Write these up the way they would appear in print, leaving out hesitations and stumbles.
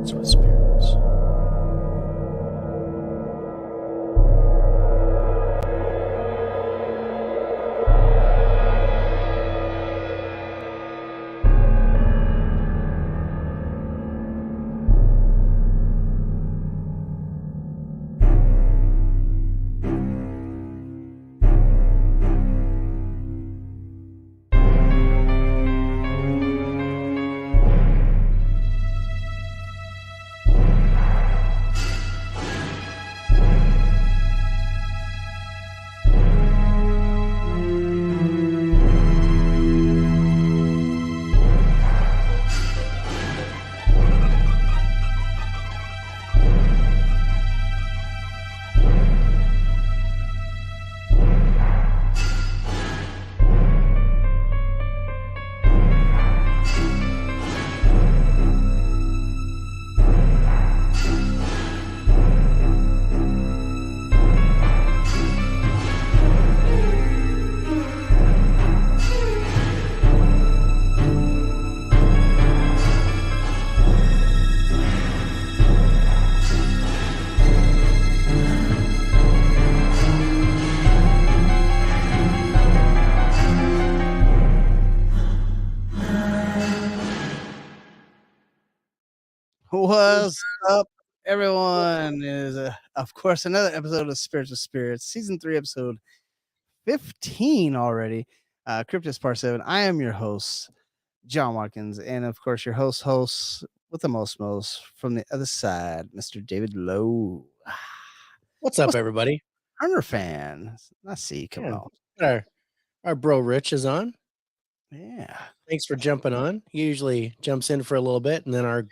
Spirits with Spirits. What's up, everyone? Is of course another episode of Spirits with Spirits, season 3, episode 15 already. Cryptids Part 7. I am your host, John Watkins, and of course your host with the most from the other side, Mr. David Lowe. What's up, everybody? Turner fan. I see. Come on. Our bro Rich is on. Yeah. Thanks for jumping on. He usually jumps in for a little bit, and then our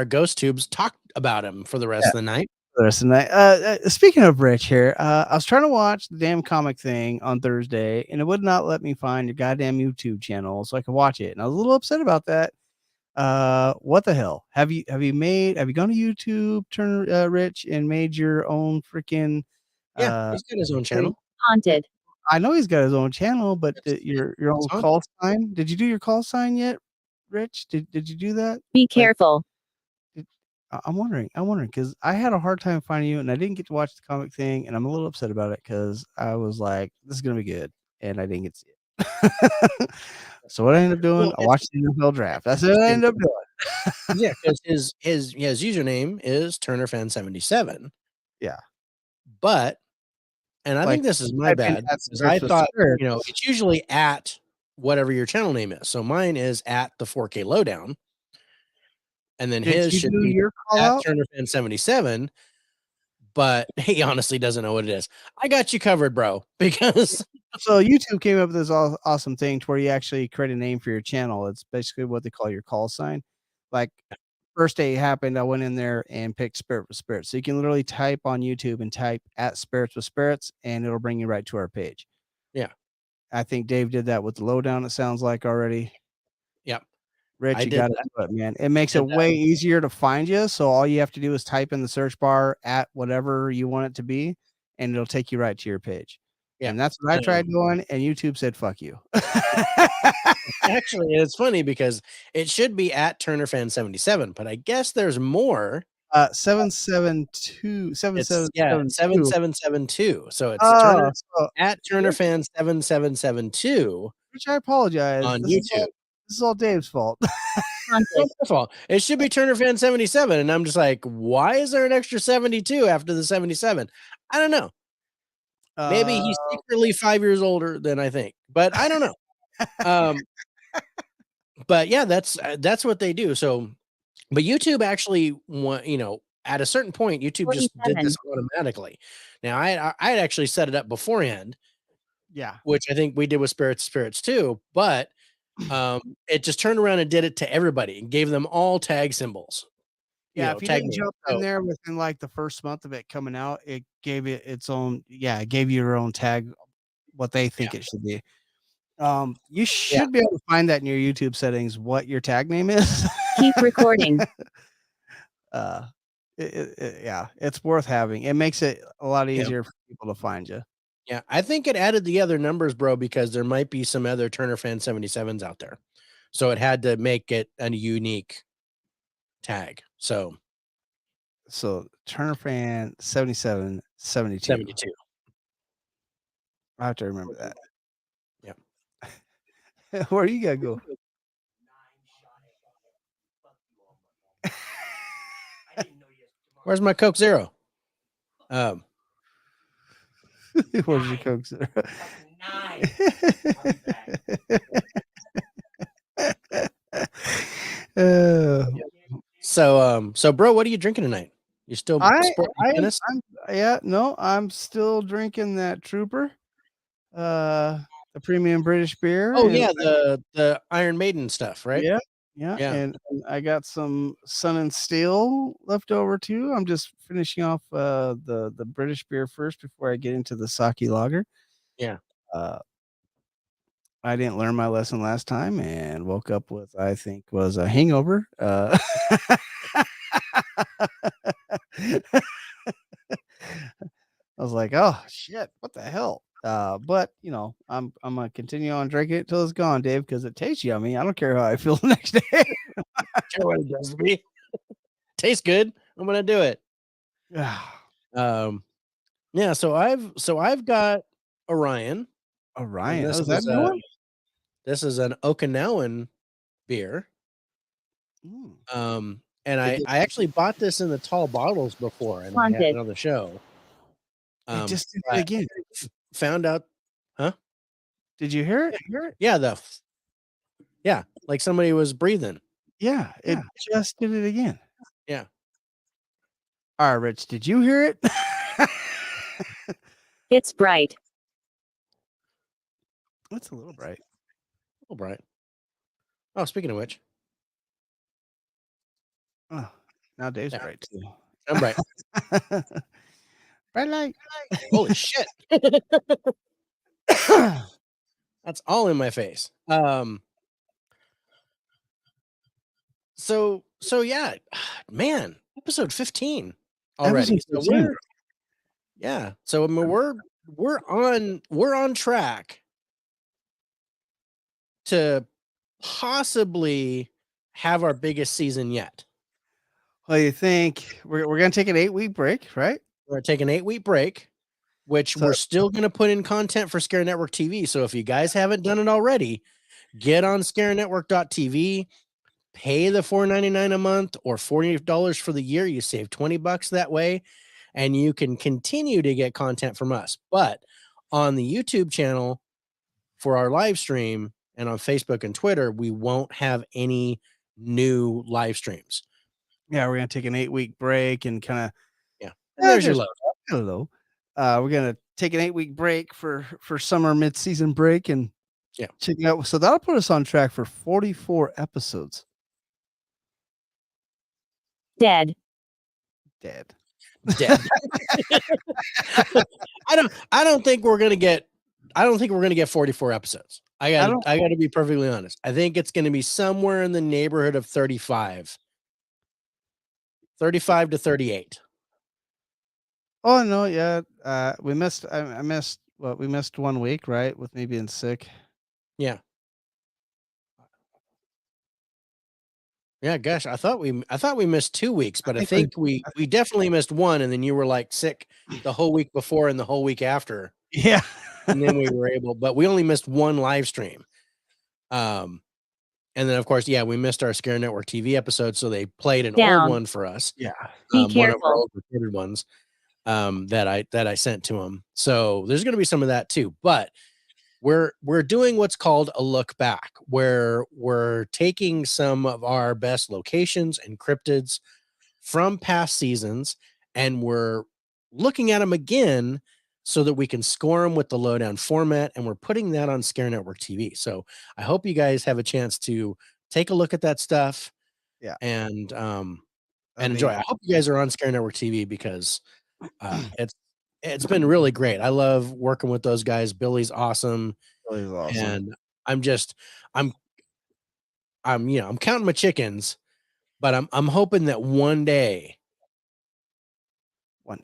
ghost tubes talk about him for the rest of the night. Speaking of Rich here, I was trying to watch the damn comic thing on Thursday, and it would not let me find your goddamn YouTube channel so I could watch it. And I was a little upset about that. What the hell? Have you gone to YouTube, Rich, and made your own freaking he's got his own channel. Haunted. I know he's got his own channel, but your own call sign. Did you do your call sign yet, Rich? Did you do that? Be careful. I'm wondering because I had a hard time finding you, and I didn't get to watch the comic thing, and I'm a little upset about it because I was like, "This is gonna be good," and I didn't get to see it. So what I ended up doing, I watched the NFL draft. That's what I ended up doing. Yeah, because his username is TurnerFan77. Yeah, but I think this is my bad because I thought it's usually at whatever your channel name is. So mine is at the 4K Lowedown. And then his should be at TurnerFan77, but he honestly doesn't know what it is. I got you covered, bro, because so YouTube came up with this awesome thing to where you actually create a name for your channel. It's basically what they call your call sign. Like first day it happened, I went in there and picked Spirit with Spirits. So you can literally type on YouTube and type at Spirits with Spirits, and it'll bring you right to our page. Yeah. I think Dave did that with the Lowedown, it sounds like already. Yep. Rich, you got to do it, man. It makes it way easier to find you. So all you have to do is type in the search bar at whatever you want it to be, and it'll take you right to your page. Yeah. And that's what I tried doing, and YouTube said, "Fuck you." Actually, it's funny because it should be at TurnerFan77, but I guess there's more. 772. 7772. So it's at TurnerFan7772. Which I apologize on YouTube. This is all Dave's fault. It should be TurnerFan77, and I'm just like, why is there an extra 72 after the 77? I don't know. Maybe he's secretly 5 years older than I think, but I don't know. But yeah, that's what they do. So, but YouTube actually, at a certain point, YouTube just did this automatically. Now, I had actually set it up beforehand. Yeah, which I think we did with Spirits too, but it just turned around and did it to everybody and gave them all tag symbols. Yeah, if you didn't jump in there within like the first month of it coming out, it gave it its own. Yeah, it gave you your own tag, what they think it should be. You should be able to find that in your YouTube settings what your tag name is. Keep recording. It's worth having. It makes it a lot easier for people to find you. Yeah, I think it added the other numbers, bro, because there might be some other TurnerFan77s out there. So it had to make it a unique tag. So Turner fan 77, 72. 72. I have to remember that. Yeah. Where you gotta go? Where's my Coke Zero? Where's your Coke Zero? So bro, what are you drinking tonight? You still sporting Guinness? I'm still drinking that Trooper, the premium British beer. Oh yeah, the Iron Maiden stuff, right? Yeah. And I got some Sun and Steel left over too. I'm just finishing off the British beer first before I get into the sake lager. Yeah. I didn't learn my lesson last time and woke up with, I think, was a hangover. I was like, "Oh shit, what the hell?" But I'm gonna continue on drinking it till it's gone, Dave, because it tastes yummy. I don't care how I feel the next day. Care what it does to me. Tastes good. I'm gonna do it. Yeah. So I've got Orion. Orion. Is that new one? This is an Okinawan beer. And I actually bought this in the tall bottles before, and I had it on the show. It just did it again. Found out, huh? Did you hear it? Yeah, yeah, like somebody was breathing. Yeah, it just did it again. Yeah. All right, Rich, did you hear it? It's bright. It's a little bright. A little bright. Oh, speaking of which. Oh, now Dave's bright too. I'm bright. Bright light. Holy shit. That's all in my face. So yeah, man, episode 15 already. Episode 15. So I mean, we're on track to possibly have our biggest season yet. Well, you think we're gonna take an 8-week break, right? We're gonna take an 8-week break, which we're still gonna put in content for Scare Network TV. So if you guys haven't done it already, get on scarenetwork.tv, pay the $4.99 a month or $40 for the year. You save $20 that way, and you can continue to get content from us. But on the YouTube channel for our live stream and on Facebook and Twitter, we won't have any new live streams. Yeah, we're gonna take an 8-week break and kind of and there's your load. Hello. We're gonna take an 8-week break for summer mid-season break and check it out. So that'll put us on track for 44 episodes. Dead. I don't think we're gonna get 44 episodes. I gotta be perfectly honest. I think it's gonna be somewhere in the neighborhood of 35 to 38. Oh no, yeah. We missed 1 week, right? With me being sick. Yeah. Yeah, gosh, I thought we missed 2 weeks, but I think we definitely missed one, and then you were like sick the whole week before and the whole week after. Yeah. And then we were but we only missed one live stream. And then of course, we missed our Scare Network TV episode, so they played an old one for us. Yeah. Be careful. One of our old recorded ones that I sent to them. So there's gonna be some of that too. But we're doing what's called a look back, where we're taking some of our best locations and cryptids from past seasons, and we're looking at them again so that we can score them with the Lowedown format, and we're putting that on Scare Network TV. So I hope you guys have a chance to take a look at that stuff. Yeah. And enjoy. I hope you guys are on Scare Network TV because it's been really great. I love working with those guys. Billy's awesome. And I'm counting my chickens, but I'm hoping that one day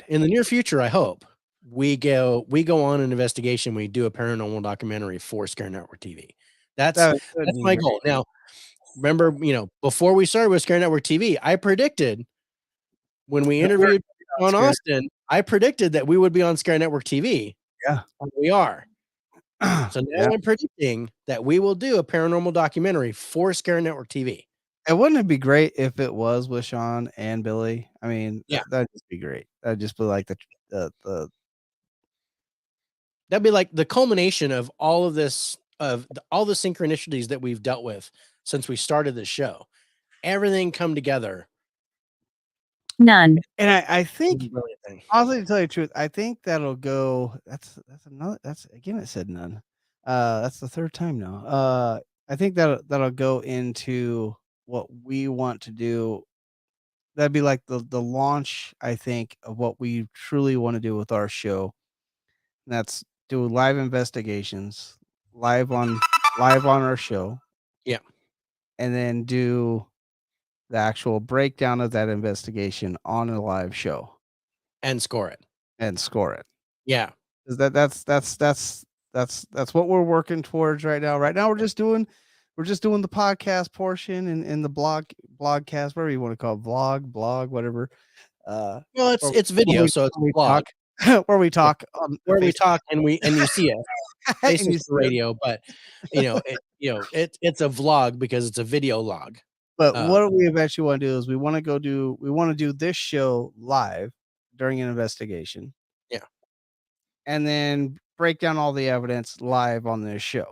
in the near future, I hope we go on an investigation. We do a paranormal documentary for Scare Network TV. That's my goal. remember, before we started with Scare Network TV, I predicted when we interviewed on Austin, I predicted that we would be on Scare Network TV. Yeah. And we are. So now I'm predicting that we will do a paranormal documentary for Scare Network TV. And wouldn't it be great if it was with Sean and Billy? I mean, that'd just be great. That'd just be like the that'd be like the culmination of all of this, all the synchronicities that we've dealt with since we started this show. Everything come together. None. And I think, honestly, to tell you the truth, I think that'll go. That's again, it said none. That's the third time now. I think that'll go into what we want to do. That'd be like the launch, I think, of what we truly want to do with our show. And that's do live investigations, live on our show. Yeah. And then do the actual breakdown of that investigation on a live show. And score it. Yeah. That's what we're working towards right now. Right now we're just doing the podcast portion and the blogcast, whatever you want to call it, blog, whatever. Well, it's video, so it's a blog. Where we talk and you see it. Basically it's radio, but it's a vlog because it's a video log. But what we eventually want to do is we want to do this show live during an investigation. Yeah. And then break down all the evidence live on this show.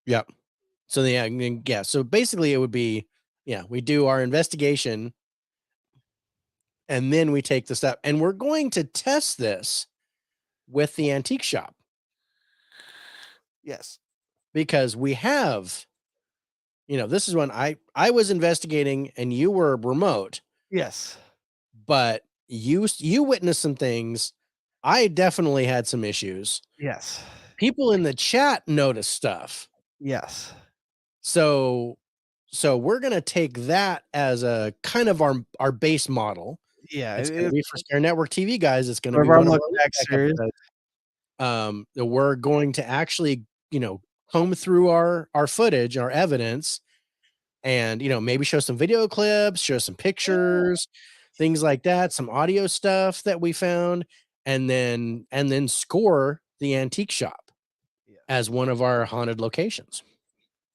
Yep. So so basically it would be, we do our investigation and then we take the step, and we're going to test this with the antique shop. Yes. Because we have, this is when I was investigating and you were remote. Yes. But you witnessed some things. I definitely had some issues. Yes. People in the chat noticed stuff. Yes. So we're going to take that as a kind of our base model. Yeah. It's going to be for Scare Network TV guys. It's going to be one one of our our series. We're going to actually, comb through our footage, our evidence, and, maybe show some video clips, show some pictures, things like that, some audio stuff that we found, and then score the antique shop as one of our haunted locations.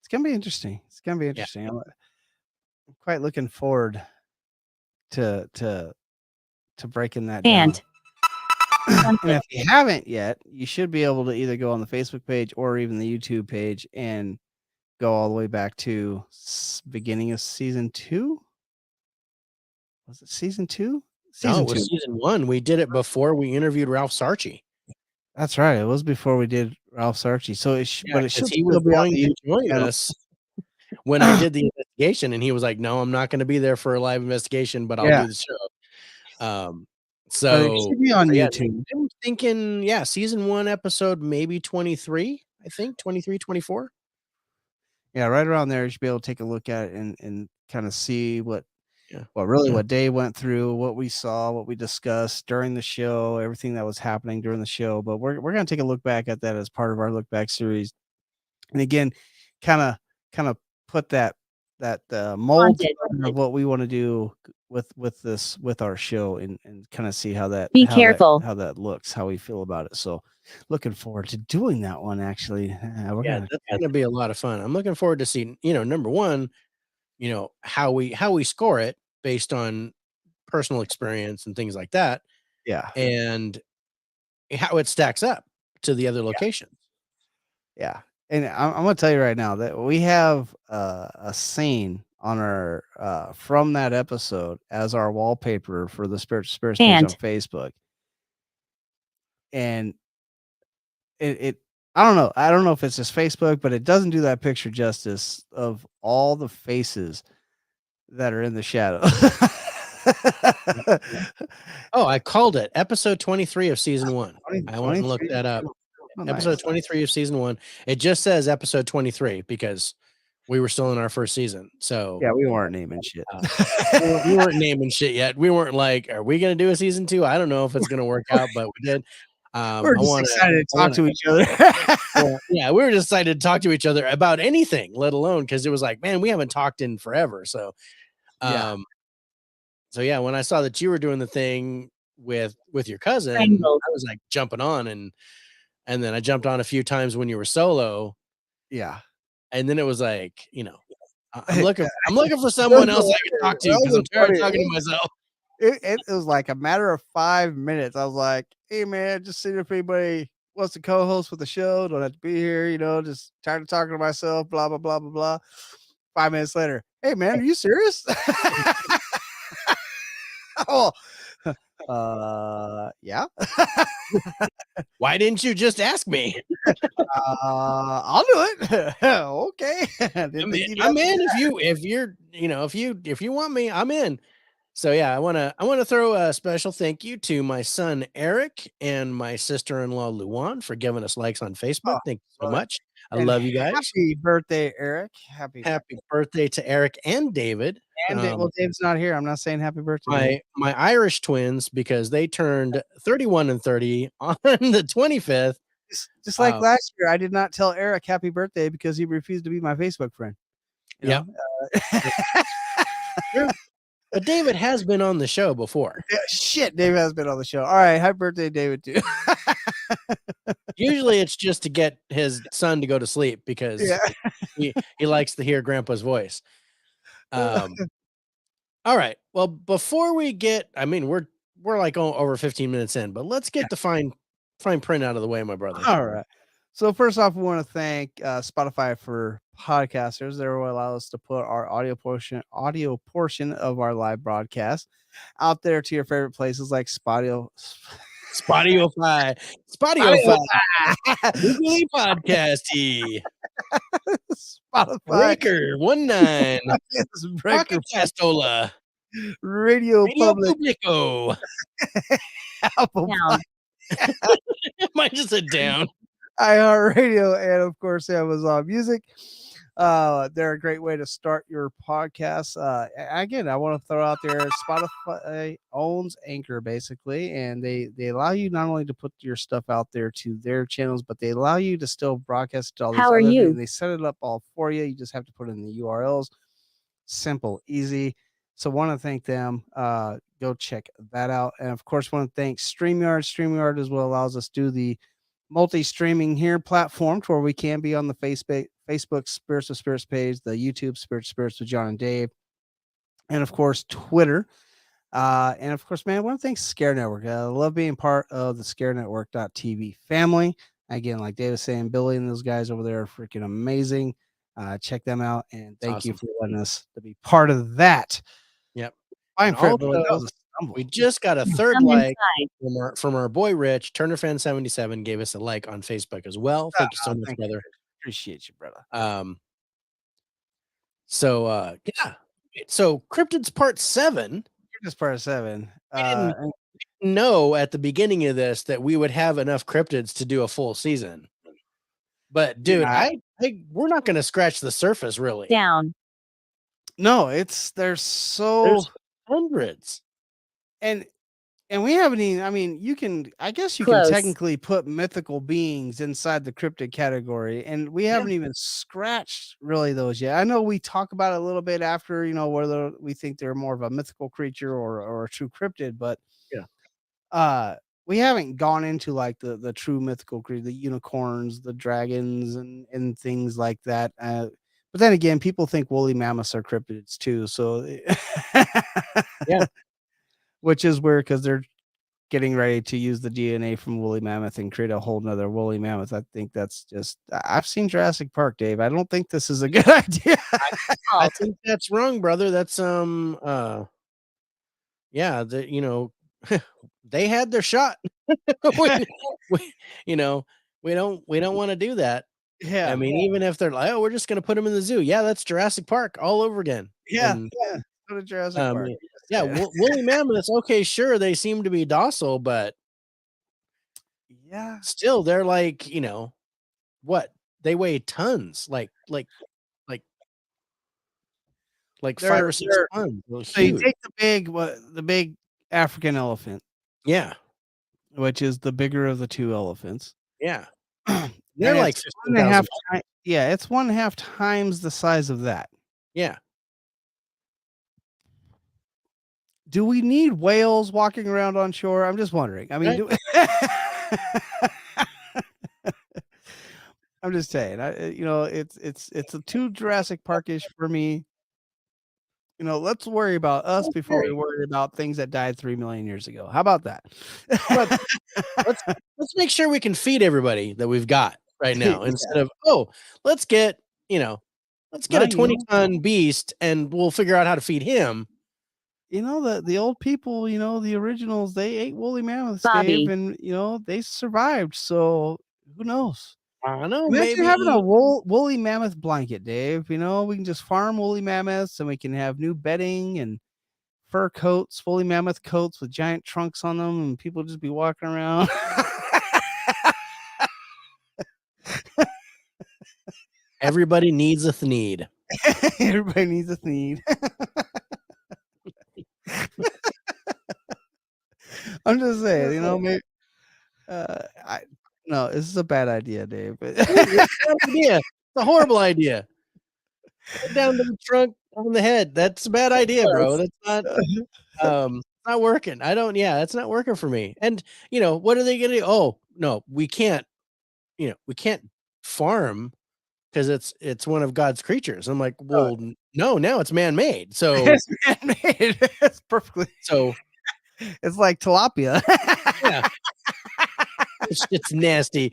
It's going to be interesting. Yeah. I'm quite looking forward to breaking that down. And if you haven't yet, you should be able to either go on the Facebook page or even the YouTube page and go all the way back to beginning of season 2. Was it season 2? No, it was season 1. We did it before we interviewed Ralph Sarchi. That's right. It was before we did Ralph Sarchi. So but it should he was going to join us when I did the investigation, and he was like, "No, I'm not going to be there for a live investigation, but I'll do the show." So it should be on YouTube. I'm thinking, season 1, episode maybe 23. I think 23, 24. Yeah, right around there. You should be able to take a look at it and kind of see what Dave went through, what we saw, what we discussed during the show, everything that was happening during the show. But we're going to take a look back at that as part of our look back series, and again, kind of put that mold of what we want to do with our show and kind of see how that how that looks, how we feel about it. So looking forward to doing that one. Actually, that's going to be a lot of fun. I'm looking forward to seeing, number one, how we score it based on personal experience and things like that. Yeah. And how it stacks up to the other locations. Yeah. And I'm going to tell you right now that we have a scene on our from that episode as our wallpaper for the Spirits page on Facebook. And it I don't know if it's just Facebook, but it doesn't do that picture justice of all the faces that are in the shadow. Oh, I called it episode 23 of season 1. I want to look that up. Episode 23 of season 1. It just says episode 23 because we were still in our first season. So yeah, we weren't naming shit. We weren't naming shit yet. We weren't like, are we going to do a season 2? I don't know if it's going to work out, but we did. We're just excited to talk to each other. Yeah, we were just excited to talk to each other about anything, let alone because it was like, man, we haven't talked in forever. So, Yeah. So yeah, when I saw that you were doing the thing with your cousin, Triangle. I was like jumping on, and then I jumped on a few times when you were solo, Yeah. and then it was like, I'm looking for That someone was else I can talk to because I'm tired of talking to myself. It was like a matter of 5 minutes. I was like, "Hey, man, just seeing if anybody wants to co-host with the show. Don't have to be here, just tired of talking to myself, blah, blah, blah, blah, blah." 5 minutes later, "Hey, man, are you serious?" Oh, yeah. Why didn't you just ask me? I'll do it. Okay. Didn't think you'd I'm ask in me. if you want me, I'm in. So yeah, I wanna throw a special thank you to my son Eric and my sister-in-law Luan for giving us likes on Facebook. Oh, Thank you so brother. much. I And love you guys. happy birthday, Eric. Happy birthday to Eric and David. Well, Dave's not here. I'm not saying happy birthday, Dave. My Irish twins, because they turned 31 and 30 on the 25th. Just like last year, I did not tell Eric happy birthday because he refused to be my Facebook friend. Yeah. But David has been on the show before. Yeah, shit, Dave has been on the show. All right, happy birthday, David, too. Usually it's just to get his son to go to sleep because he likes to hear grandpa's voice. All right. Well, before we get, we're like over 15 minutes in, but let's get the fine print out of the way, my brother. All right. So first off, we want to thank Spotify for podcasters. They will allow us to put our audio portion of our live broadcast out there to your favorite places like Spotify, Weekly Podcasty, Spotify, Breaker 19, Breaker, Castola, Radio Public, Publico. Apple Down. Mine just said down. iHeartRadio, and of course Amazon Music. They're a great way to start your podcast. Again, I want to throw out there Spotify owns Anchor basically, and they allow you not only to put your stuff out there to their channels, but they allow you to still broadcast it to all these. How are you? They set it up all for you. You just have to put in the URLs. Simple, easy. So want to thank them. Go check that out, and of course want to thank StreamYard. StreamYard is what allows us to do the multi-streaming here platform to where we can be on the Facebook Spirits of Spirits page, the YouTube Spirits with John and Dave, and of course Twitter. And of course, man, I want to thank Scare Network. I love being part of the ScareNetwork.tv family. Again, like Dave was saying, Billy and those guys over there are freaking amazing. Check them out, and thank you for letting us to be part of that. Yep. We just got a third like from our boy Rich. Turner Fan 77 gave us a like on Facebook as well. Thank you so much, brother. Appreciate you, brother. So Cryptids Part 7. Cryptids Part 7. We didn't know at the beginning of this that we would have enough cryptids to do a full season. But dude, we're not going to scratch the surface really. Down. No, there's hundreds. And we haven't even, I guess you can technically put mythical beings inside the cryptid category, and we haven't even scratched really those yet. I know we talk about it a little bit after, whether we think they're more of a mythical creature or a true cryptid, but we haven't gone into like the true mythical creature, the unicorns, the dragons, and things like that. But then again, people think woolly mammoths are cryptids too, so which is weird because they're getting ready to use the DNA from woolly mammoth and create a whole nother woolly mammoth. I think that's just, I've seen Jurassic Park, Dave. I don't think this is a good idea. I think that's wrong, brother. That's they had their shot. we don't want to do that. Yeah. I mean, even if they're like, oh, we're just gonna put them in the zoo. Yeah, that's Jurassic Park all over again. Go to Jurassic Park. Woolly mammoths, okay, sure, they seem to be docile, but still they're like, what? They weigh tons, like 5 or 6 tons. So you take the big African elephant. Yeah. which is the bigger of the two elephants. Yeah. They're like 1.5 times. Yeah, it's 1.5 times the size of that. Yeah. Do we need whales walking around on shore? I'm just wondering. I mean, I'm just saying. It's a too Jurassic Parkish for me. Let's worry about us before we worry about things that died 3 million years ago. How about that? let's make sure we can feed everybody that we've got right now instead of let's get a 20-ton beast and we'll figure out how to feed him. The old people, the originals, they ate woolly mammoths, Bobby. Dave, and they survived. So who knows? I don't know. Imagine Maybe having a woolly mammoth blanket, Dave. We can just farm woolly mammoths, and we can have new bedding and fur coats, woolly mammoth coats with giant trunks on them, and people just be walking around. Everybody needs a thneed. Everybody needs a thneed. I'm just saying, maybe. No, this is a bad idea, Dave. It's a bad idea. It's a horrible idea. Put down the trunk on the head. That's a bad idea, bro. That's not working. That's not working for me. And what are they gonna do? Oh no, we can't, we can't farm because it's one of God's creatures. I'm like, well, no, now it's man-made. So it's man-made. It's perfectly so it's like tilapia. Yeah. It's nasty,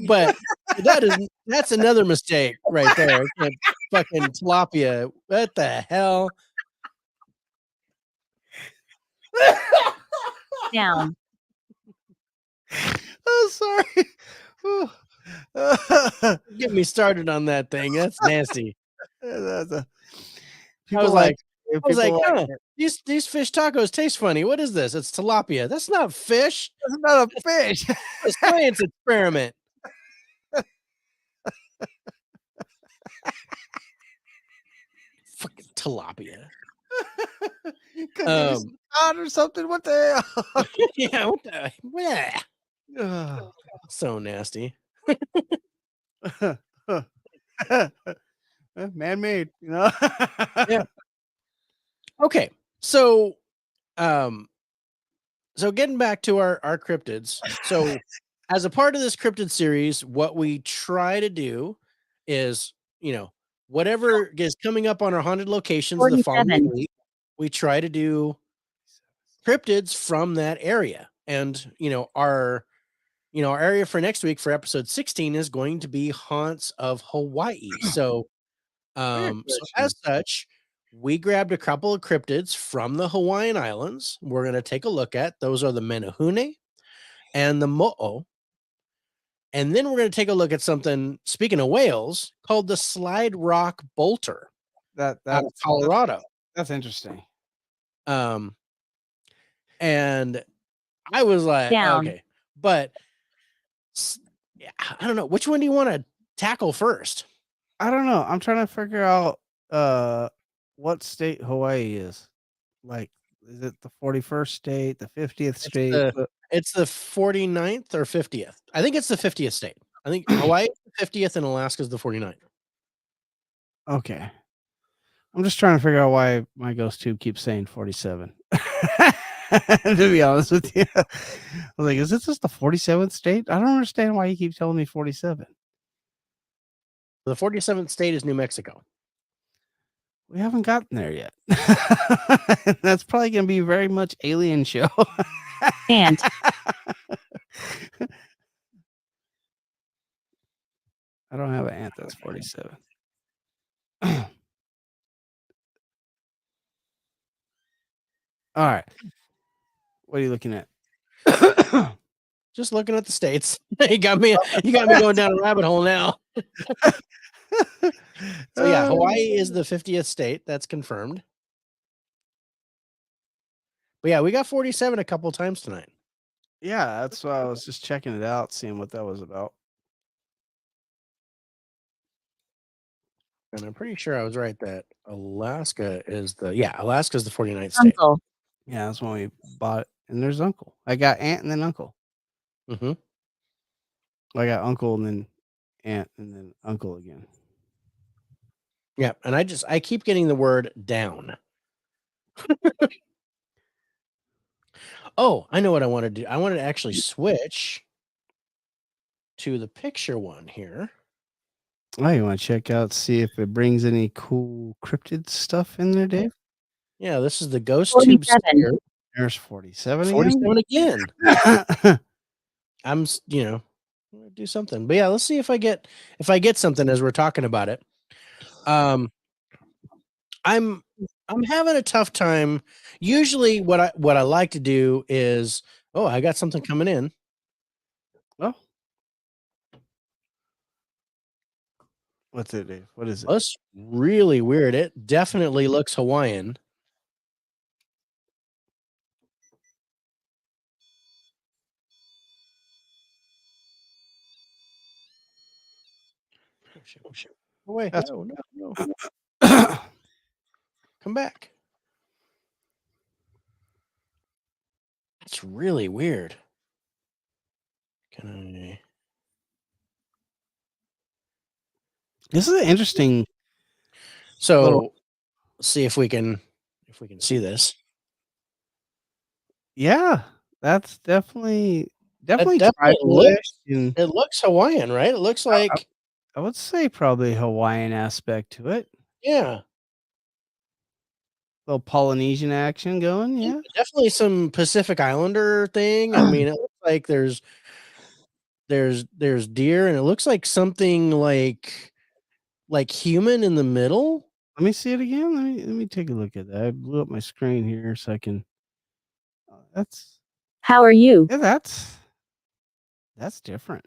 but that's another mistake right there. Fucking tilapia. What the hell? Down. Oh, sorry. Get me started on that thing. That's nasty. I was like, huh, these fish tacos taste funny. What is this? It's tilapia. That's not fish. That's not a fish. A science experiment. Fucking tilapia. Or something. What the hell? Yeah. What the? Yeah. So nasty. Man-made, Yeah. Okay. So getting back to our cryptids. So as a part of this cryptid series, what we try to do is, whatever is coming up on our haunted locations the following week, we try to do cryptids from that area. And, our area for next week for episode 16 is going to be haunts of Hawaii. So, as such, we grabbed a couple of cryptids from the Hawaiian Islands. We're going to take a look at. Those are the Menehune and the Mo'o. And then we're going to take a look at something, speaking of whales, called the Slide Rock Bolter. That's Colorado. That's interesting. And I was like, okay, but I don't know. Which one do you want to tackle first? I don't know. I'm trying to figure out what state Hawaii is. Like, is it the 41st state, the 50th state? It's the 49th or 50th. I think it's the 50th state. I think Hawaii is the 50th and Alaska is the 49th. Okay. I'm just trying to figure out why my ghost tube keeps saying 47. To be honest with you, I was like, is this just the 47th state? I don't understand why you keep telling me 47. The 47th state is New Mexico. We haven't gotten there yet. That's probably going to be very much alien show. And I don't have an ant that's 47. All right. What are you looking at? Just looking at the states. You got me going down a rabbit hole now. So yeah, Hawaii is the 50th state. That's confirmed. But yeah, we got 47 a couple times tonight. Yeah, that's why I was just checking it out, seeing what that was about. And I'm pretty sure I was right that Alaska is the 49th state. Uncle. Yeah, that's when we bought it. And there's Uncle. I got Aunt and then Uncle. Mm-hmm. I got uncle and then aunt and then uncle again. Yeah, and I keep getting the word down. Oh, I know what I want to do. I wanted to actually switch to the picture one here. Oh, you want to check out, see if it brings any cool cryptid stuff in there, Dave? Yeah, this is the ghost tube 47. sphere. There's 47 again. 47 again. I'm, gonna do something. But yeah, let's see if I get something as we're talking about it. I'm having a tough time. Usually what I like to do is, oh, I got something coming in. Oh. What's it, Dave? What is it? That's really weird. It definitely looks Hawaiian. Oh, shit. Oh, wait, no. Come back. That's really weird. Can I? This is an interesting. So little... see if we can see this. Yeah, that's definitely looks. It looks Hawaiian, right? It looks like. I would say probably Hawaiian aspect to it. Yeah. Little Polynesian action going, yeah. Definitely some Pacific Islander thing. I mean, it looks like there's deer, and it looks like something like human in the middle. Let me see it again. Let me take a look at that. I blew up my screen here so I can. That's. How are you? Yeah, that's different.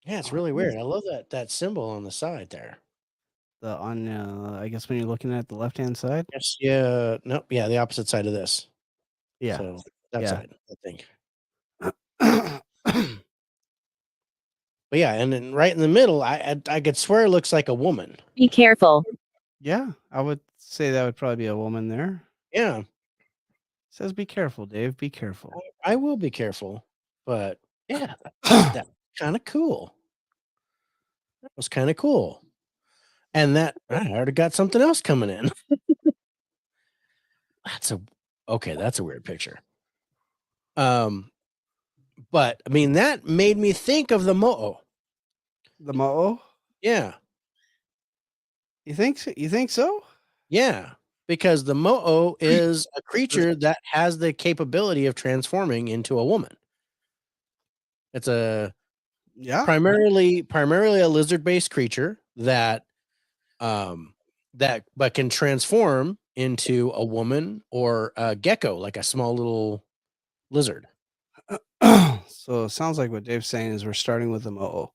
Yeah, it's really weird. I love that symbol on the side there. I guess when you're looking at the left-hand side. Yes. Yeah. Nope. Yeah, the opposite side of this. Yeah. So that side, I think. But yeah, and then right in the middle, I could swear it looks like a woman. Be careful. Yeah, I would say that would probably be a woman there. Yeah. It says be careful, Dave. Be careful. I will be careful. But yeah, that's kind of cool. That was kind of cool. And I already got something else coming in. That's a weird picture. But I mean, that made me think of the mo'o. The mo'o? Yeah. You think so? Yeah, because the mo'o is a creature that has the capability of transforming into a woman. It's primarily a lizard-based creature that but can transform into a woman or a gecko, like a small little lizard. So it sounds like what Dave's saying is we're starting with the mo'o.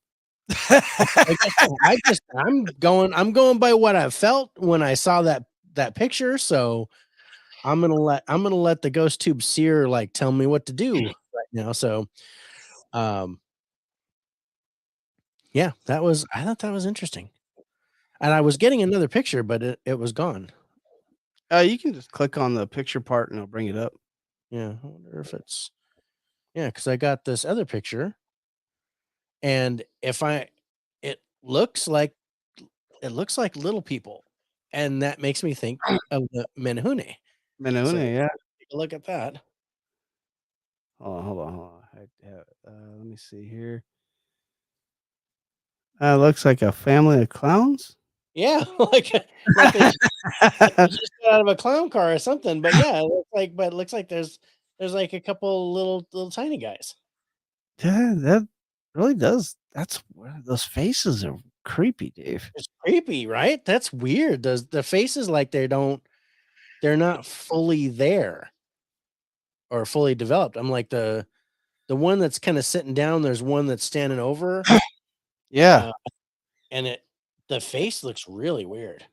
I'm going by what I felt when I saw that picture. So I'm gonna let the ghost tube seer tell me what to do right now. So, yeah, I thought that was interesting, and I was getting another picture, but it was gone. You can just click on the picture part and it'll bring it up. Yeah, I wonder if it's because I got this other picture, and it looks like little people, and that makes me think of the Menehune. Menehune, yeah. Take a look at that. Hold on. Let me see here. Looks like a family of clowns. Yeah, like they just got out of a clown car or something. But yeah, it looks like there's like a couple little tiny guys. Yeah, that really does. Those faces are creepy, Dave. It's creepy, right? That's weird. The faces they're not fully there or fully developed. I'm like the one that's kind of sitting down. There's one that's standing over. Yeah, and the face looks really weird.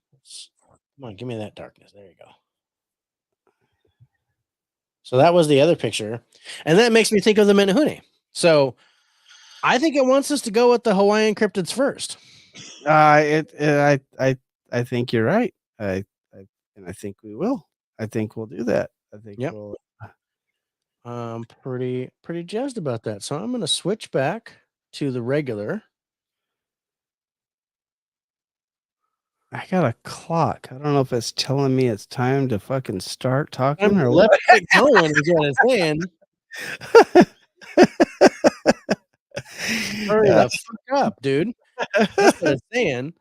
Come on, give me that darkness. There you go. So that was the other picture, and that makes me think of the Menehune. So I think it wants us to go with the Hawaiian cryptids first. I think you're right. I think we will. I think we'll do that. I think Yep. we'll. I'm pretty jazzed about that. So I'm going to switch back to the regular. I got a clock. I don't know if it's telling me it's time to fucking start talking or Let's what. get going is what it's saying. Hurry the fuck up, dude. That's what it's saying.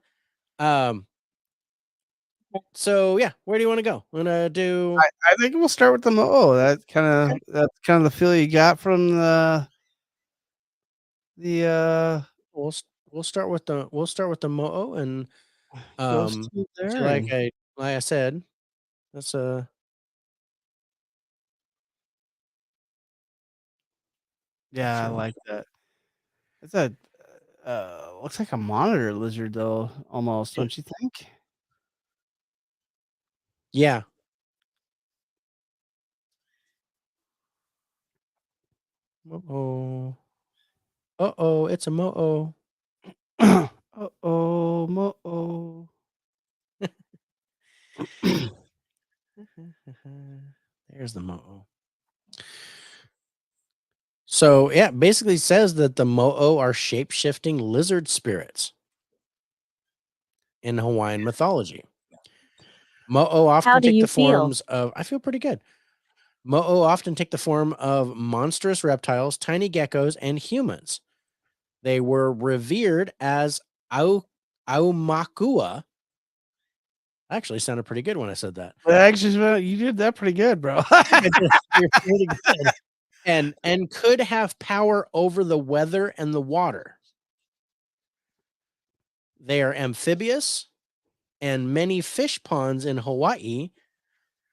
So yeah, where do you want to go? I'm gonna do. I think we'll start with the Mo. That's kind of the feel you got from the We'll start with the Mo'o and goes um. to So there. And, like I said, that's yeah, I like that. It's a looks like a monitor lizard though, almost, don't you think? yeah. Mo'o. Uh-oh, it's a Mo'o. Uh-oh, Mo-oh. There's the Mo'o. So yeah, basically says that the Mo'o are shape-shifting lizard spirits in Hawaiian mythology. Mo'o often How do take you the feel? forms of. I feel pretty good. Mo'o often take the form of monstrous reptiles, tiny geckos, and humans. They were revered as Aumakua. Actually, sounded pretty good when I said that. Actually, you did that pretty good, bro. You're pretty good. And could have power over the weather and the water. They are amphibious, and many fish ponds in Hawaii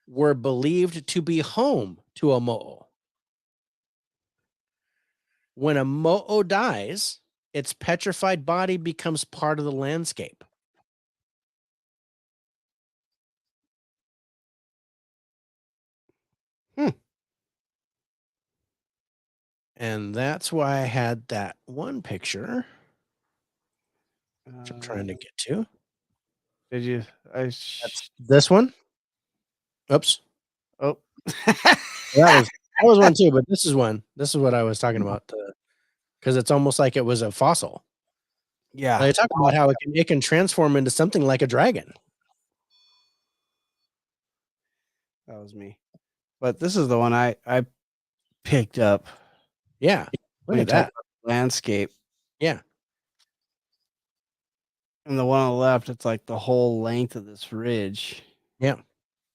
were believed to be home to a mo'o. When a mo'o dies, its petrified body becomes part of the landscape. And that's why I had that one picture, which I'm trying to get to. Did you? That's this one. Oops. Oh, That was one too, but this is one. This is what I was talking about, because it's almost like it was a fossil. yeah. They talk about how it can transform into something like a dragon. That was me. But this is the one I picked up. Yeah. When Look you at talk that. about the landscape. Yeah. And the one on the left, it's like the whole length of this ridge. Yeah.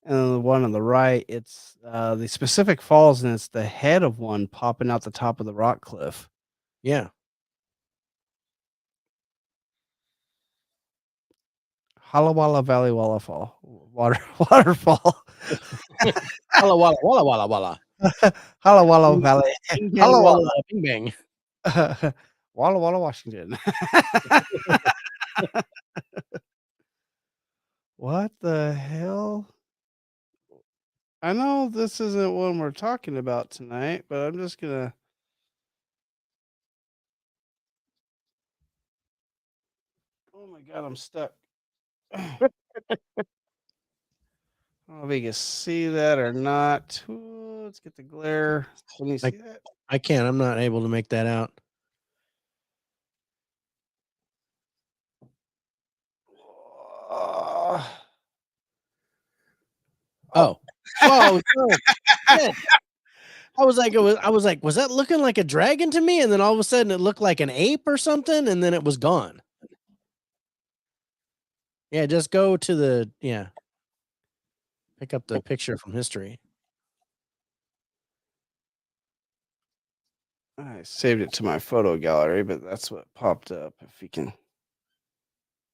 And then the one on the right, it's the specific falls, and it's the head of one popping out the top of the rock cliff. Yeah. Halawala Valley Waterfall. Waterfall. Walla walla walla walla walla. Halawala Valley. Bing bang walla walla bing bang. Walla Walla, Washington. What the hell? I know this isn't what we're talking about tonight, but I'm just gonna. Oh my god, I'm stuck. I don't know if you can see that or not. Ooh, let's get the glare. Can you see that? I can't. I'm not able to make that out. Oh. Whoa. No. Shit. I was like, was that looking like a dragon to me? And then all of a sudden it looked like an ape or something, and then it was gone. Yeah, just go to pick up the picture from history. I saved it to my photo gallery, but that's what popped up. If you can.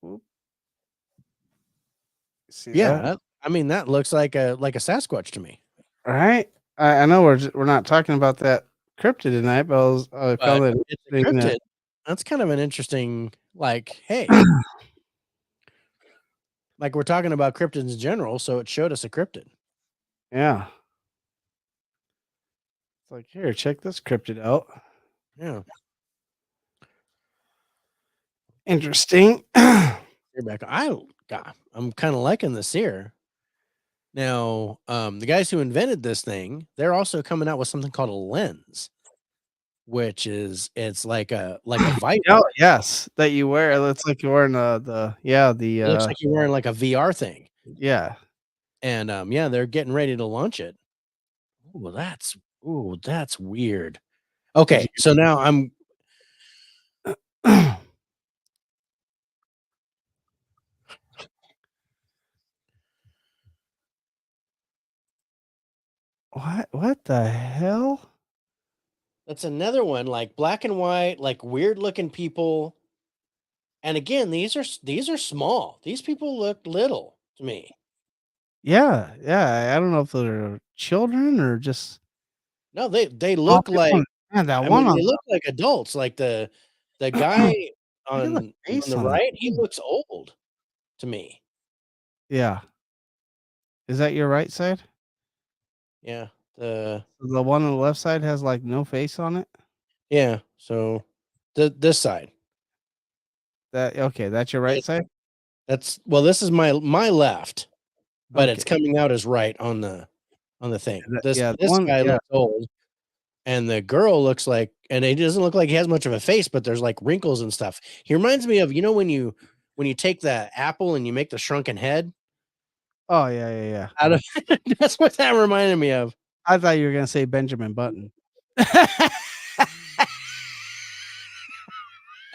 Whoop. See that? I mean, that looks like a Sasquatch to me. All right. I know we're not talking about that cryptid tonight, but I found it It's a cryptid. That's kind of an interesting, like, hey, like we're talking about cryptids in general, so it showed us a cryptid. Yeah. It's like, here, check this cryptid out. Yeah. Interesting. You're back. I'm kind of liking this here. Now, the guys who invented this thing, they're also coming out with something called a lens, which is it's like a visor. Oh, yes, that you wear. It looks like you're wearing It looks like you're wearing like a VR thing. yeah. And yeah, they're getting ready to launch it. That's weird. Okay, so now I'm What the hell? that's another one, like black and white, like weird looking people. And again, these are small. These people look little to me. Yeah, yeah. I don't know if they're children or just No, they look like, man, that I one mean, on they look like adults. Like the guy look at the on face the on that. right, he looks old to me. Yeah. Is that your right side? Yeah. The one on the left side has like no face on it? Yeah. So this side. That's your right side? Well, this is my left, but it's Okay. coming out as right on the thing. This The this one, guy yeah. looks old, and the girl looks like, and it doesn't look like he has much of a face, but there's like wrinkles and stuff. He reminds me of, when you take the apple and you make the shrunken head. Oh, yeah. Out of that's what that reminded me of. I thought you were gonna say Benjamin Button.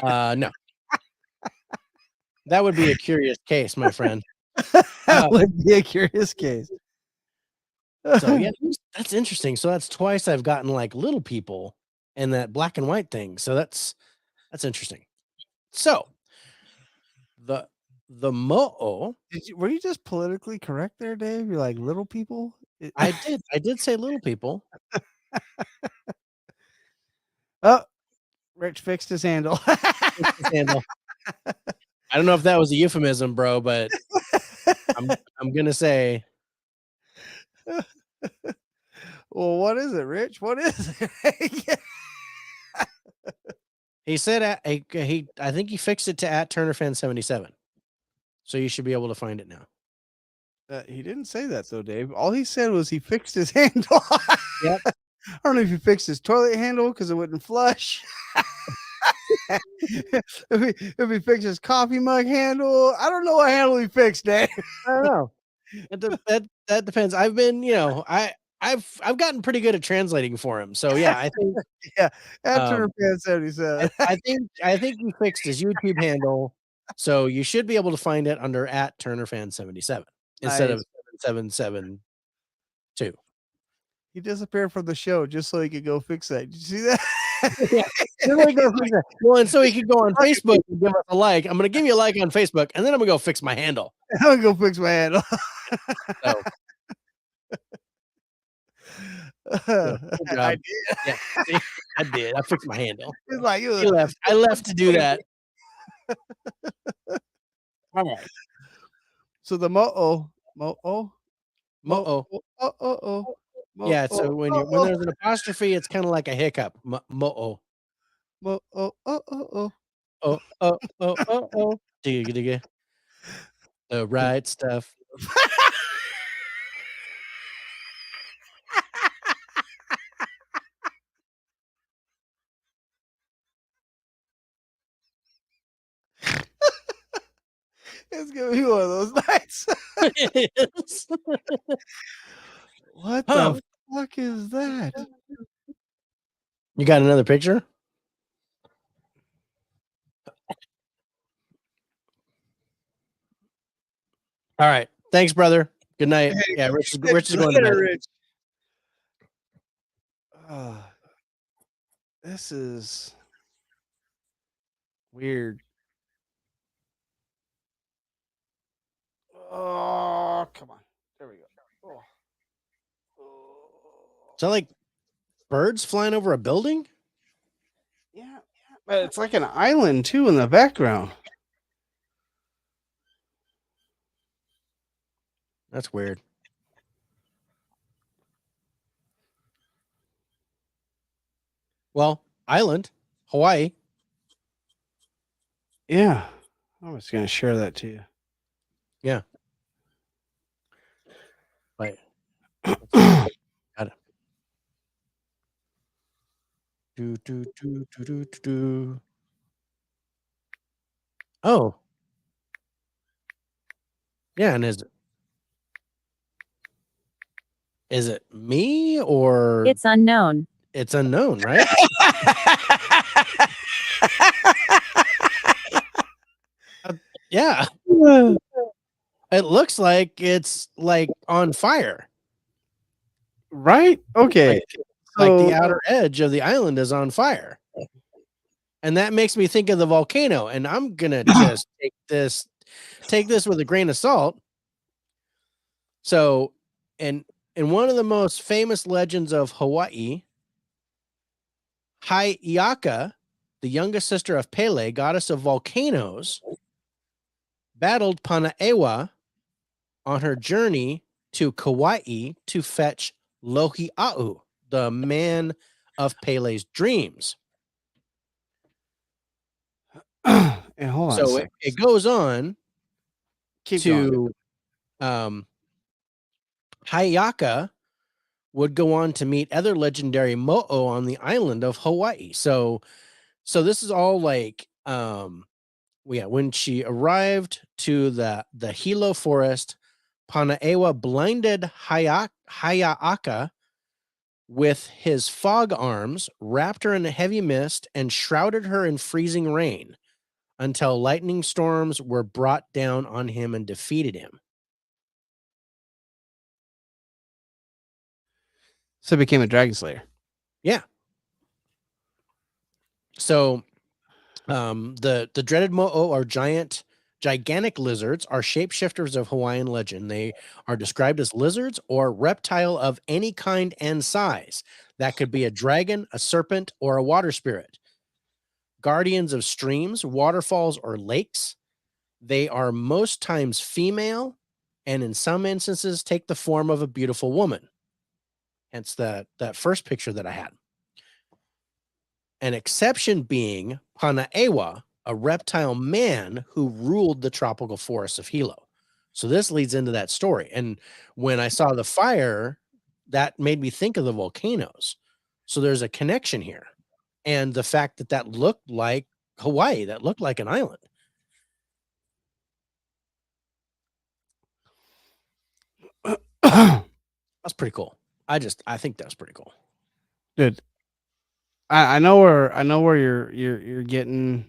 No. That would be a curious case, my friend. That would be a curious case. So yeah, that's interesting. So that's twice I've gotten like little people and that black and white thing. So that's interesting. So the mo'o. Were you just politically correct there, Dave? You're like little people? I did say little people. Oh, Rich fixed his handle. I don't know if that was a euphemism, bro, but I'm gonna say. Well, what is it, Rich? What is it? He said I think he fixed it to @TurnerFan77. So you should be able to find it now. He didn't say that though, Dave. All he said was he fixed his handle. Yep. I don't know if he fixed his toilet handle because it wouldn't flush. if he fixed his coffee mug handle, I don't know what handle he fixed, Dave. I don't know. That depends. I've been, I've gotten pretty good at translating for him. So yeah, I think yeah, at Turner Fan 77. I think he fixed his YouTube handle, so you should be able to find it under @TurnerFan77 instead of 7772. He disappeared from the show just so he could go fix that. Did you see that? Well, and so he could go on Facebook and give us a like. I'm going to give you a like on Facebook, and then I'm going to go fix my handle. I'm going to go fix my handle. So. I did. Yeah, see, I did. I fixed my handle. It's like you left. I left to do that. All right. So the mo'o. Yeah. So when there's an apostrophe, it's kind of like a hiccup. Mo'o. Digga. The right stuff. It's gonna be one of those nights. It is. What the fuck is that? You got another picture? All right. Thanks, brother. Good night. Hey, yeah, Rich is going to bed. Rich. This is weird. Oh, come on. There we go. Is that like birds flying over a building? Yeah. But it's like an island too in the background. That's weird. Well, island, Hawaii. Yeah. I'm just going to share that to you. Yeah. Wait. Got it. Oh. Yeah, and is it me or It's unknown. It's unknown, right? Yeah. It looks like it's like on fire. Right? Okay. Like the outer edge of the island is on fire. And that makes me think of the volcano. And I'm gonna just take this with a grain of salt. So, in one of the most famous legends of Hawaii, Heiaka, the youngest sister of Pele, goddess of volcanoes, battled Panaewa on her journey to Kauai to fetch Lohi'au, the man of Pele's dreams. And hold on. So it goes on Keep to Heiaka would go on to meet other legendary mo'o on the island of Hawaii. So this is all like when she arrived to the Hilo forest, Panaewa blinded Heiaka with his fog arms, wrapped her in a heavy mist, and shrouded her in freezing rain until lightning storms were brought down on him and defeated him. So it became a dragon slayer. Yeah. So the dreaded mo'o are gigantic lizards, are shapeshifters of Hawaiian legend. They are described as lizards or reptile of any kind and size. That could be a dragon, a serpent, or a water spirit. Guardians of streams, waterfalls, or lakes. They are most times female, and in some instances take the form of a beautiful woman. Hence that first picture that I had. An exception being Panaewa, a reptile man who ruled the tropical forests of Hilo. So this leads into that story. And when I saw the fire, that made me think of the volcanoes. So there's a connection here. And the fact that looked like Hawaii, that looked like an island. That's pretty cool. I think that's pretty cool. Dude, I know where you're getting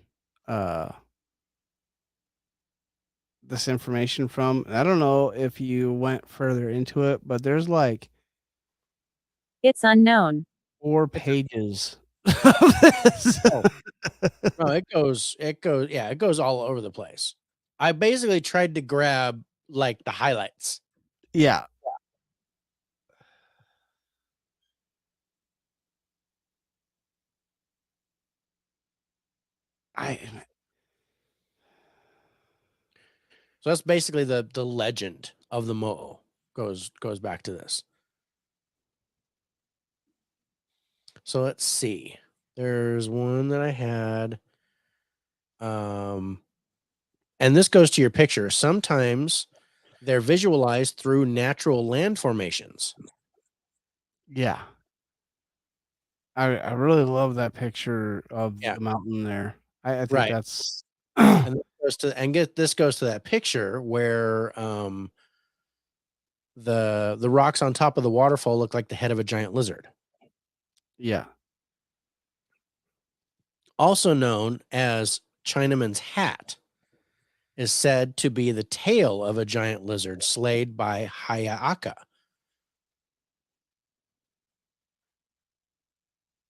this information from. I don't know if you went further into it, but there's like It's unknown. 4 pages of this. No, it goes all over the place. I basically tried to grab like the highlights. Yeah. So that's basically the legend of the mo'o goes back to this. So let's see. There's one that I had. And this goes to your picture. Sometimes they're visualized through natural land formations. Yeah. I really love that picture of the mountain there. I think that's and this goes to that picture where the rocks on top of the waterfall look like the head of a giant lizard. Yeah. Also known as Chinaman's hat, is said to be the tail of a giant lizard slayed by Heiaka.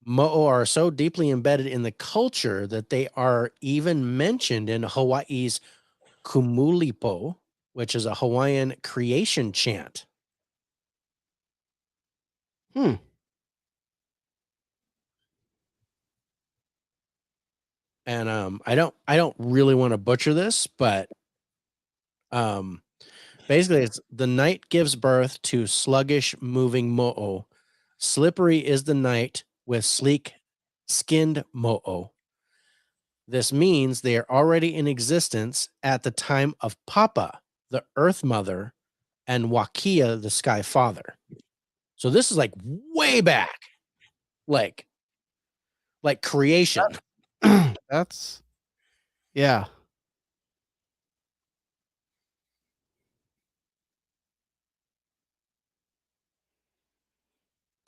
Mo'o are so deeply embedded in the culture that they are even mentioned in Hawaii's Kumulipo, which is a Hawaiian creation chant. And I don't really want to butcher this, but basically it's the night gives birth to sluggish moving mo'o. Slippery is the night with sleek skinned mo'o. This means they are already in existence at the time of Papa, the Earth Mother, and Wakia, the Sky Father. So this is like way back, like creation. That's yeah.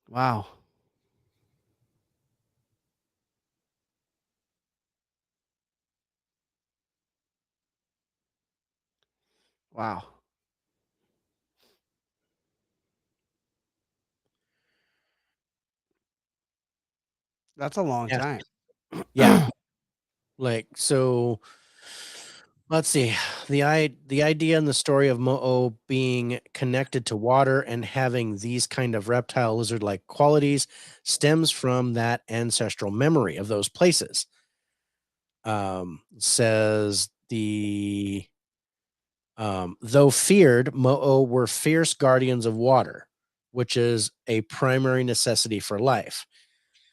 Wow. Wow. That's a long time. Yeah. Like, so let's see. The idea and the story of Mo'o being connected to water and having these kind of reptile lizard-like qualities stems from that ancestral memory of those places. Says the though feared, Mo'o were fierce guardians of water, which is a primary necessity for life.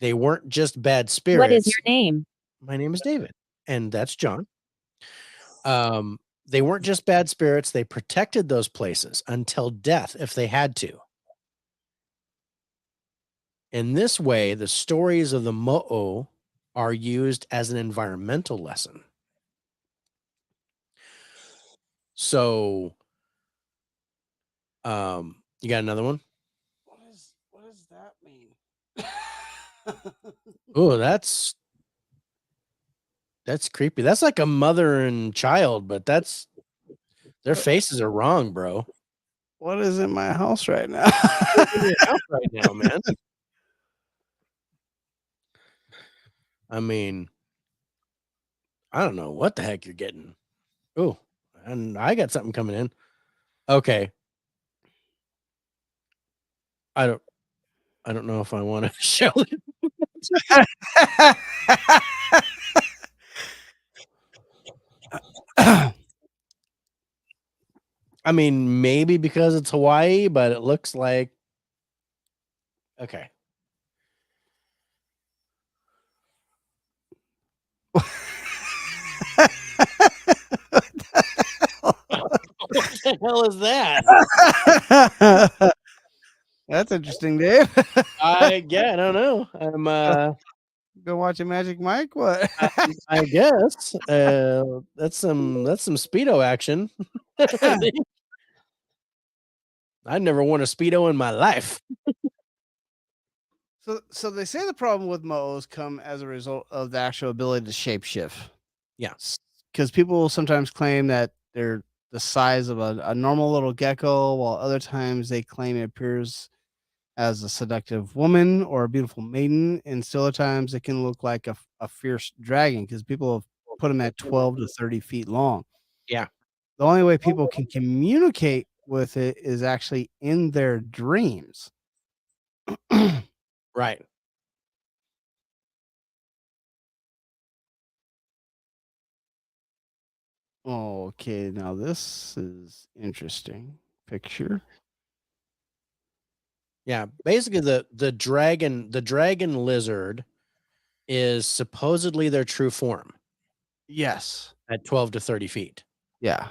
They weren't just bad spirits. What is your name? My name is David, and that's John. They weren't just bad spirits. They protected those places until death if they had to. In this way, the stories of the Mo'o are used as an environmental lesson. So, you got another one? What does that mean? Oh, that's creepy. That's like a mother and child, but that's their faces are wrong, bro. What is in my house right now? What's in your house right now, man? I mean, I don't know what the heck you're getting. Oh, and I got something coming in. Okay. I don't know if I want to show it. I mean, maybe because it's Hawaii, but it looks like okay. What the hell is that? That's interesting, Dave. I don't know. I'm Go watch a Magic Mike. What? I guess that's some Speedo action. I never worn a Speedo in my life. So they say the problem with Mo'os come as a result of the actual ability to shapeshift. Yeah. Because people will sometimes claim that they're the size of a normal little gecko, while other times they claim it appears as a seductive woman or a beautiful maiden, and still other times it can look like a fierce dragon because people have put them at 12 to 30 feet long. Yeah. The only way people can communicate with it is actually in their dreams. Right. Okay, now this is interesting picture. Yeah, basically the dragon lizard is supposedly their true form Yes. at 12 to 30 feet. Yeah.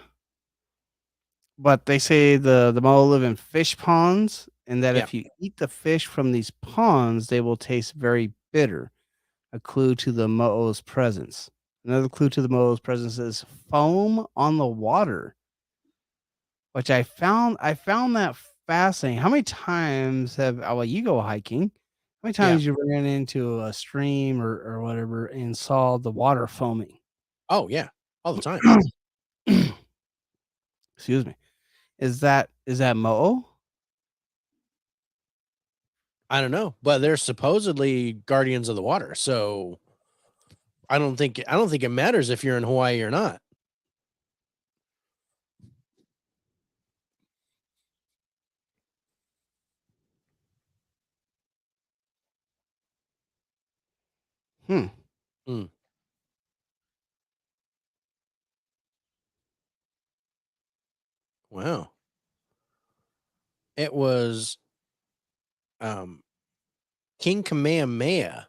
But they say the Moa live in fish ponds, and that Yeah. if you eat the fish from these ponds, they will taste very bitter, a clue to the Mo'o's presence. Another clue to the Mo'o's presence is foam on the water, which I found that fascinating. How many times well, you go hiking? How many times you ran into a stream or whatever and saw the water foaming? Oh yeah, all the time. Excuse me. Is that Mo'o? I don't know, but they're supposedly guardians of the water, so I don't think it matters if you're in Hawaii or not. Hmm. Wow. It was King Kamehameha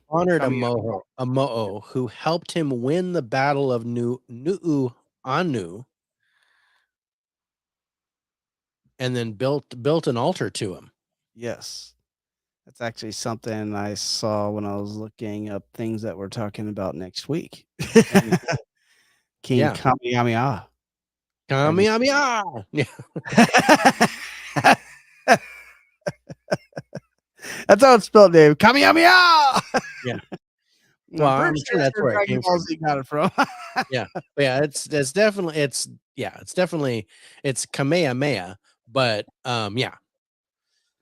honored a Mo'o who helped him win the Battle of Nu'uanu and then built an altar to him. Yes. That's actually something I saw when I was looking up things that we're talking about next week. King Yeah. Kamehameha. Kamehameha. Yeah. That's how it's spelled, Dave. Kamehameha. Yeah. So Well, I'm I'm pretty sure that's where it Dragon came Ball from. Z got it from. Yeah. It's definitely it's Kamehameha, but yeah.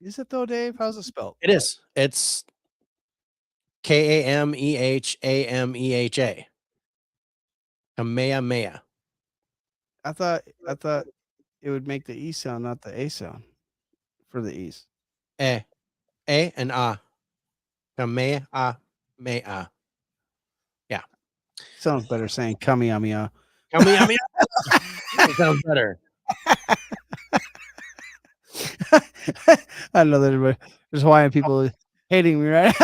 Is it though, Dave? How's it spelled? It is. It's Kamehameha. Kamehameha. I thought it would make the E sound, not the A sound for the E's. A and A. Kamehameha. Yeah. Sounds better saying Kamehameha. Kamehameha. It sounds better. I know there's Hawaiian people hating me, right?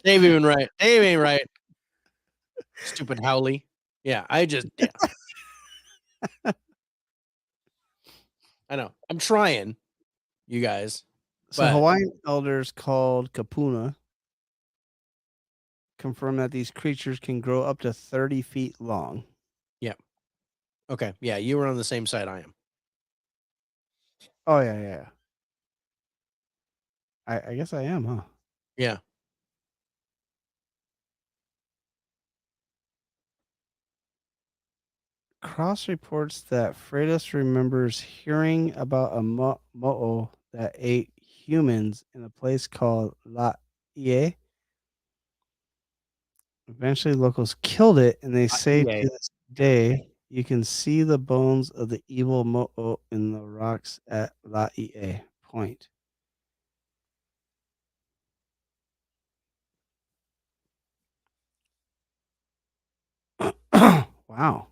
Dave ain't right. Dave ain't right. Stupid Howley. Yeah, I know. I'm trying, you guys. So But Hawaiian elders called Kapuna confirm that these creatures can grow up to 30 feet long. yeah. Okay. Yeah, you were on the same side I am. Oh yeah. I guess I am, huh? Yeah. Cross reports that Freitas remembers hearing about a mo'o that ate humans in a place called Laie. Eventually, locals killed it, and they say Laie. to this day you can see the bones of the evil mo'o in the rocks at Laie Point. Wow.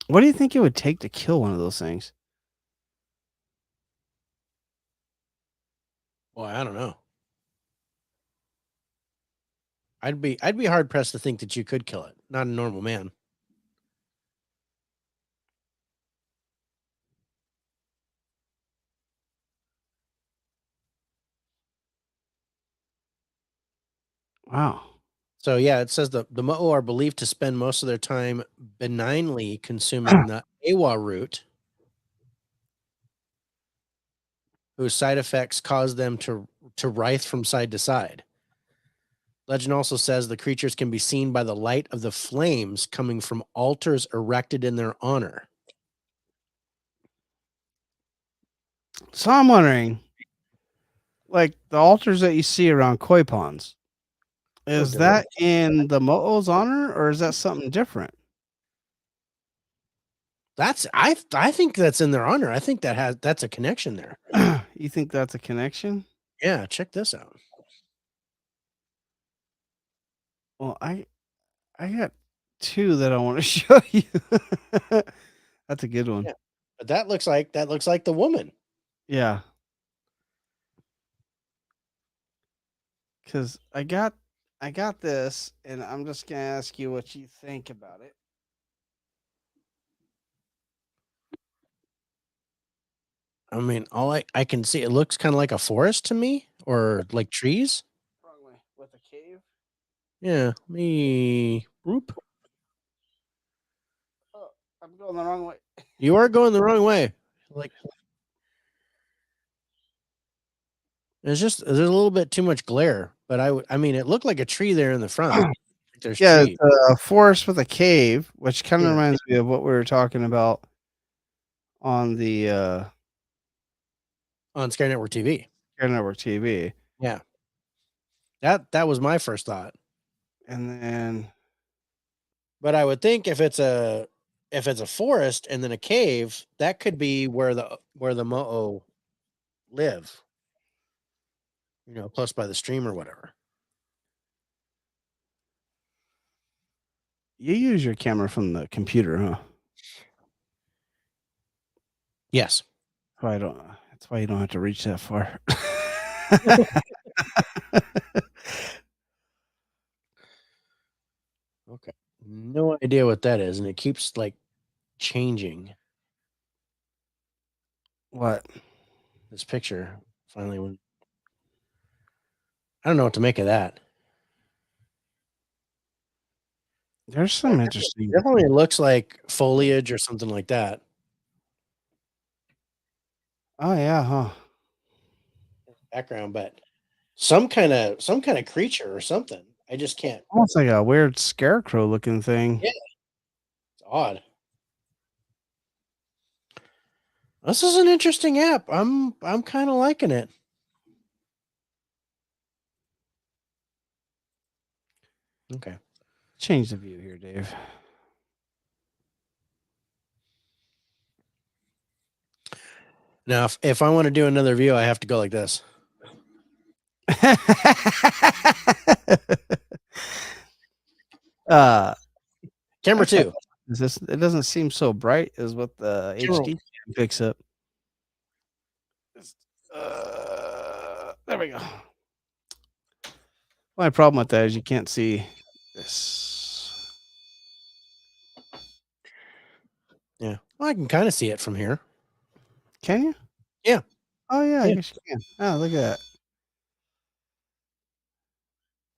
What do you think it would take to kill one of those things? Boy, I don't know. I'd be hard pressed to think that you could kill it. Not a normal man. Wow. So yeah, it says the mo'o are believed to spend most of their time benignly consuming the awa root, whose side effects cause them to writhe from side to side. Legend also says the creatures can be seen by the light of the flames coming from altars erected in their honor. So I'm wondering, like the altars that you see around koi ponds, is that in the mo'o's honor or is that something different? That's I think that's in their honor. I think that's a connection there. You think that's a connection? Yeah, check this out. Well, I got two that I want to show you. That's a good one. Yeah. But that looks like the woman. Yeah. Cuz I got this and I'm just going to ask you what you think about it. I mean, all I can see, it looks kind of like a forest to me, or like trees. Wrong way. With a cave? Yeah, me. Whoop. Oh, I'm going the wrong way. You are going the wrong way. Like, there's a little bit too much glare, but I mean, it looked like a tree there in the front. There's Yeah, trees. it's a forest with a cave, which kind of Yeah. reminds me of what we were talking about on the On Sky Network TV. Sky Network TV. Yeah. That was my first thought. And then But I would think if it's a forest and then a cave, that could be where the mo'o live. You know, close by the stream or whatever. you use your camera from the computer, huh? Yes. That's why you don't have to reach that far. Okay. No idea what that is, and it keeps like changing. What? This picture finally went. I don't know what to make of that. There's some interesting. Definitely looks like foliage or something like that. Oh yeah, huh? Background, but some kind of creature or something. I just can't. Almost like a weird scarecrow looking thing. Yeah. It's odd. This is an interesting app. I'm kind of liking it. Okay. Change the view here, Dave. Now, if I want to do another view, I have to go like this. Camera 2. Is this? It doesn't seem so bright as what the HD picks up. There we go. My problem with that is you can't see this. Yeah. Well, I can kind of see it from here. Can you? Yeah. Oh yeah, I Yeah. guess you can. Oh, look at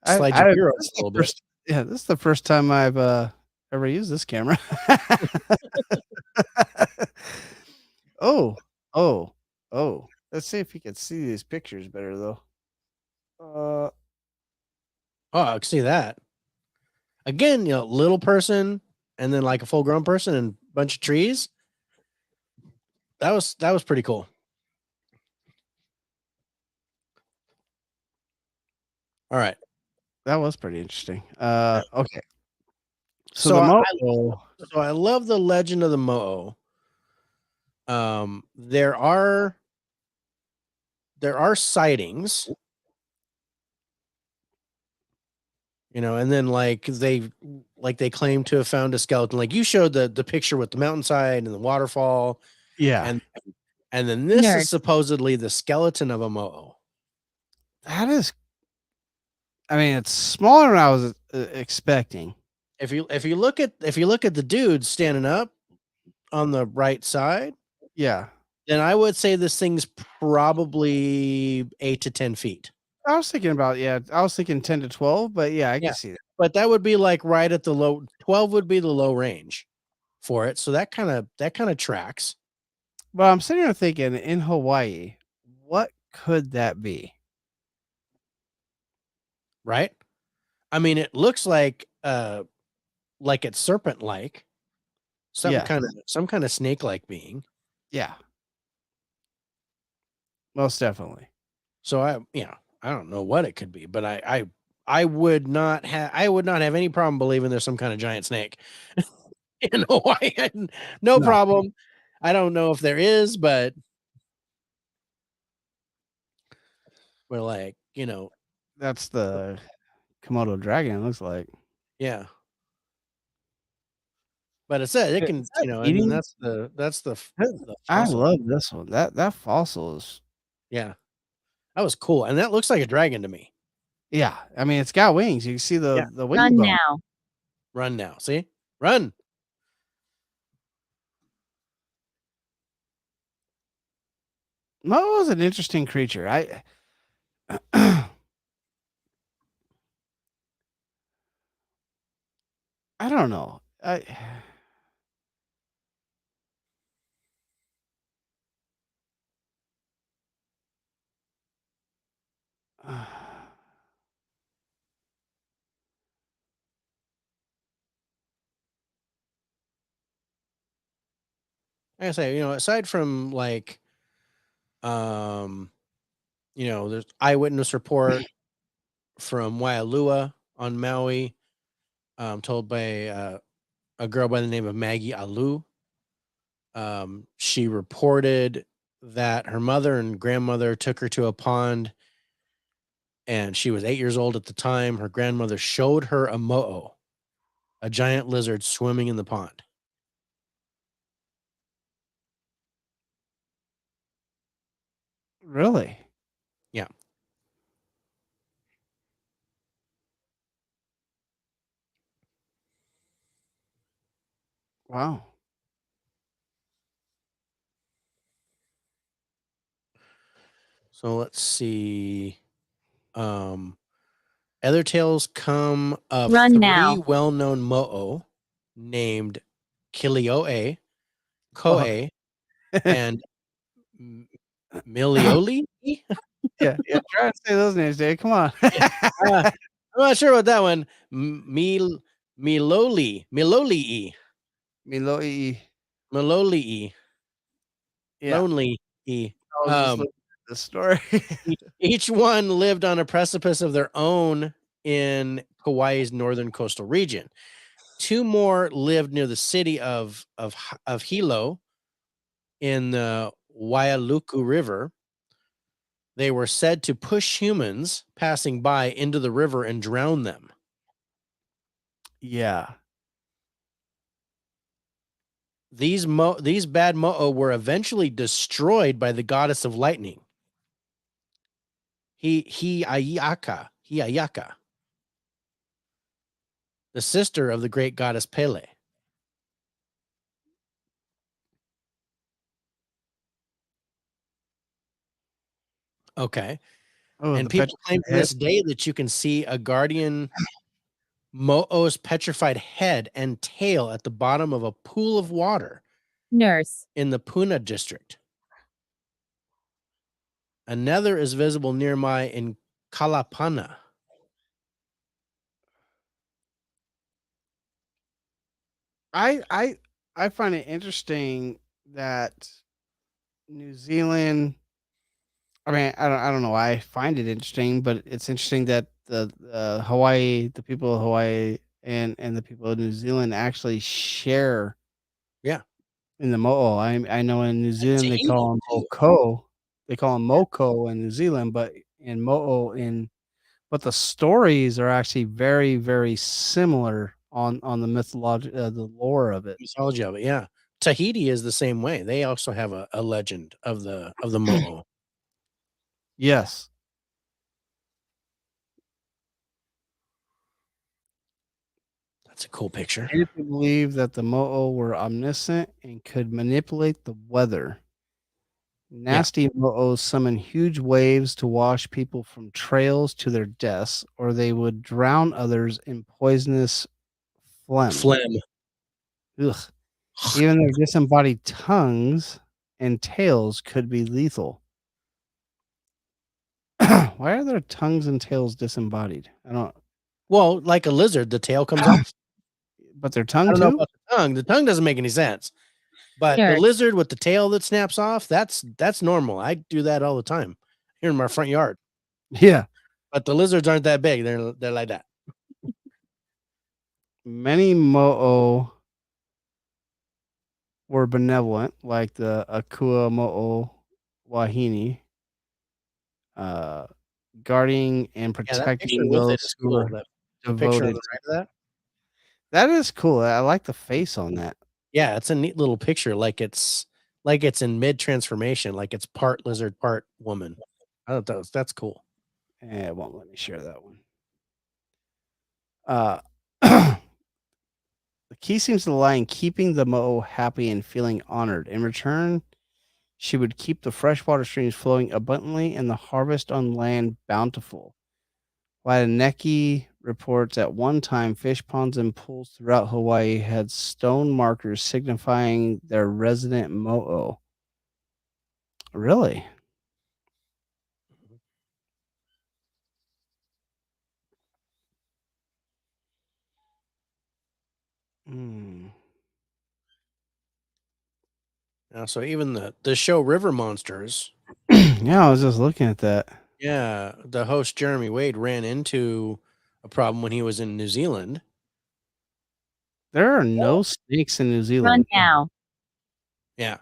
that. Slide your gear up a little bit. Yeah, this is the first time I've ever used this camera. Oh. Let's see if you can see these pictures better though. Oh, I can see that. Again, little person and then like a full grown person and a bunch of trees. That was pretty cool. All right. That was pretty interesting. Okay. So I I love the legend of the Mo'o. There are sightings, and then they claim to have found a skeleton. Like you showed the picture with the mountainside and the waterfall. yeah. And then this Nerd. is supposedly the skeleton of a Mo'o. That is, I mean, it's smaller than I was expecting. If you look at the dude standing up on the right side, Yeah. then I would say this thing's probably 8 to 10 feet. I was thinking 10 to 12, but yeah, I can see that. But that would be like right at the low 12 would be the low range for it. So that kind of tracks. But I'm sitting here thinking in Hawaii, what could that be? Right? I mean, it looks like it's serpent like. Some kind of snake like being. Yeah. Most definitely. So I don't know what it could be, but I would not have any problem believing there's some kind of giant snake in Hawaii. No problem. I don't know if there is, but we're like, that's the Komodo dragon, it looks like. yeah. But it said it can, and then that's the I fossil. love this one. That fossil is, Yeah. That was cool. And that looks like a dragon to me. yeah. I mean, it's got wings. You can see the wing Run bone. now. Run now. See? Run. Mo was an interesting creature. I I don't know. Like I say, aside from there's eyewitness report from Waialua on Maui, told by a girl by the name of Maggie Alu. She reported that her mother and grandmother took her to a pond, and she was 8 years old at the time. Her grandmother showed her a mo'o, a giant lizard swimming in the pond. Really? Yeah. Wow. So let's see. Other tales come of Run 3 now. well-known mo'o named Kilioe, Oh. Koe, and Milioli. Yeah. Try to say those names, Dave. Come on. I'm not sure about that one. Miloli, Milolii, Miloi. Milolii, Yeah. Lonely. I was just looking at the story. Each one lived on a precipice of their own in Hawaii's northern coastal region. 2 more lived near the city of Hilo in the Wailuku River. They were said to push humans passing by into the river and drown them. Yeah. These bad mo'o were eventually destroyed by the goddess of lightning, Hiayaka, the sister of the great goddess Pele. Okay. Oh, And people claim to this day that you can see a guardian mo'o's petrified head and tail at the bottom of a pool of water Nurse. in the Puna district. Another is visible nearby in Kalapana. I find it interesting that New Zealand. I mean, I don't know why I find it interesting, but it's interesting that the Hawaii, the people of Hawaii, and the people of New Zealand actually share. Yeah. In the mo'o, I know in New Zealand they Tahiti, call them too. moko. They call them moko in New Zealand, but in mo'o but the stories are actually very, very similar on the mythology, the lore of it. Mythology of it, yeah. Tahiti is the same way. They also have a legend of the mo'o. Yes. That's a cool picture. Many people believe that the mo'o were omniscient and could manipulate the weather. Nasty mo'os summon huge waves to wash people from trails to their deaths, or they would drown others in poisonous phlegm. Ugh. Even their disembodied tongues and tails could be lethal. Why are their tongues and tails disembodied? I don't. Well, like a lizard, the tail comes off. But their I tongue don't know too? about the tongue. The tongue doesn't make any sense. But the Nurse. lizard with the tail that snaps off, that's normal. I do that all the time here in my front yard. Yeah. But the lizards aren't that big. They're like that. Many mo'o were benevolent, like the Akua Mo'o Wahine, guarding and Yeah, that picture protecting with it those is who cool. were The picture on devoted. the right of that. That is cool. I like the face on that. Yeah, it's a neat little picture. Like it's in mid transformation, like it's part lizard, part woman. I thought that's cool. It won't let me share that one. The key seems to lie in keeping the mo'o happy and feeling honored. In return, she would keep the freshwater streams flowing abundantly and the harvest on land bountiful. Wataneki reports at one time fish ponds and pools throughout Hawaii had stone markers signifying their resident mo'o. Really? Mm. So even the show River Monsters. Yeah, I was just looking at that. Yeah, the host Jeremy Wade ran into a problem when he was in New Zealand. There are no snakes in New Run Zealand. now. Yeah.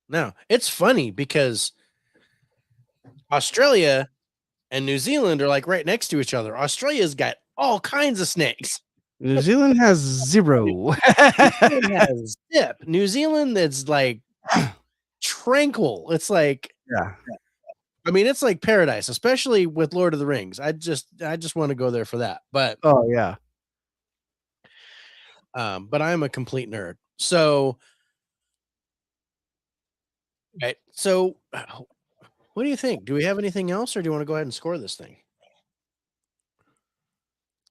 No, it's funny because Australia and New Zealand are like right next to each other. Australia's got all kinds of snakes. New Zealand has zero. New Zealand has zip. New Zealand is like tranquil. It's like, Yeah. I mean, it's like paradise, especially with Lord of the Rings. I just want to go there for that. But Oh yeah. but I'm a complete nerd. So right. So What do you think? Do we have anything else, or do you want to go ahead and score this thing?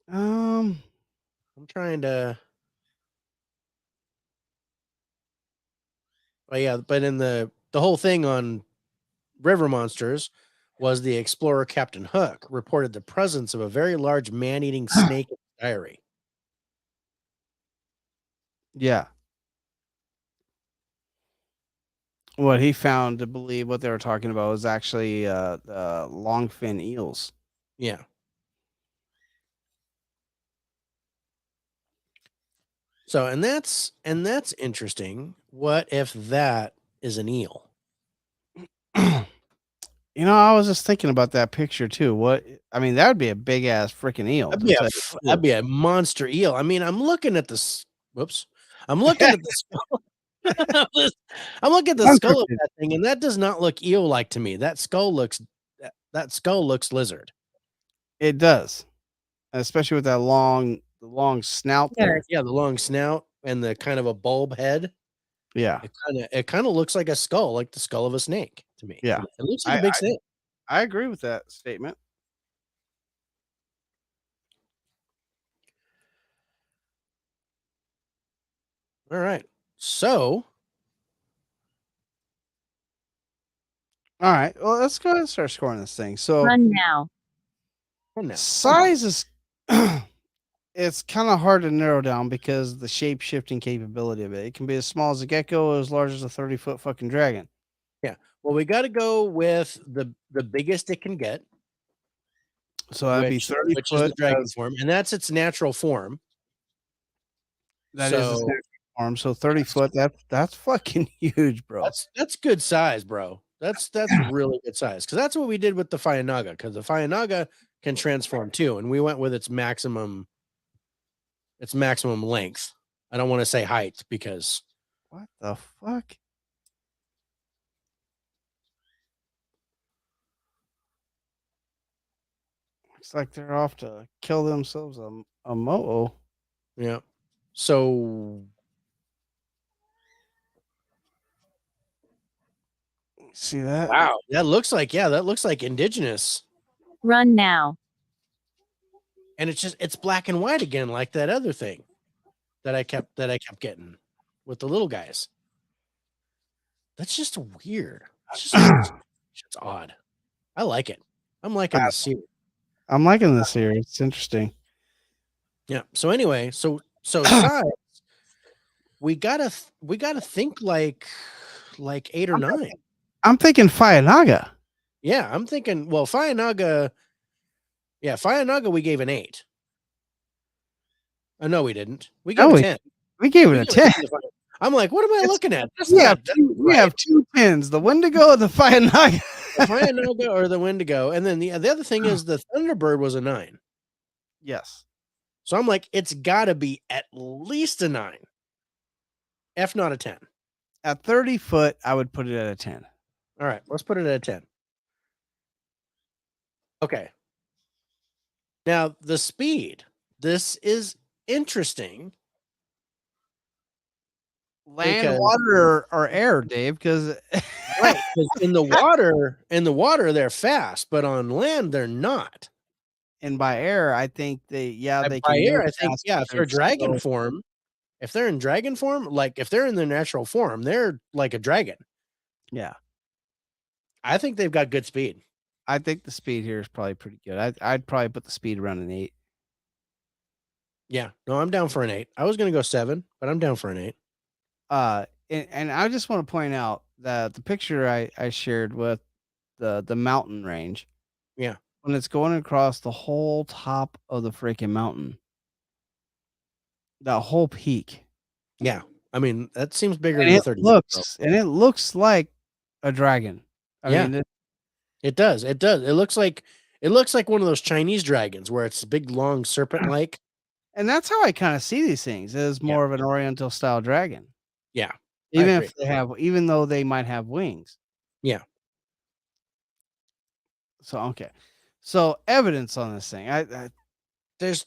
I'm trying to. Oh yeah, but in the whole thing on river monsters was the explorer Captain Hook reported the presence of a very large man-eating snake in his diary. Yeah. What he found to believe what they were talking about was actually longfin eels. Yeah. So and that's interesting. What if that is an eel? I was just thinking about that picture too. I mean, that would be a big ass freaking eel. That'd be a monster eel. I mean, I'm looking at this. Whoops. I'm looking at the skull. I'm looking at the skull of that thing, and that does not look eel-like to me. That skull looks lizard. It does, especially with that long snout there. Yeah, the long snout and the kind of a bulb head. Yeah, it kind of looks like a skull, like the skull of a snake to me. Yeah, it looks like a big snake. I agree with that statement. All right, so. All right, well, let's go ahead and start scoring this thing. So Run now. Size is it's kind of hard to narrow down because of the shape shifting capability of it. It can be as small as a gecko or as large as a 30-foot fucking dragon. Yeah. Well, we got to go with the biggest it can get. So that'd be 30 which foot is the dragon form, and that's its natural form. That is its natural form. So 30 foot, that's fucking huge, bro. That's good size, bro. That's really good size, because that's what we did with the Fayanaga, because the Fayanaga can transform too, and we went with its maximum length. I don't want to say height because what the fuck? Looks like they're off to kill themselves a mo-o. Yeah. So see that? Wow. That looks like indigenous. Run now. And it's black and white again, like that other thing that I kept getting with the little guys. That's just weird. It's odd. I like it. I'm liking the series. I'm liking this series. It's interesting. Yeah. So anyway, so size, we gotta think like 8 or 9. I'm thinking Fayanaga. Yeah, I'm thinking. Well, Fayanaga. Yeah, Fayanaga. We gave an 8. Oh no, we didn't. We gave a 10. We gave it a 10. I'm like, what am I looking at? We have 2 10s: the Wendigo and the Fayanaga. The Fayanaga or the Wendigo, and then the other thing is the Thunderbird was a 9. Yes. So I'm like, it's got to be at least a 9, if not a 10. At 30 foot, I would put it at a 10. All right, let's put it at a 10. Okay. Now the speed. This is interesting. Land, water, or air, Dave? Because right, in the water they're fast, but on land they're not. And by air, I think they by can. Air, I think if they're dragon form, if they're in dragon form, like if they're in their natural form, they're like a dragon. Yeah, I think they've got good speed. I think the speed here is probably pretty good. I'd probably put the speed around an 8. Yeah, no, I'm down for an 8. I was gonna go 7, but I'm down for an 8. And I just want to point out that the picture I shared with the mountain range. Yeah. When it's going across the whole top of the freaking mountain. That whole peak. Yeah. I mean, that seems bigger and than it 30. It looks like a dragon. I mean, it does. It does. It looks like one of those Chinese dragons where it's a big, long serpent-like. And that's how I kind of see these things as more of an Oriental style dragon. Yeah. Even though they might have wings. Yeah. So, okay. So evidence on this thing. There's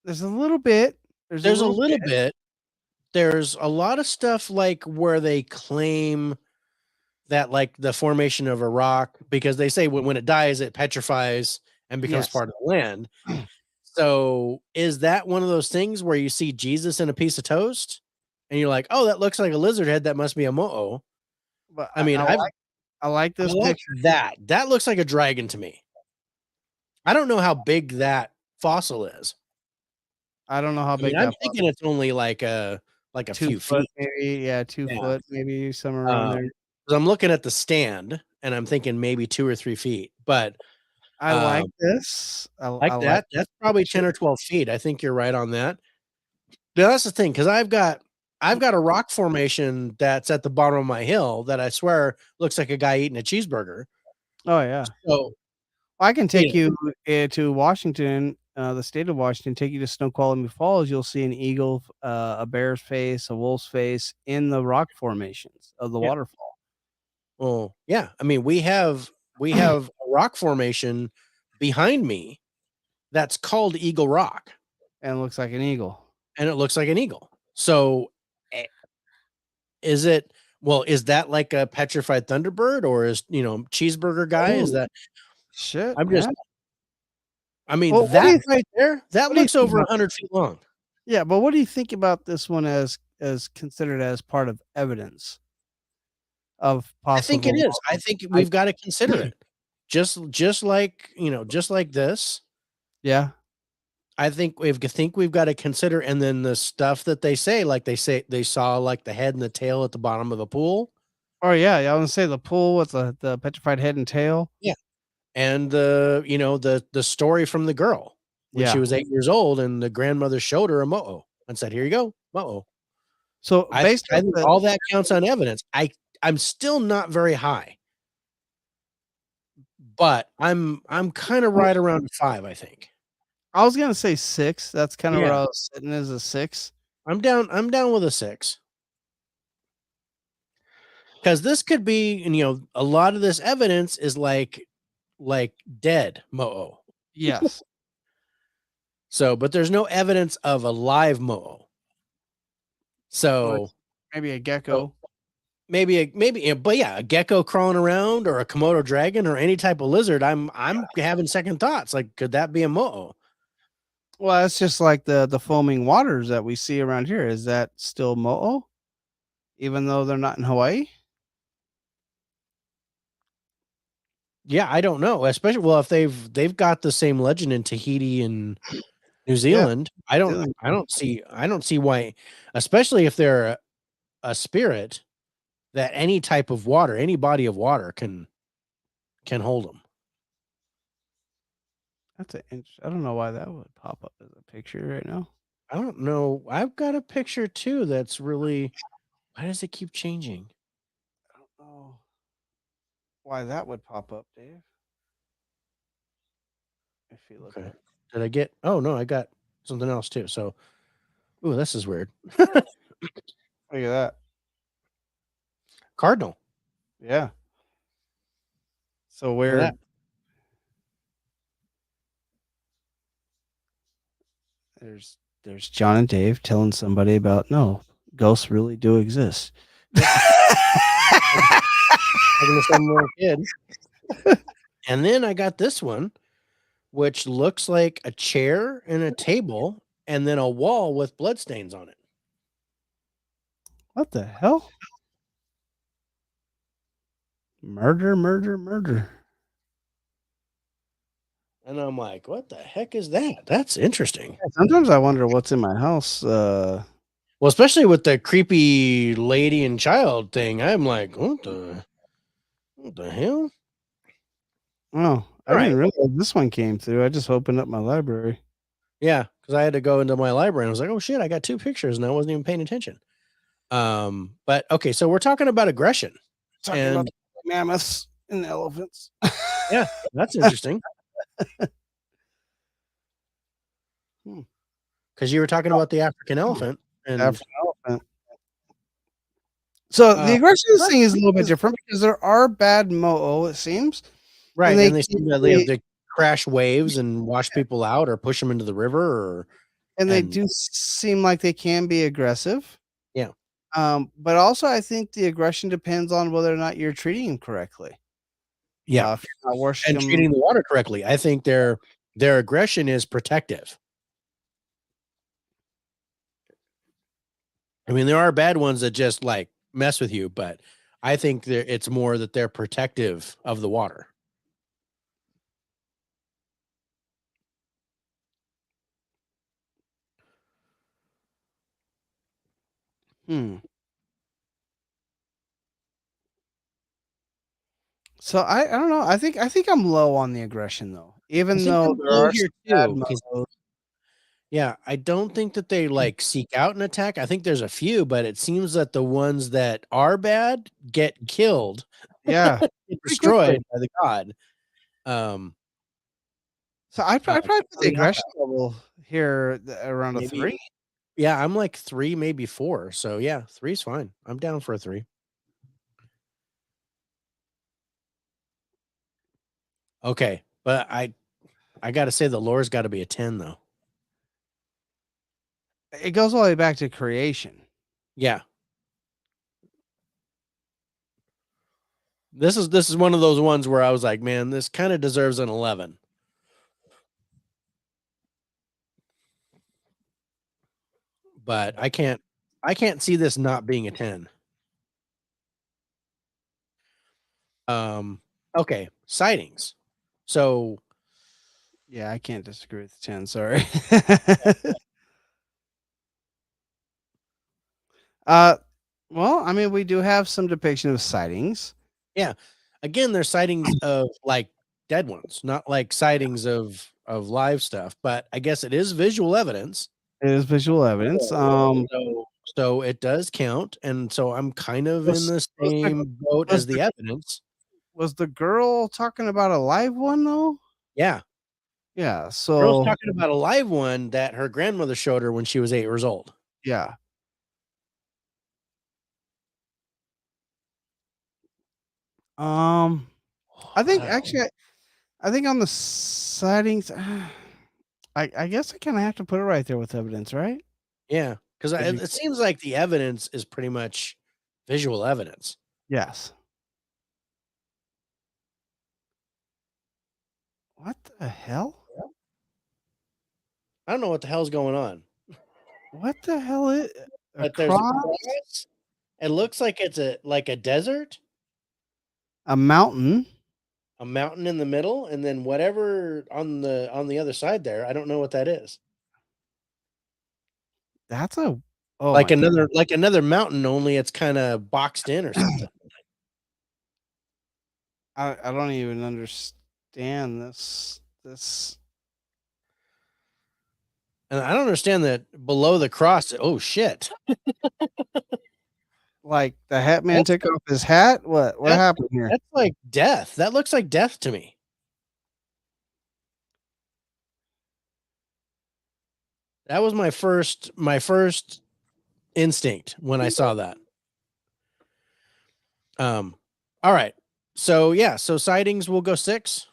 a little bit. There's a little bit. There's a lot of stuff like where they claim that like the formation of a rock, because they say when it dies, it petrifies and becomes part of the land. So is that one of those things where you see Jesus in a piece of toast and you're like, oh, that looks like a lizard head. That must be a mo'o. But I mean, I like this picture. That looks like a dragon to me. I don't know how big that fossil is. I don't know how big. I'm thinking it's only like a 2 few foot, feet, maybe. Yeah, 2 foot, maybe somewhere around there. So I'm looking at the stand and I'm thinking maybe 2 or 3 feet, but I like this. I like that. like That's probably 10 or 12 feet. I think you're right on that. Now, that's the thing, because I've got a rock formation that's at the bottom of my hill that I swear looks like a guy eating a cheeseburger. Oh yeah. So I can take you to Washington, the state of Washington, take you to Snoqualmie Falls. You'll see an eagle, a bear's face, a wolf's face in the rock formations of the waterfall. Well, yeah. I mean, we have a rock formation behind me that's called Eagle Rock. And it looks like an eagle. So is that like a petrified thunderbird, or is, cheeseburger guy? Is that shit? I'm just, I mean, well, that right there, that looks over 100 feet long. Yeah, but what do you think about this one as considered as part of evidence of possible? I think it is. I think we've got to consider it. Just like this. Yeah. I think we've got to consider, and then the stuff that they say they saw like the head and the tail at the bottom of the pool. Oh yeah, I want to say the pool with the petrified head and tail. Yeah, and the story from the girl when she was 8 years old, and the grandmother showed her a mo'o and said, "Here you go, mo'o." So I think all that counts on evidence. I'm still not very high, but I'm kind of right around 5, I think. I was gonna say 6. That's kind of where I was sitting, as a 6. I'm down with a 6. Because this could be, a lot of this evidence is like dead mo'o. Yes. So, but there's no evidence of a live mo'o. So maybe a gecko. But yeah, a gecko crawling around, or a Komodo dragon, or any type of lizard. I'm having second thoughts. Like, could that be a mo'o? Well, it's just like the foaming waters that we see around here. Is that still mo'o, even though they're not in Hawaii? Yeah, I don't know. Especially, if they've got the same legend in Tahiti and New Zealand. I don't see why, especially if they're a spirit, that any type of water, any body of water can hold them. That's I don't know why that would pop up as a picture right now. I don't know. I've got a picture too that's really. Why does it keep changing? I don't know why that would pop up, Dave. If you look at it. Did I get? Oh no, I got something else too. So, ooh, this is weird. Look at that. Cardinal. Yeah. So where? There's John and Dave telling somebody about, no, ghosts really do exist. Kid. And then I got this one, which looks like a chair and a table, and then a wall with bloodstains on it. What the hell? Murder, murder, murder. And I'm like, what the heck is that? That's interesting. Sometimes I wonder what's in my house. Well, especially with the creepy lady and child thing. I'm like, what the hell? Oh, I didn't realize this one came through. I just opened up my library. Yeah, because I had to go into my library and I was like, oh shit, I got 2 pictures and I wasn't even paying attention. But okay, so we're talking about aggression. Talking about the mammoths and the elephants. Yeah, that's interesting. Because you were talking about the African elephant. So the aggression thing is a little bit different, because there are bad mo'o, it seems. Right, and they seem to crash waves and wash people out or push them into the river. And they do seem like they can be aggressive. Yeah. But also I think the aggression depends on whether or not you're treating them correctly. Yeah, if you're not washing and them, treating the water correctly. I think their aggression is protective. I mean, there are bad ones that just like mess with you, but I think it's more that they're protective of the water. So I don't know. I think I'm low on the aggression though, even though there are here some bad too. modes. Yeah, I don't think that they like seek out an attack. I think there's a few, but it seems that the ones that are bad get killed. Yeah, Get pretty quickly. destroyed by the god. So I probably put the coming out aggression level here around a maybe 3. Yeah, I'm like 3, maybe 4. So yeah, 3's fine. I'm down for a 3. Okay, but I got to say the lore's got to be a 10 though. It goes all the way back to creation. Yeah. This is one of those ones where I was like, man, this kind of deserves an 11. But I can't see this not being a 10. Okay, sightings. So yeah, I can't disagree with 10, sorry. Well, I mean, we do have some depiction of sightings. Yeah. Again, they're sightings of like dead ones, not like sightings of live stuff, but I guess it is visual evidence. It is visual evidence. So it does count, and so I'm kind of in the same boat as the evidence. Was the girl talking about a live one though? Yeah. Yeah. Girl's So talking about a live one that her grandmother showed her when she was 8 years old. yeah. I think actually, I think on the sightings, I guess I kind of have to put it right there with evidence, right? Yeah, because it seems like the evidence is pretty much visual evidence. Yes. What the hell? I don't know what the hell's going on. What the hell is But there's a cross. It looks like it's a desert, a mountain, a mountain in the middle, and then whatever on the other side there. I don't know what that is. That's a like another mountain, only it's kind of boxed in or something. I don't even understand this. And I don't understand that below the cross. Oh shit! Like the hat man took off his hat. What happened here? That's like death. That looks like death to me. That was my first instinct when I saw that. All right. So yeah, so sightings will go 6.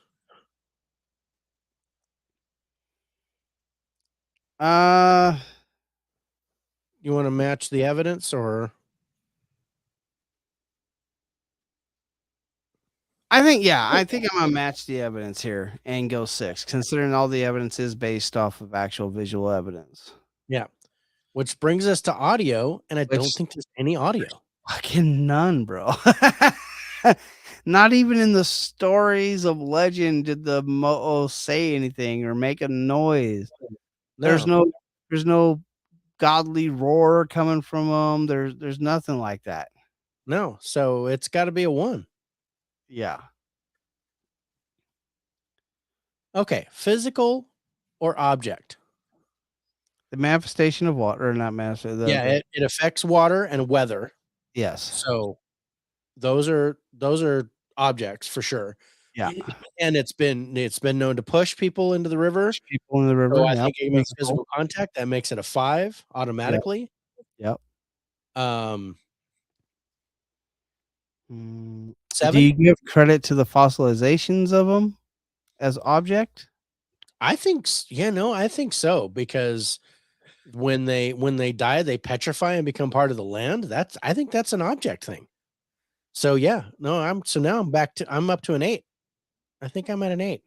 You want to match the evidence, or I think I'm gonna match the evidence here and go 6, considering all the evidence is based off of actual visual evidence. Yeah. Which brings us to audio, and I don't think there's any audio. Fucking none, bro. Not even in the stories of legend did the Mo'o say anything or make a noise. No. There's no godly roar coming from them. There's nothing like that. No, so it's got to be a 1. Yeah. Okay, physical or object? The manifestation of water, or not manifestation. It affects water and weather. Yes. So those are objects for sure. Yeah. And it's been known to push people into the river. So I think it makes physical contact. That makes it a 5 automatically. Yep. 7. Do you give credit to the fossilizations of them as object? I think I think so, because when they die, they petrify and become part of the land. I think that's an object thing. So yeah, no, now I'm up to an 8. I think I'm at an 8.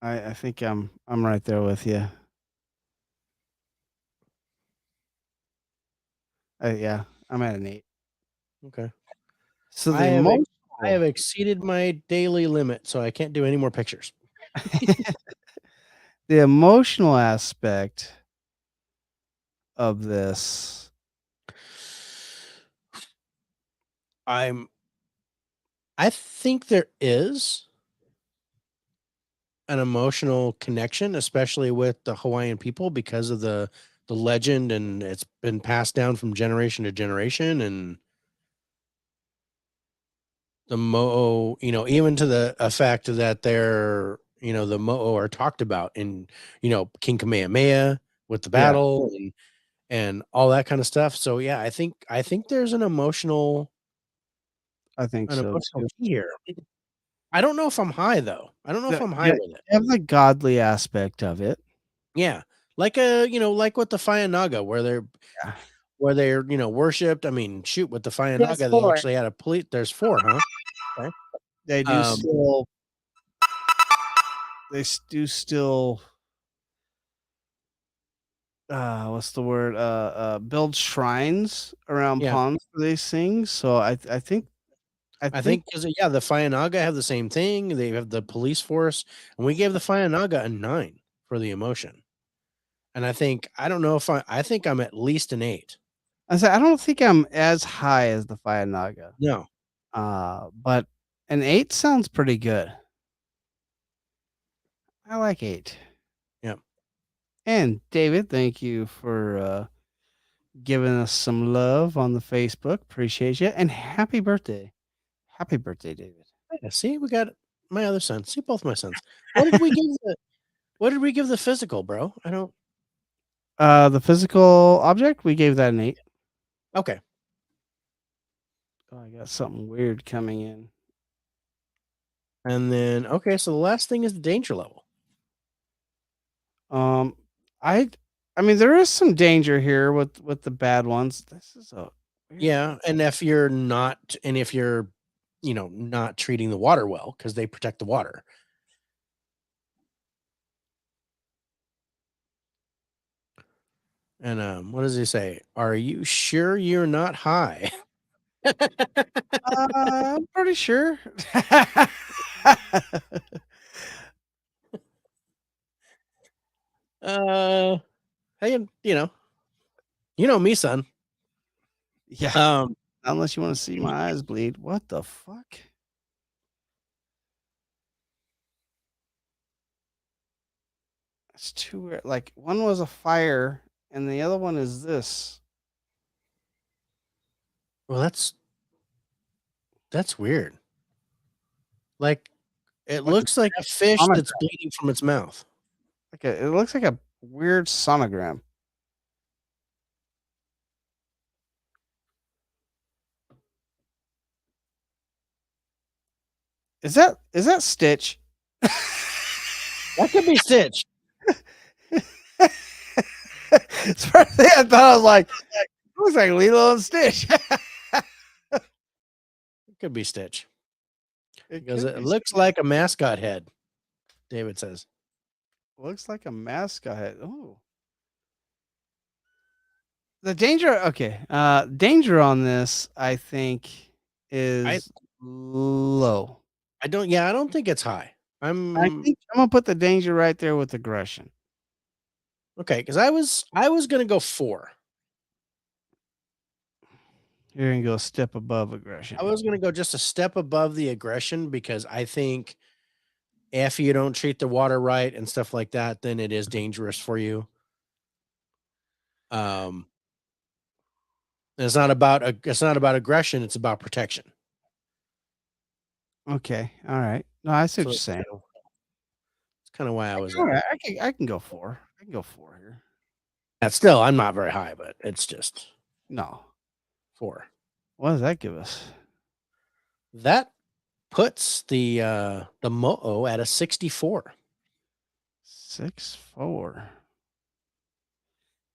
I think I'm right there with you. Yeah, I'm at an 8. Okay. So I have exceeded my daily limit, so I can't do any more pictures. the emotional aspect of this, I think there is an emotional connection, especially with the Hawaiian people, because of the legend, and it's been passed down from generation to generation, and the mo'o, even to the effect that they're, the mo'o are talked about in, King Kamehameha with the yeah, battle and all that kind of stuff. So yeah, I think there's an emotional I think so too. key here. I don't know if I'm high though. I don't know if I'm high with it. You have the godly aspect of it. Yeah. Like like with the Fayanaga, Yeah. where they're, worshipped. I mean, shoot, with the There's Fayanaga, they 4. actually had a police. There's 4, huh? Okay. They do still. They do still. What's the word? Build shrines around Yeah. ponds for these things. So I think because the Fayanaga have the same thing. They have the police force, and we gave the Fayanaga a 9 for the emotion. And I don't know if I think I'm at least an 8. I don't think I'm as high as the Fire Naga. No. But an 8 sounds pretty good. I like 8. Yeah. And David, thank you for giving us some love on the Facebook. Appreciate you. And happy birthday. Happy birthday, David. Yeah, see, we got my other son. See, both my sons. What did we give the physical, bro? I don't. The physical object, we gave that an 8. Okay. Oh, I got something weird coming in. And then so the last thing is the danger level. I mean there is some danger here with the bad ones. This is a Yeah, and if you're not not treating the water well, because they protect the water. And what does he say? Are you sure you're not high? I'm pretty sure. Hey, you know me, son. Yeah. Unless you want to see my eyes bleed. What the fuck? It's too weird. Like one was a fire and the other one is this. Well, that's weird. Like it looks like a fish that's bleeding from its mouth. It looks like a weird sonogram. Is that Stitch? That could be Stitch. First thing I thought, I was like, looks like Lilo and Stitch. It could be Stitch. Because it be looks Stitch. like a mascot head, David says. Looks like a mascot head. Oh. The danger, okay. Danger on this, I think, is low. I don't think it's high. I think I'm gonna put the danger right there with aggression. Okay, because I was gonna go 4. You're gonna go a step above aggression. I was gonna go just a step above the aggression, because I think if you don't treat the water right and stuff like that, then it is dangerous for you. It's not about aggression, it's about protection. Okay, all right. No, I see what you're saying. It's kind of why I was. All right, I can go 4. I can go 4 here. Still, I'm not very high, but it's just No. 4. What does that give us? That puts the mo'o at a 64. 6-4.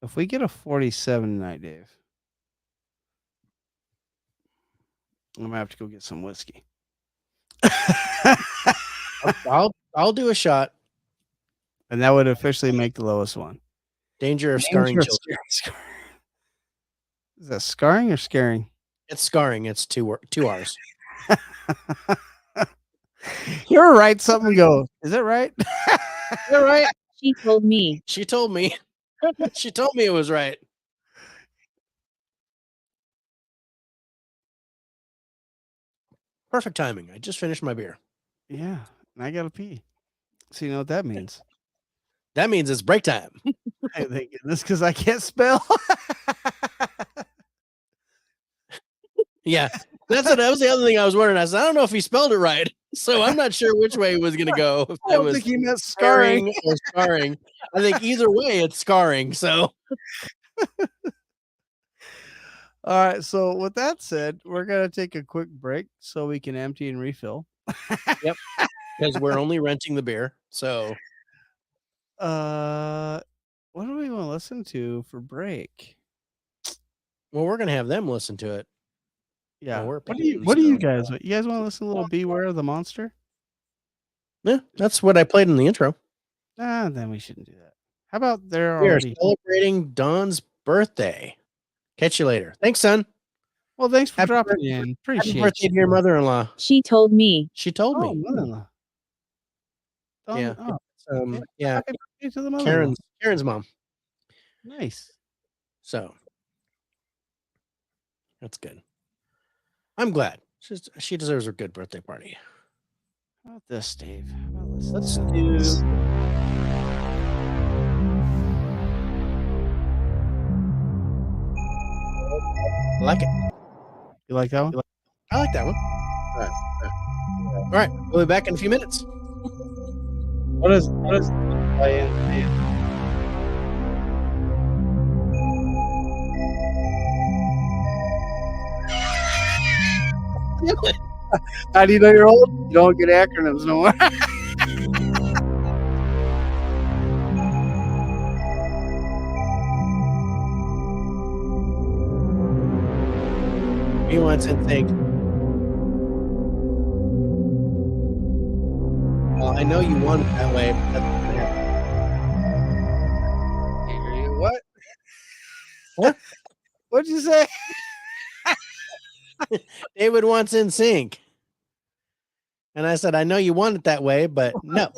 If we get a 47 tonight, Dave, I'm gonna have to go get some whiskey. I'll do a shot. And that would officially make the lowest one. Danger of scarring children. Is that scarring or scaring? It's scarring. It's two R's. You're right. Something go. Is that right? You're right. She told me. She told me. She told me it was right. Perfect timing. I just finished my beer. Yeah, and I gotta pee. So you know what that means? That means it's break time. Thank goodness, because I can't spell. Yeah, that was the other thing I was wondering. I said, I don't know if he spelled it right, so I'm not sure which way it was going to go. If I don't think he meant scarring or scarring. I think either way, it's scarring. So, all right. So with that said, we're gonna take a quick break so we can empty and refill. Yep, because we're only renting the beer. So, what do we want to listen to for break? well, we're gonna have them listen to it. Yeah. What do you guys? You guys want to listen to a little "Beware of the Monster"? Yeah, that's what I played in the intro. Then we shouldn't do that. How about they're We are already celebrating Don's birthday. Catch you later. Thanks, son. Well, thanks for Happy dropping birthday. in. Appreciate Happy birthday you. to your mother-in-law. She told me. She told Oh, me. mother-in-law. Yeah. Yeah. Happy birthday to the mother-in-law. Karen's mom. Nice. So that's good. I'm glad. She deserves a good birthday party. How about this, Dave? How about Let's do do. this? I like it. You like that one? I like that one. All right. We'll be back in a few minutes. What is play in? How do you know you're old? You don't get acronyms no more. He wants to think. Well, I know you want it that way, but that's not gonna happen. What? What? What'd you say? David wants in sync. And I said, I know you want it that way, but no.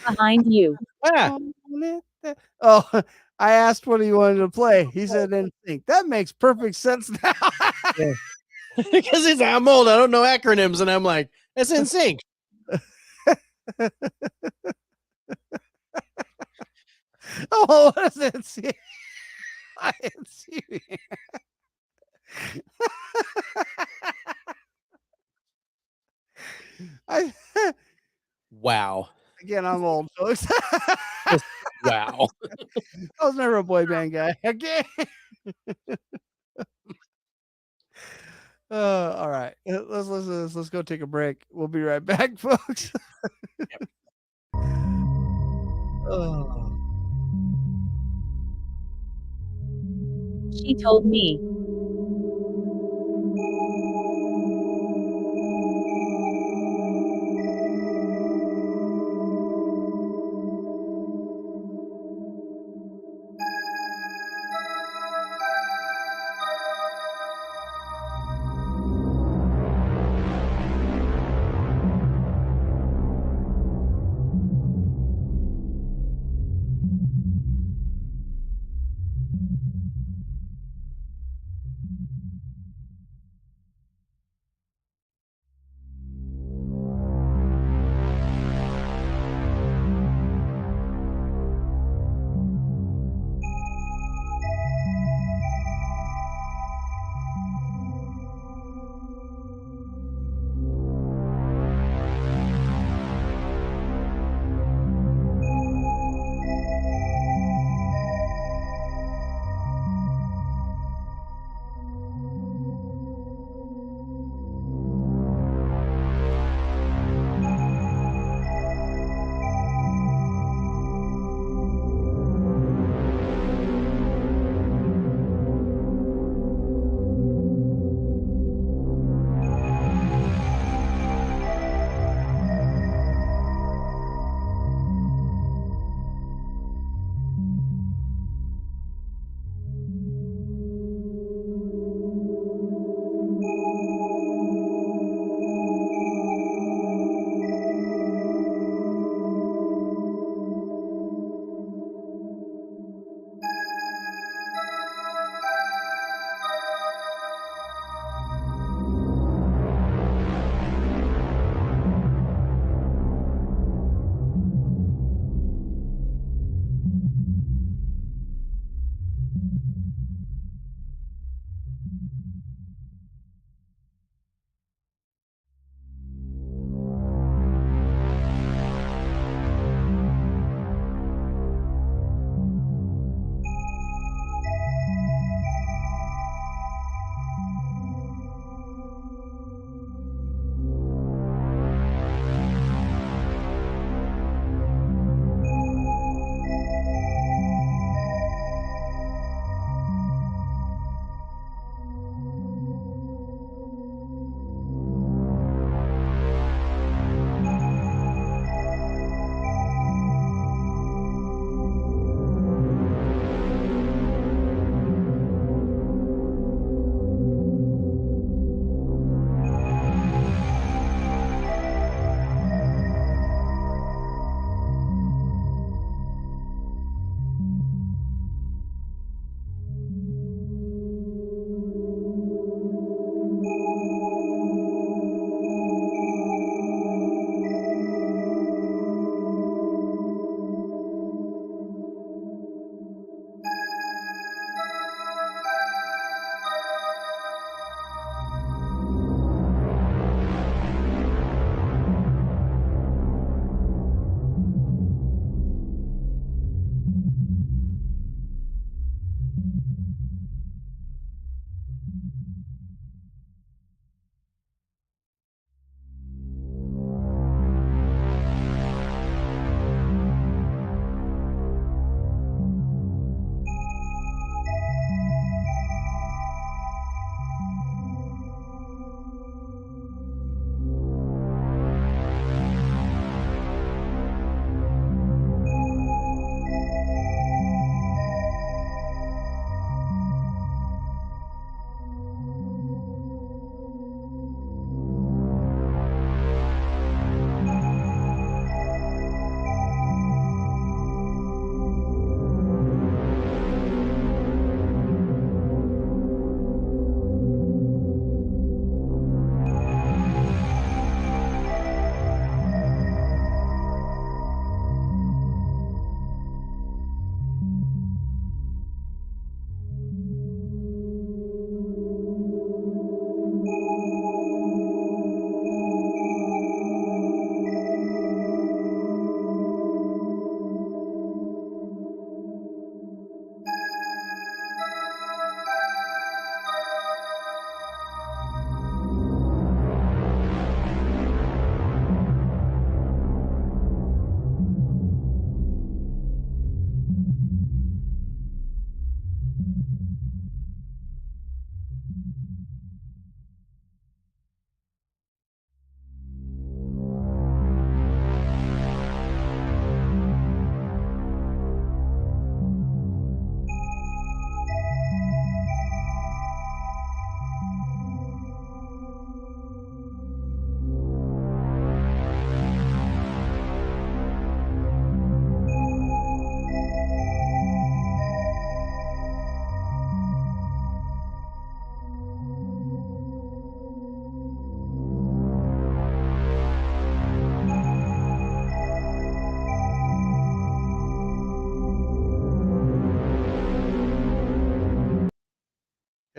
Behind you. Ah, Oh, I asked what he wanted to play. He said in sync. That makes perfect sense now. yeah. Because he's like, I'm old. I don't know acronyms. And I'm like, it's in sync. Oh, what is it? I didn't see it. Wow. Again, I'm old, folks. Wow. I was never a boy band guy. Again. All right. Let's listen to this. Let's go take a break. We'll be right back, folks. Yep. Oh. She told me.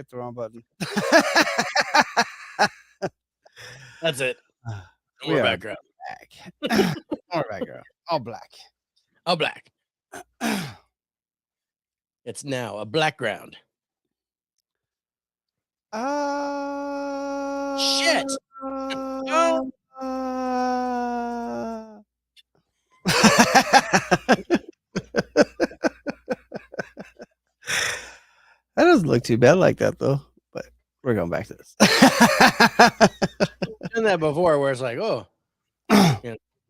Hit the wrong button. That's it. No We more are background. Black. No more background. All black. All black. It's now a black ground. Shit. That doesn't look too bad like that though, but we're going back to this. Done that before where it's like, oh,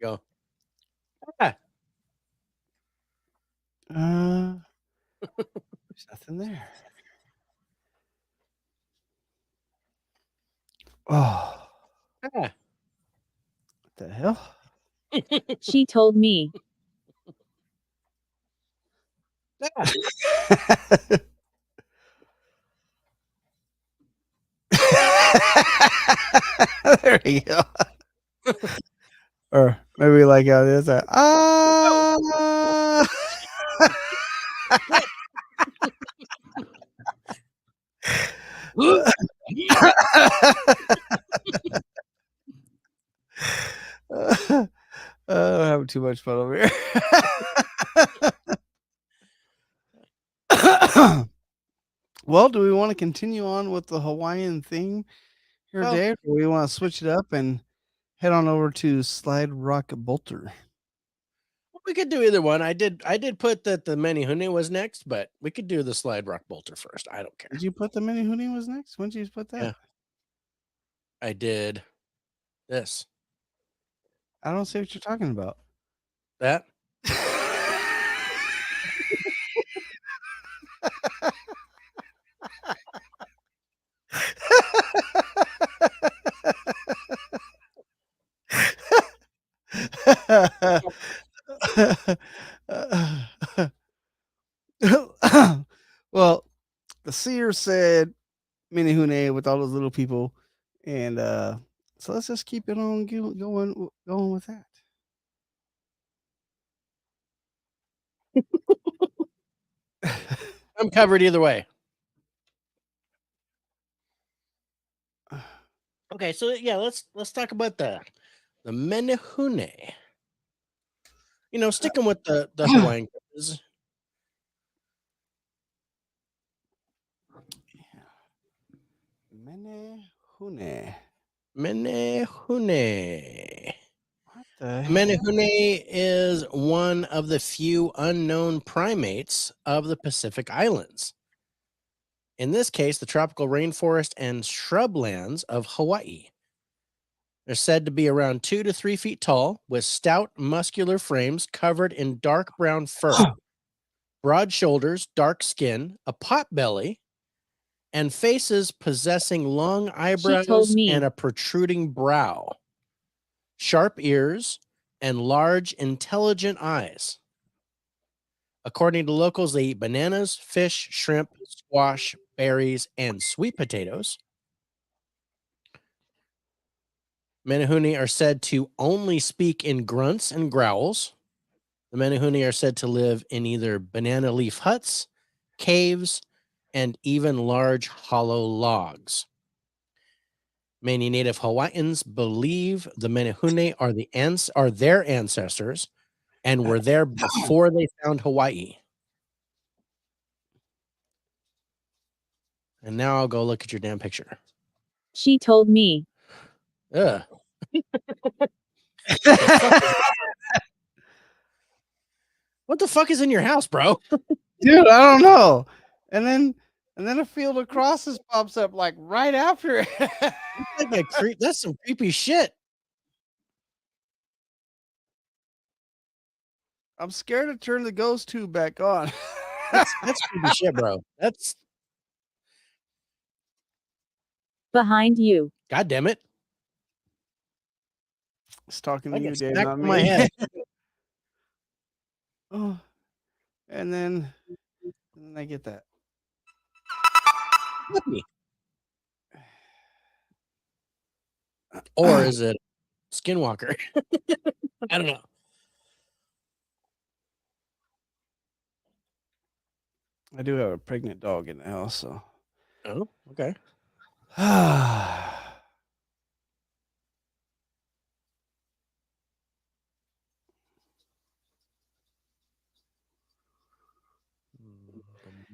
go. Ah. There's nothing there. Oh. Ah. What the hell? She told me. Ah. There you go. Or maybe like how this. I'm having too much fun over here. Well, do we want to continue on with the Hawaiian theme here, Dave? Or we want to switch it up and head on over to Slide Rock Bolter? We could do either one. I did put that the Menehune was next, but we could do the Slide Rock Bolter first. I don't care. Did you put the Menehune was next? When did you put that? Yeah. I did this. I don't see what you're talking about. That? Well, the seer said Menehune with all those little people, and so let's just keep it on going with that. I'm covered either way. Okay, so yeah, let's talk about the Menehune. You know, sticking with the Hawaiian cryptids. Menehune. Menehune. What the hell? Menehune is one of the few unknown primates of the Pacific Islands. In this case, the tropical rainforest and shrublands of Hawaii. They're said to be around 2 to 3 feet tall, with stout, muscular frames covered in dark brown fur, broad shoulders, dark skin, a pot belly, and faces possessing long eyebrows and a protruding brow, sharp ears, and large, intelligent eyes. According to locals, they eat bananas, fish, shrimp, squash, berries, and sweet potatoes. Menehune are said to only speak in grunts and growls. The Menehune are said to live in either banana leaf huts, caves, and even large hollow logs. Many native Hawaiians believe the Menehune are their ancestors and were there before they found Hawaii. And now I'll go look at your damn picture. She told me. Ugh. What the fuck is in your house, bro? Dude, I don't know. And then a field of crosses pops up like right after it. That's some creepy shit. I'm scared to turn the ghost tube back on. That's creepy shit, bro. That's behind you. God damn it. It's talking to you, Dave, not my me. head. Oh, and then I get that. Or is it Skinwalker? I don't know. I do have a pregnant dog in the house, so Oh, okay.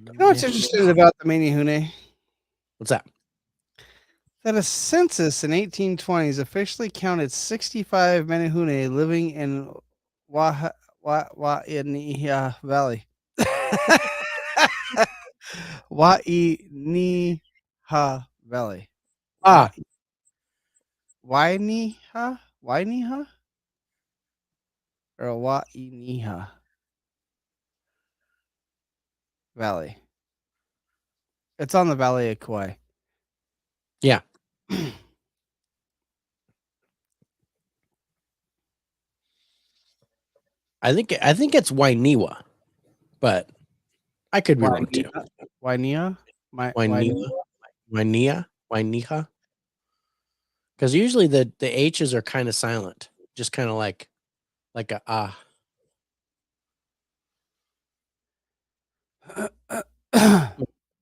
You know what's interesting about the Menehune? What's that? That a census in 1820s officially counted 65 Menehune living in Wainiha Valley. Wainiha Valley. Ah, Wainiha? Wainiha? Or Wainiha Valley. It's on the Valley of Kauai. yeah. I think it's Wainiwa, but I could be wrong too. Wainiha? Wainiwa, Wainiha. Because usually the H's are kind of silent, just kind of like a ah.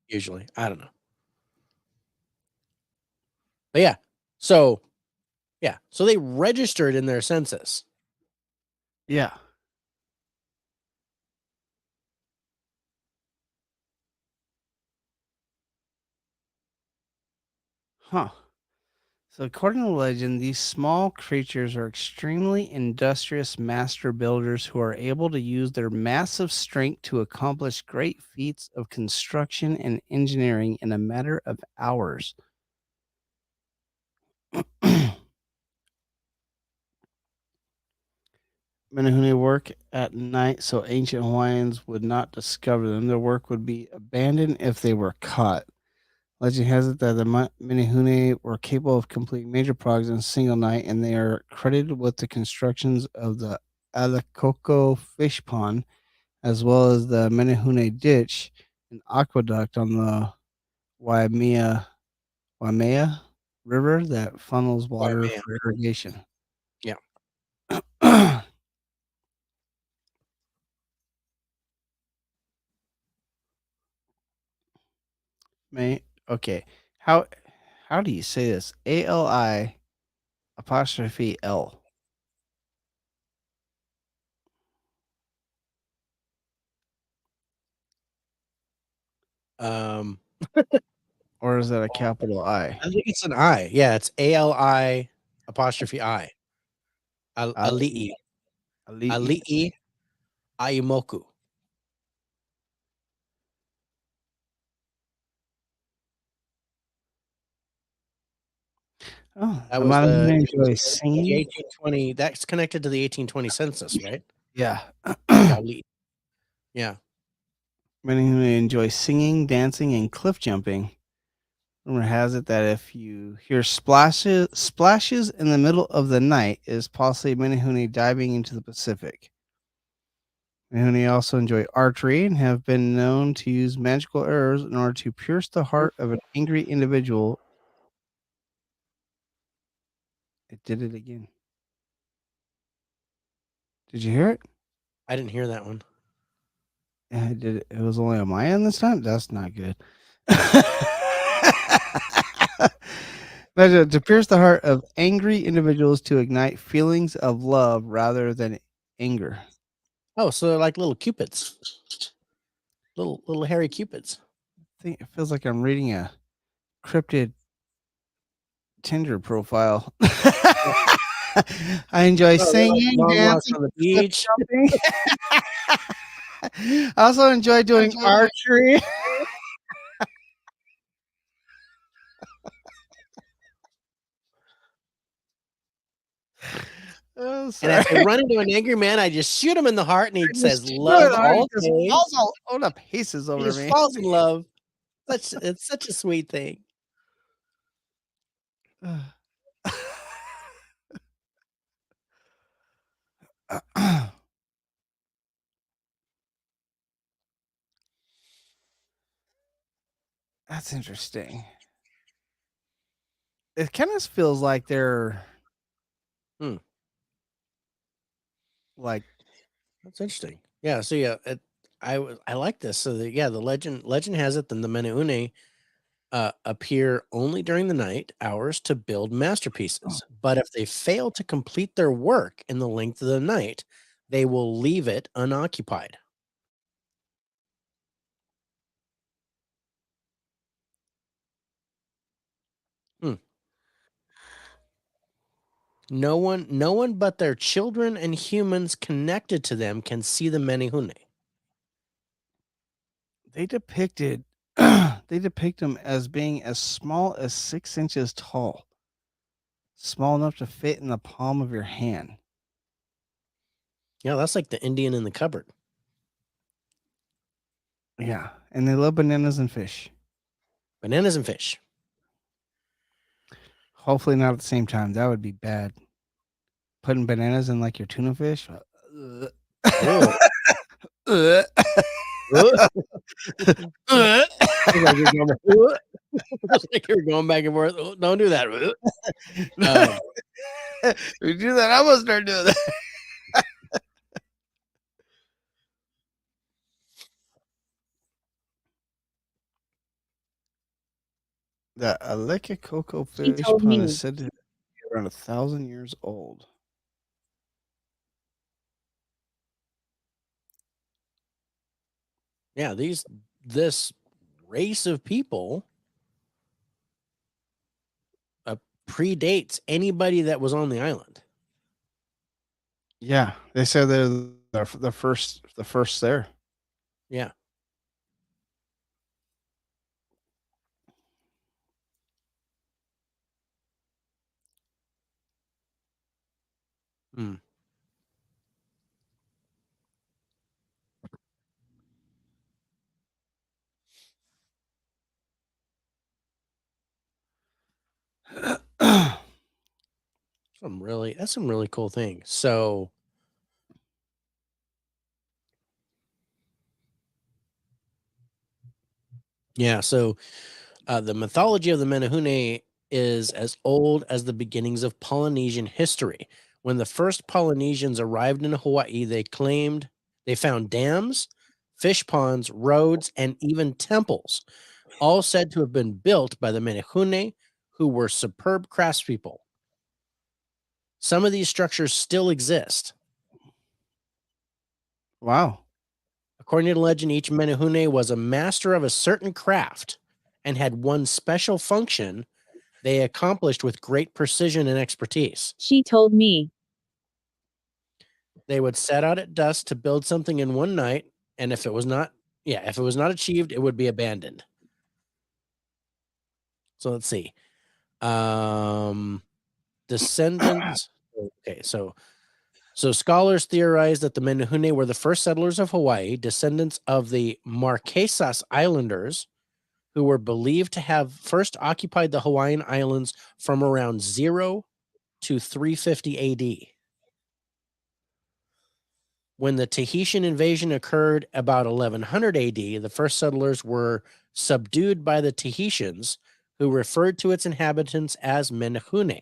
Usually, I don't know, but yeah. So so they registered in their census. Yeah. Huh. So, according to legend, these small creatures are extremely industrious master builders who are able to use their massive strength to accomplish great feats of construction and engineering in a matter of hours. Menehune work at night so ancient Hawaiians would not discover them. Their work would be abandoned if they were caught. Legend has it that the Menehune were capable of completing major projects in a single night, and they are credited with the constructions of the Alakoko fish pond, as well as the Menehune ditch, an aqueduct on the Waimea River that funnels Why, water man? for irrigation. Yeah. May okay. How do you say this? Ali apostrophe L. Um, Or is that a capital I? I think it's an I. Yeah, it's ALI apostrophe I. Ali. Ali'i. Ali. Ali'i Aimoku. Oh, That the was Menehune the enjoy the singing. 1820. That's connected to the 1820 census, right? Yeah. Ali'i. Yeah. Many who enjoy singing, dancing, and cliff jumping. Rumor has it that if you hear splashes in the middle of the night, it is possibly Menehune diving into the Pacific. Menehune also enjoy archery and have been known to use magical arrows in order to pierce the heart of an angry individual. It did it again. Did you hear it? I didn't hear that one. Yeah, it did. It was only on my end this time. That's not good. Imagine to pierce the heart of angry individuals to ignite feelings of love rather than anger. Oh, so they're like little cupids. Little hairy cupids. I think it feels like I'm reading a cryptid Tinder profile. I enjoy Oh, they're like singing, long walks dancing, on the cliff beach. jumping. I also enjoy doing archery. Oh, And sorry. if I run into an angry man, I just shoot him in the heart, and he says, Just "Love all just days." falls all the pieces He over just me. falls in love. It's such a sweet thing. That's interesting. It kind of feels like they're Hmm. like That's interesting. Yeah. So yeah, I like this. So the legend has it. Then the Menehune appear only during the night hours to build masterpieces. But if they fail to complete their work in the length of the night, they will leave it unoccupied. No one but their children and humans connected to them can see the Menehune. They depict them as being as small as 6 inches tall, small enough to fit in the palm of your hand. Yeah, that's like the Indian in the cupboard. Yeah, and they love bananas and fish. Bananas and fish. Hopefully not at the same time. That would be bad. Putting bananas in like your tuna fish. Ugh. Ugh. Like you're going back and forth. Oh, don't do that. We do that. I'm gonna start doing that. The Aleka Coco fish told pond me. is said to be around 1,000 years old. Yeah, this race of people predates anybody that was on the island. Yeah, they said they're the first there. Yeah. Hmm. That's some really cool thing. So yeah, so the mythology of the Menehune is as old as the beginnings of Polynesian history. When the first Polynesians arrived in Hawaii, they claimed they found dams, fish ponds, roads, and even temples, all said to have been built by the Menehune, who were superb craftspeople. Some of these structures still exist. Wow. According to legend, each Menehune was a master of a certain craft and had one special function they accomplished with great precision and expertise. She told me. They would set out at dusk to build something in one night, and if it was not achieved, it would be abandoned. So let's see. Descendants. Okay, so scholars theorize that the Menehune were the first settlers of Hawaii, descendants of the Marquesas Islanders, who were believed to have first occupied the Hawaiian Islands from around 0 to 350 AD. When the Tahitian invasion occurred about 1100 AD, the first settlers were subdued by the Tahitians, who referred to its inhabitants as Menehune,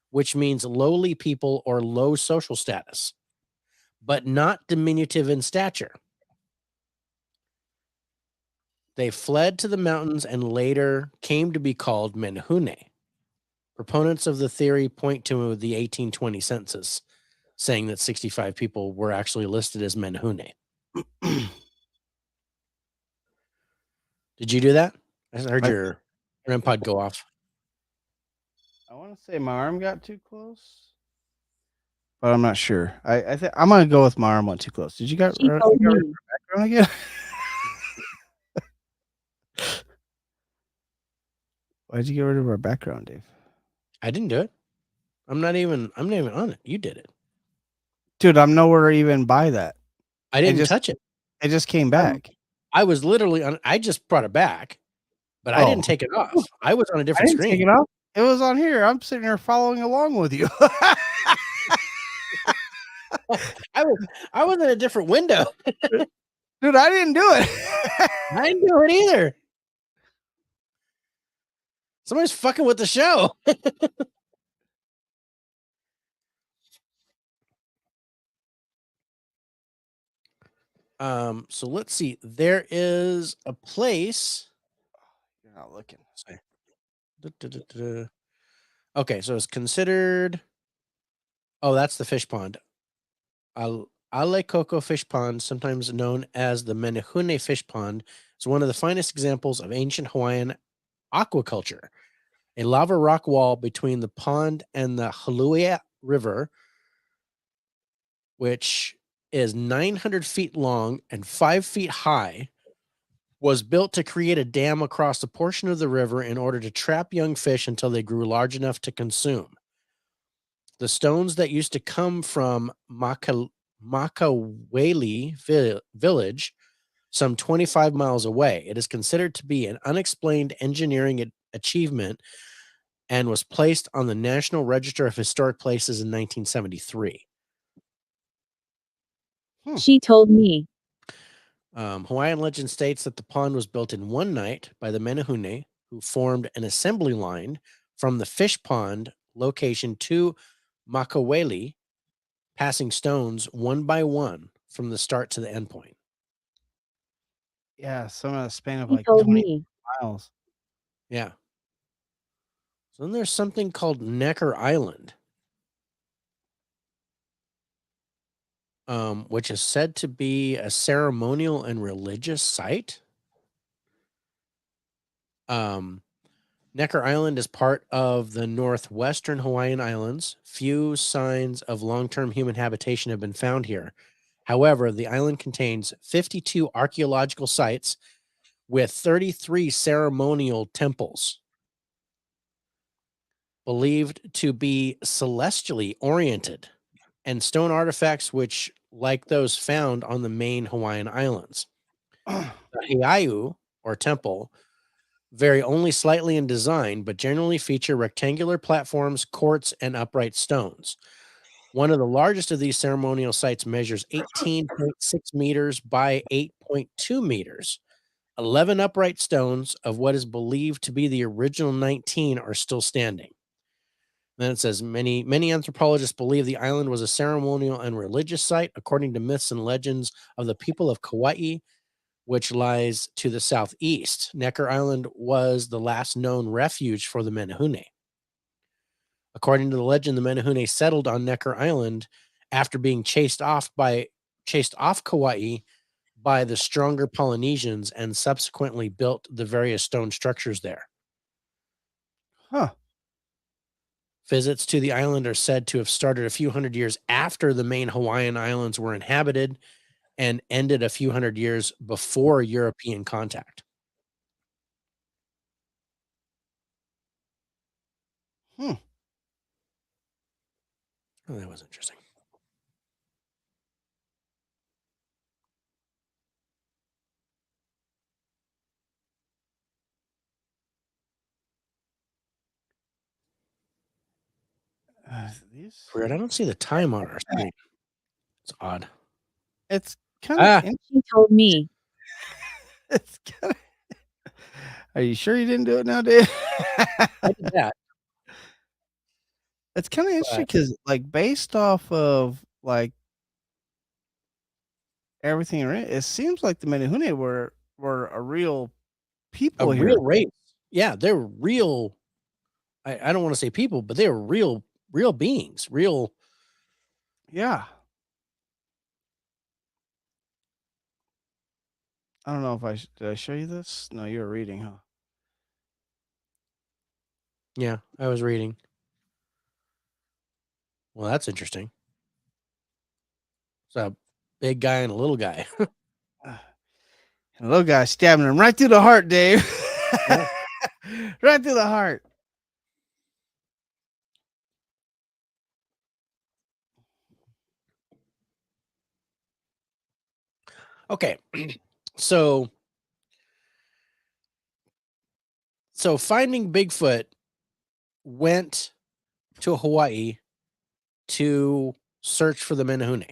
which means lowly people or low social status, but not diminutive in stature. They fled to the mountains and later came to be called Menehune. Proponents of the theory point to the 1820 census, saying that 65 people were actually listed as Menehune. Did you do that? I heard your REM pod go off. I want to say my arm got too close, but I'm not sure. I think I'm gonna go with my arm went too close. Did you got She told me. background again? Why'd you get rid of our background, Dave? I didn't do it. I'm not even on it. You did it. Dude, I'm nowhere even by that. I didn't touch it. It just came back. I was literally on. I just brought it back, but I didn't take it off. I was on a different screen. Take it off. It was on here. I'm sitting here following along with you. I was in a different window. Dude, I didn't do it. I didn't do it either. Somebody's fucking with the show. So let's see. There is a place. You're not looking. Okay, so it's considered. Oh, that's the fish pond. Alekoko Fish Pond, sometimes known as the Menehune Fish Pond, is one of the finest examples of ancient Hawaiian aquaculture. A lava rock wall between the pond and the Haluia River, which is 900 feet long and 5 feet high, was built to create a dam across a portion of the river in order to trap young fish until they grew large enough to consume. The stones that used to come from Makaweli village, some 25 miles away. It is considered to be an unexplained engineering achievement and was placed on the National Register of Historic Places in 1973. She told me. Hawaiian legend states that the pond was built in one night by the Menehune, who formed an assembly line from the fish pond location to Makaweli, passing stones one by one from the start to the end point. Yeah, some of the span of She like told 20 me. miles. Yeah. So then there's something called Necker Island, which is said to be a ceremonial and religious site. Necker Island is part of the northwestern Hawaiian Islands. Few signs of long-term human habitation have been found here. However, the island contains 52 archaeological sites with 33 ceremonial temples believed to be celestially oriented, and stone artifacts which, like those found on the main Hawaiian Islands. The heiau, or temple, vary only slightly in design, but generally feature rectangular platforms, courts, and upright stones. One of the largest of these ceremonial sites measures 18.6 meters by 8.2 meters. 11 upright stones of what is believed to be the original 19 are still standing. Then it says many anthropologists believe the island was a ceremonial and religious site, according to myths and legends of the people of Kauai, which lies to the southeast. Necker Island was the last known refuge for the Menehune. According to the legend, the Menehune settled on Necker Island after being chased off Kauai by the stronger Polynesians and subsequently built the various stone structures there. Huh. Visits to the island are said to have started a few hundred years after the main Hawaiian islands were inhabited and ended a few hundred years before European contact. Hmm. Oh, that was interesting. These. Weird. I don't see the time on our screen. It's odd. It's kind of. She told me. It's kind of. Are you sure you didn't do it now, Dave? I did that. It's kind of interesting because, like, based off of like everything, it seems like the Menehune were a real people here. Real race. Yeah, they're real. I don't want to say people, but they're real beings. Real. Yeah. I don't know if did I show you this? No, you were reading, huh? Yeah, I was reading. Well, that's interesting. It's a big guy and a little guy. And the little guy stabbing him right through the heart, Dave. Yeah. Right through the heart. Okay. So Finding Bigfoot went to Hawaii to search for the Menehune.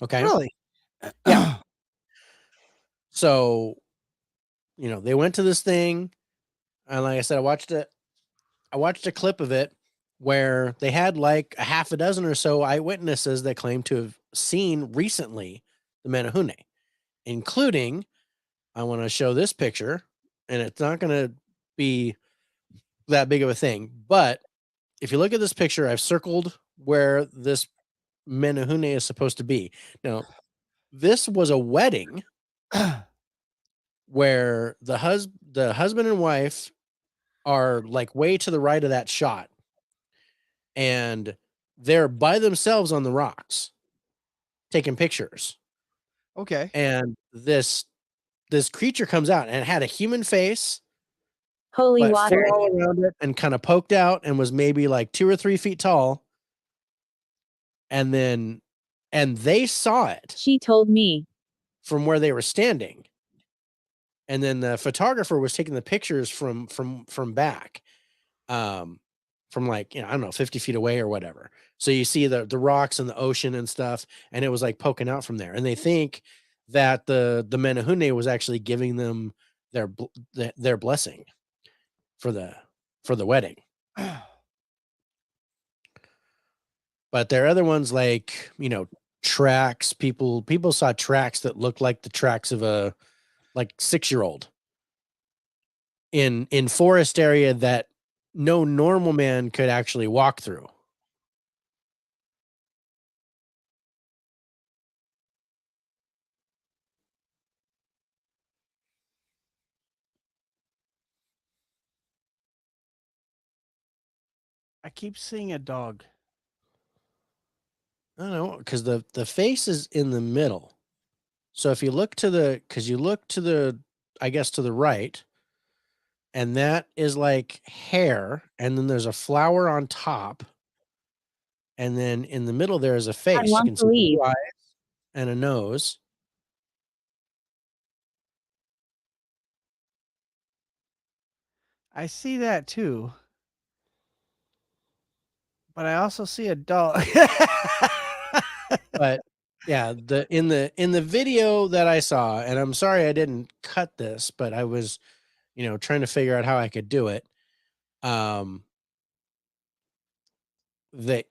Okay. Really? Yeah. So, they went to this thing, and like I said, I watched a clip of it where they had like a half a dozen or so eyewitnesses that claimed to have seen recently the Menehune, including I want to show this picture, and it's not going to be that big of a thing. But if you look at this picture, I've circled where this Menehune is supposed to be. Now, this was a wedding where the husband and wife are like way to the right of that shot, and they're by themselves on the rocks taking pictures. Okay. And this creature comes out, and it had a human face, Holy but water. full all around it, and kind of poked out, and was maybe like 2 or 3 feet tall. And they saw it She told me. from where they were standing. And then the photographer was taking the pictures from back, from like, I don't know, 50 feet away or whatever. So you see the rocks and the ocean and stuff, and it was like poking out from there. And they think that the Menehune was actually giving them their blessing for the wedding. But there are other ones like, tracks. People saw tracks that looked like the tracks of a like 6-year-old in forest area that no normal man could actually walk through. I keep seeing a dog. I don't know, because the face is in the middle. So if you look to the I guess to the right, and that is like hair, and then there's a flower on top, and then in the middle there is a face. You want can to see leave. 2 eyes and a nose. I see that too. But I also see a dog. But yeah, in the video that I saw, and I'm sorry I didn't cut this, but I was, trying to figure out how I could do it. That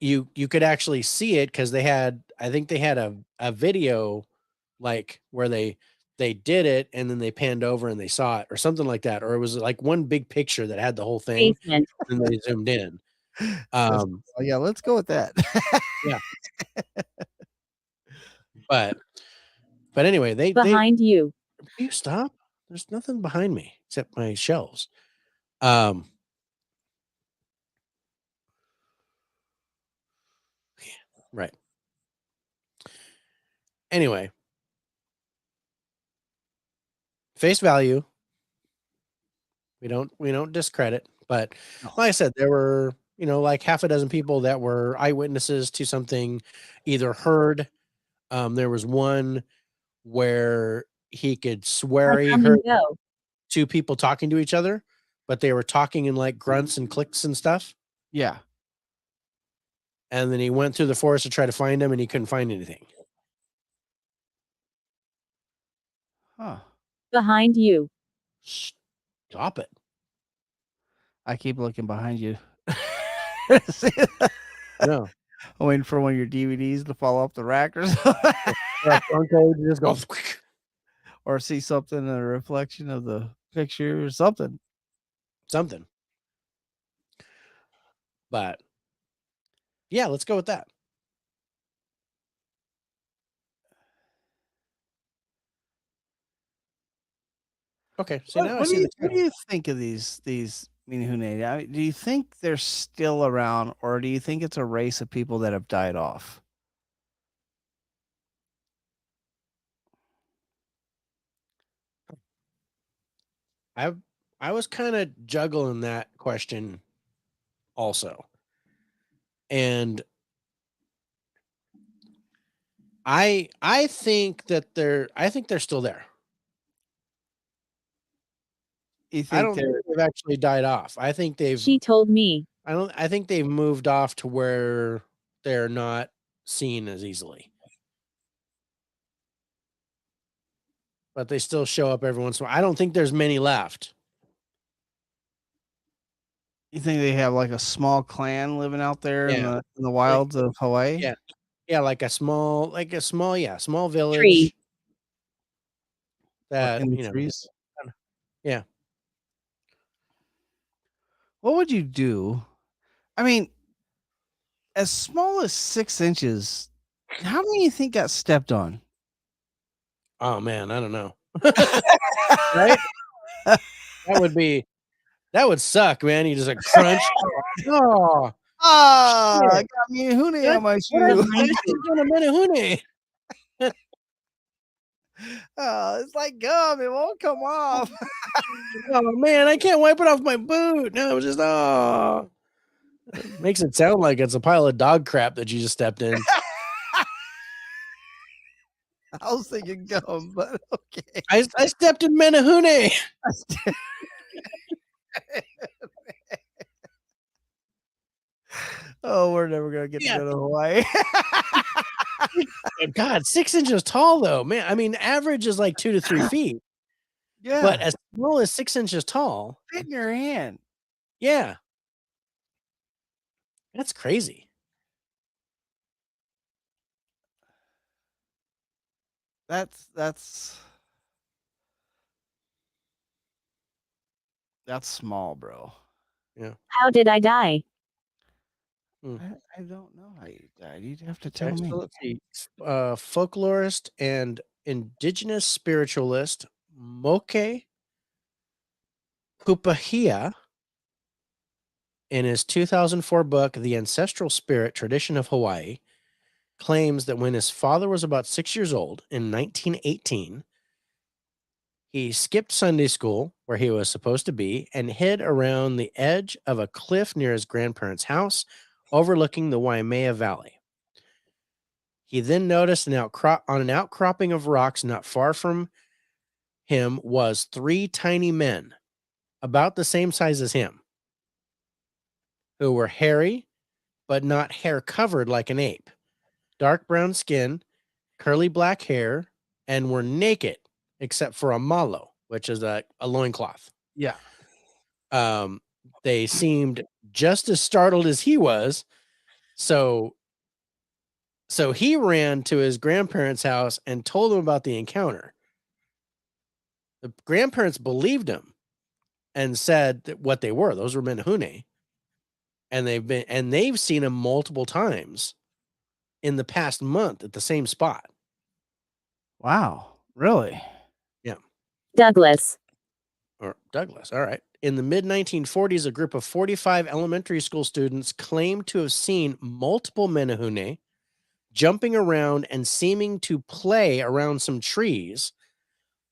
you could actually see it, because I think they had a video like where they did it, and then they panned over and they saw it or something like that, or it was like one big picture that had the whole thing, Basement. and they zoomed in. Yeah, let's go with that. Yeah. But anyway, Behind you. you stop. There's nothing behind me except my shelves. Right. Anyway, face value, we don't discredit, but like I said, there were, like half a dozen people that were eyewitnesses to something, either heard. There was one where he could swear he heard 2 people talking to each other, but they were talking in like grunts and clicks and stuff. Yeah. And then he went through the forest to try to find them, and he couldn't find anything. Huh. Behind you. Stop it. I keep looking behind you. No. I'm waiting for one of your DVDs to fall off the rack or something. Just go. Or see something in a reflection of the picture or something. But yeah, let's go with that. Okay, so now What do you think of these Menehune? I mean, do you think they're still around, or do you think it's a race of people that have died off? I was kind of juggling that question also. And I think they're still there. I don't think they've actually died off. I think She told me. I think they've moved off to where they're not seen as easily. But they still show up every once in a while. I don't think there's many left. You think they have like a small clan living out there in the wilds of Hawaii? Yeah. Yeah, like a small village. Tree. that, in the trees. Yeah. What would you do? I mean, as small as 6 inches, how many you think got stepped on? Oh man, I don't know. Right? That would suck, man. You just like crunch. Oh, I shit. got me a hoonie What? on my What shoe. Behind is you. on a Menehune? Oh, it's like gum. It won't come off. Oh man, I can't wipe it off my boot. No, just makes it sound like it's a pile of dog crap that you just stepped in. I was thinking gum, but okay. I stepped in Menehune. Oh, we're never gonna get to go to Hawaii. God, 6 inches tall though, man. I mean, average is like 2 to 3 feet, Yeah, but as small as 6 inches tall. fit in your hand. Yeah, that's crazy. That's small, bro. Yeah. How did I die? I don't know how you died. You'd have to tell Okay, me. so let's see. Folklorist and indigenous spiritualist Moke Pupahia, in his 2004 book, The Ancestral Spirit Tradition of Hawaii, claims that when his father was about 6 years old in 1918, he skipped Sunday school, where he was supposed to be, and hid around the edge of a cliff near his grandparents' house, overlooking the Waimea Valley. He then noticed an outcropping of rocks not far from him was 3 tiny men, about the same size as him, who were hairy, but not hair covered like an ape, dark brown skin, curly black hair, and were naked except for a malo, which is a loincloth. Yeah. They seemed just as startled as he was. So he ran to his grandparents' house and told them about the encounter. The grandparents believed him and said that what they were. Those were Menehune. And they've seen him multiple times in the past month at the same spot. Wow. Really? Yeah. Douglas. Or Douglas. All right. In the mid 1940s, a group of 45 elementary school students claimed to have seen multiple Menehune jumping around and seeming to play around some trees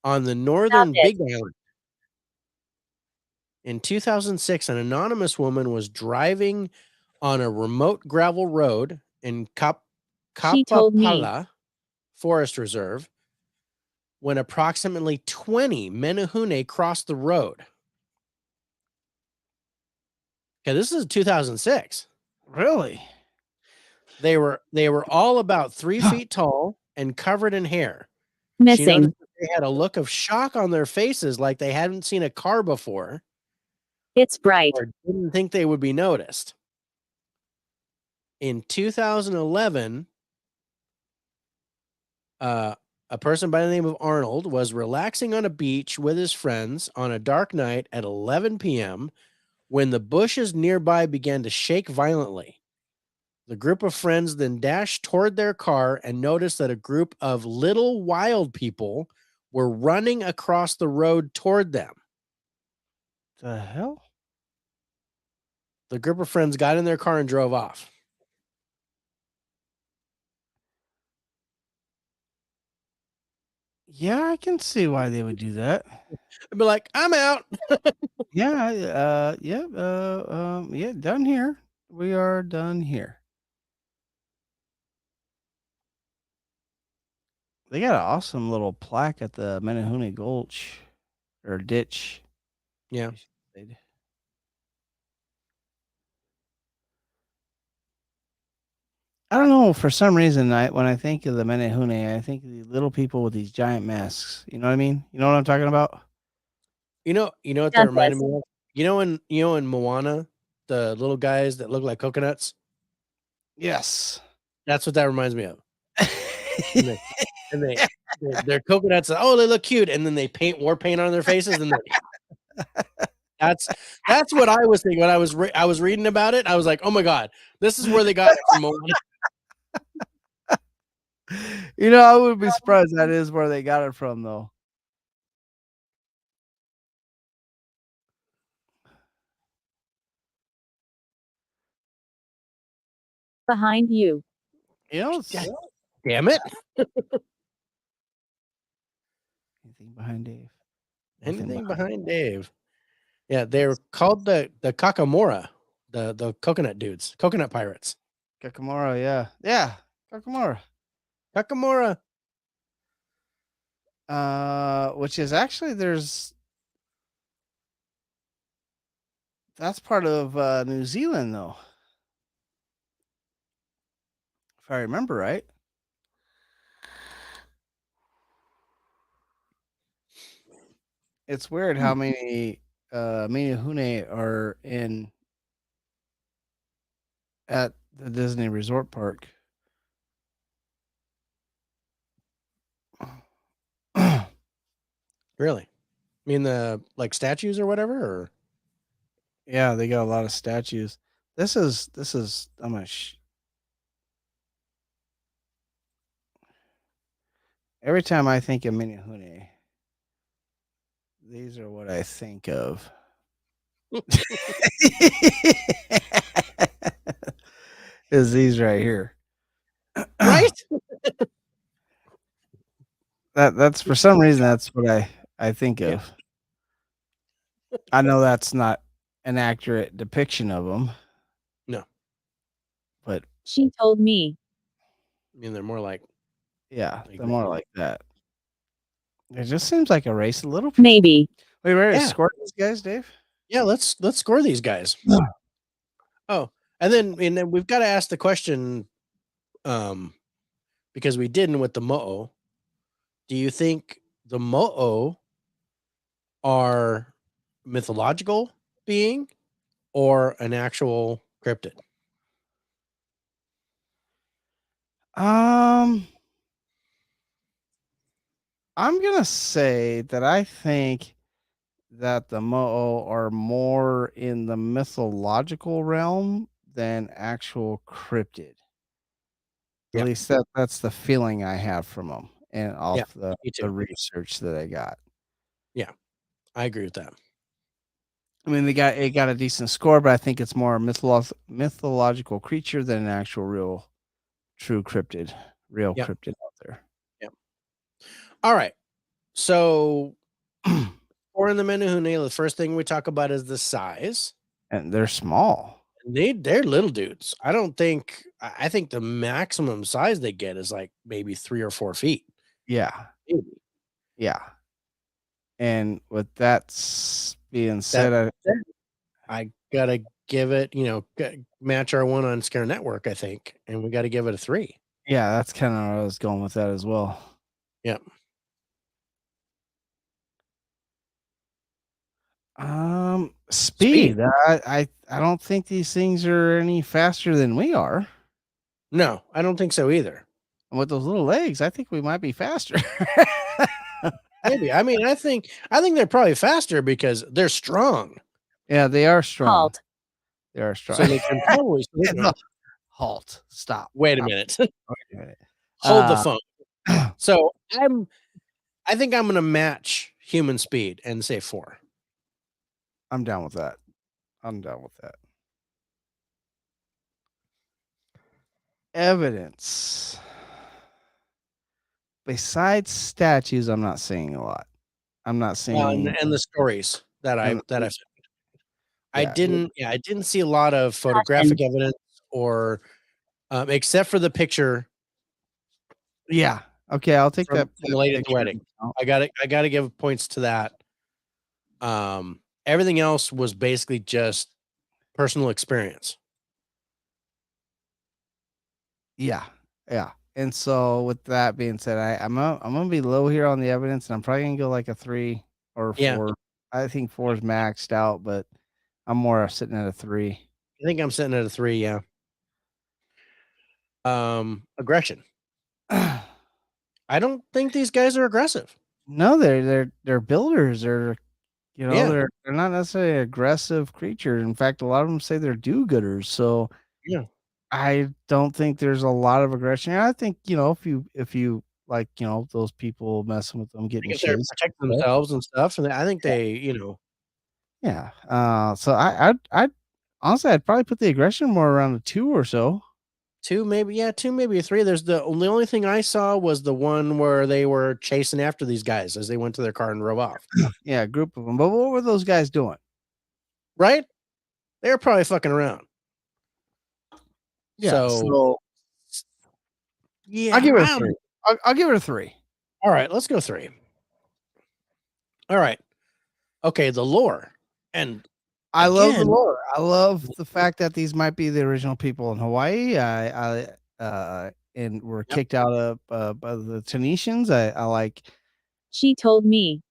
on the northern Big Island. In 2006, an anonymous woman was driving on a remote gravel road in She told me. Kapapala Forest Reserve when approximately 20 Menehune crossed the road. Okay, this is 2006. Really? They were all about 3 feet tall and covered in hair. She Missing. noticed that they had a look of shock on their faces, like they hadn't seen a car before, It's bright. or didn't think they would be noticed. In 2011, a person by the name of Arnold was relaxing on a beach with his friends on a dark night at 11 p.m. when the bushes nearby began to shake violently. The group of friends then dashed toward their car and noticed that a group of little wild people were running across the road toward them. The hell? The group of friends got in their car and drove off. Yeah, I can see why they would do that. I'd be like, I'm out. Yeah, done here. We are done here. They got an awesome little plaque at the Menehune Gulch or ditch. Yeah. I don't know. For some reason, when I think of the Menehune, I think of the little people with these giant masks. You know what I mean? You know what I'm talking about? You know what that reminded me of? You know in Moana, the little guys that look like coconuts? Yes. That's what that reminds me of. And They're coconuts. Oh, they look cute, and then they paint war paint on their faces, and that's what I was thinking when I was reading about it. I was like, oh my god, this is where they got it from. I wouldn't be surprised that is where they got it from, though. Behind you. Damn it. Anything behind Dave? Anything behind Dave. Yeah, they're called the Kakamora, the coconut dudes, coconut pirates. Kakamora, yeah. Yeah, Kakamora. Which is actually that's part of New Zealand, though. If I remember right. It's weird how many Menehune are at the Disney Resort Park. Really? I mean the statues or whatever, or yeah, they got a lot of statues. This is I'm gonna every time I think of Menehune, these are what I think of. Is these right here. Right? That's for some reason that's what I think of. Yeah. I know that's not an accurate depiction of them. No. But she told me. I mean, they're more like they're more like that. It just seems like a race a little. Maybe. Are you ready to score these guys, Dave? Yeah, let's score these guys. Oh, and then we've got to ask the question, because we didn't with the Mo'o. Do you think the Mo'o are mythological being or an actual cryptid? I'm gonna say that I think that the Mo'o are more in the mythological realm than actual cryptid. At least that's the feeling I have from them and off the research that I got. Yeah, I agree with that. I mean, it got a decent score, but I think it's more a mythological creature than an actual true cryptid, cryptid out there. Yeah. All right. So, or in the Menehune, the first thing we talk about is the size, and they're small. They're little dudes. I think the maximum size they get is like maybe 3 or 4 feet. Yeah. Maybe. Yeah. And with that being said, I gotta give it, match our one on Scare Network, I think, and we got to give it a 3. Yeah, that's kind of where I was going with that as well. Yeah. Speed. I don't think these things are any faster than we are. No, I don't think so either. And with those little legs, I think we might be faster. Maybe. I mean, I think they're probably faster because they're strong. Yeah, they are strong. Halt. They are strong. So they can probably halt. Stop. Wait a minute. Wait a minute. Hold the phone. So I think I'm gonna match human speed and say 4. I'm down with that. Evidence. Besides statues, I'm not seeing a lot. I'm not seeing and the stories that I didn't see a lot of photographic evidence or except for the picture. Yeah. Okay, I'll take that from the lady at the wedding. I gotta give points to that. Everything else was basically just personal experience. Yeah. And so with that being said, I'm gonna be low here on the evidence, and I'm probably gonna go like a 3 or 4. Yeah. I think 4 is maxed out, but I'm more sitting at a 3. I think I'm sitting at a 3. Yeah. Aggression. I don't think these guys are aggressive. No, they're builders. They're Yeah. they're not necessarily aggressive creatures. In fact, a lot of them say they're do-gooders. So Yeah. I don't think there's a lot of aggression. I think if you like those people messing with them, getting Because they're chased. protecting themselves and stuff, and I think they, Yeah. So I'd honestly I'd probably put the aggression more around a 2 or so. 2 maybe 3. There's the only thing I saw was the one where they were chasing after these guys as they went to their car and drove off. Yeah, a group of them. But what were those guys doing? Right? They were probably fucking around. Yeah. So I'll give it a yeah. 3. I'll give it a 3. All right, let's go 3. All right. Okay, the lore. And I love the again, lore. I love the fact that these might be the original people in Hawaii. And were Yep. kicked out of by the Tunisians. I like She told me.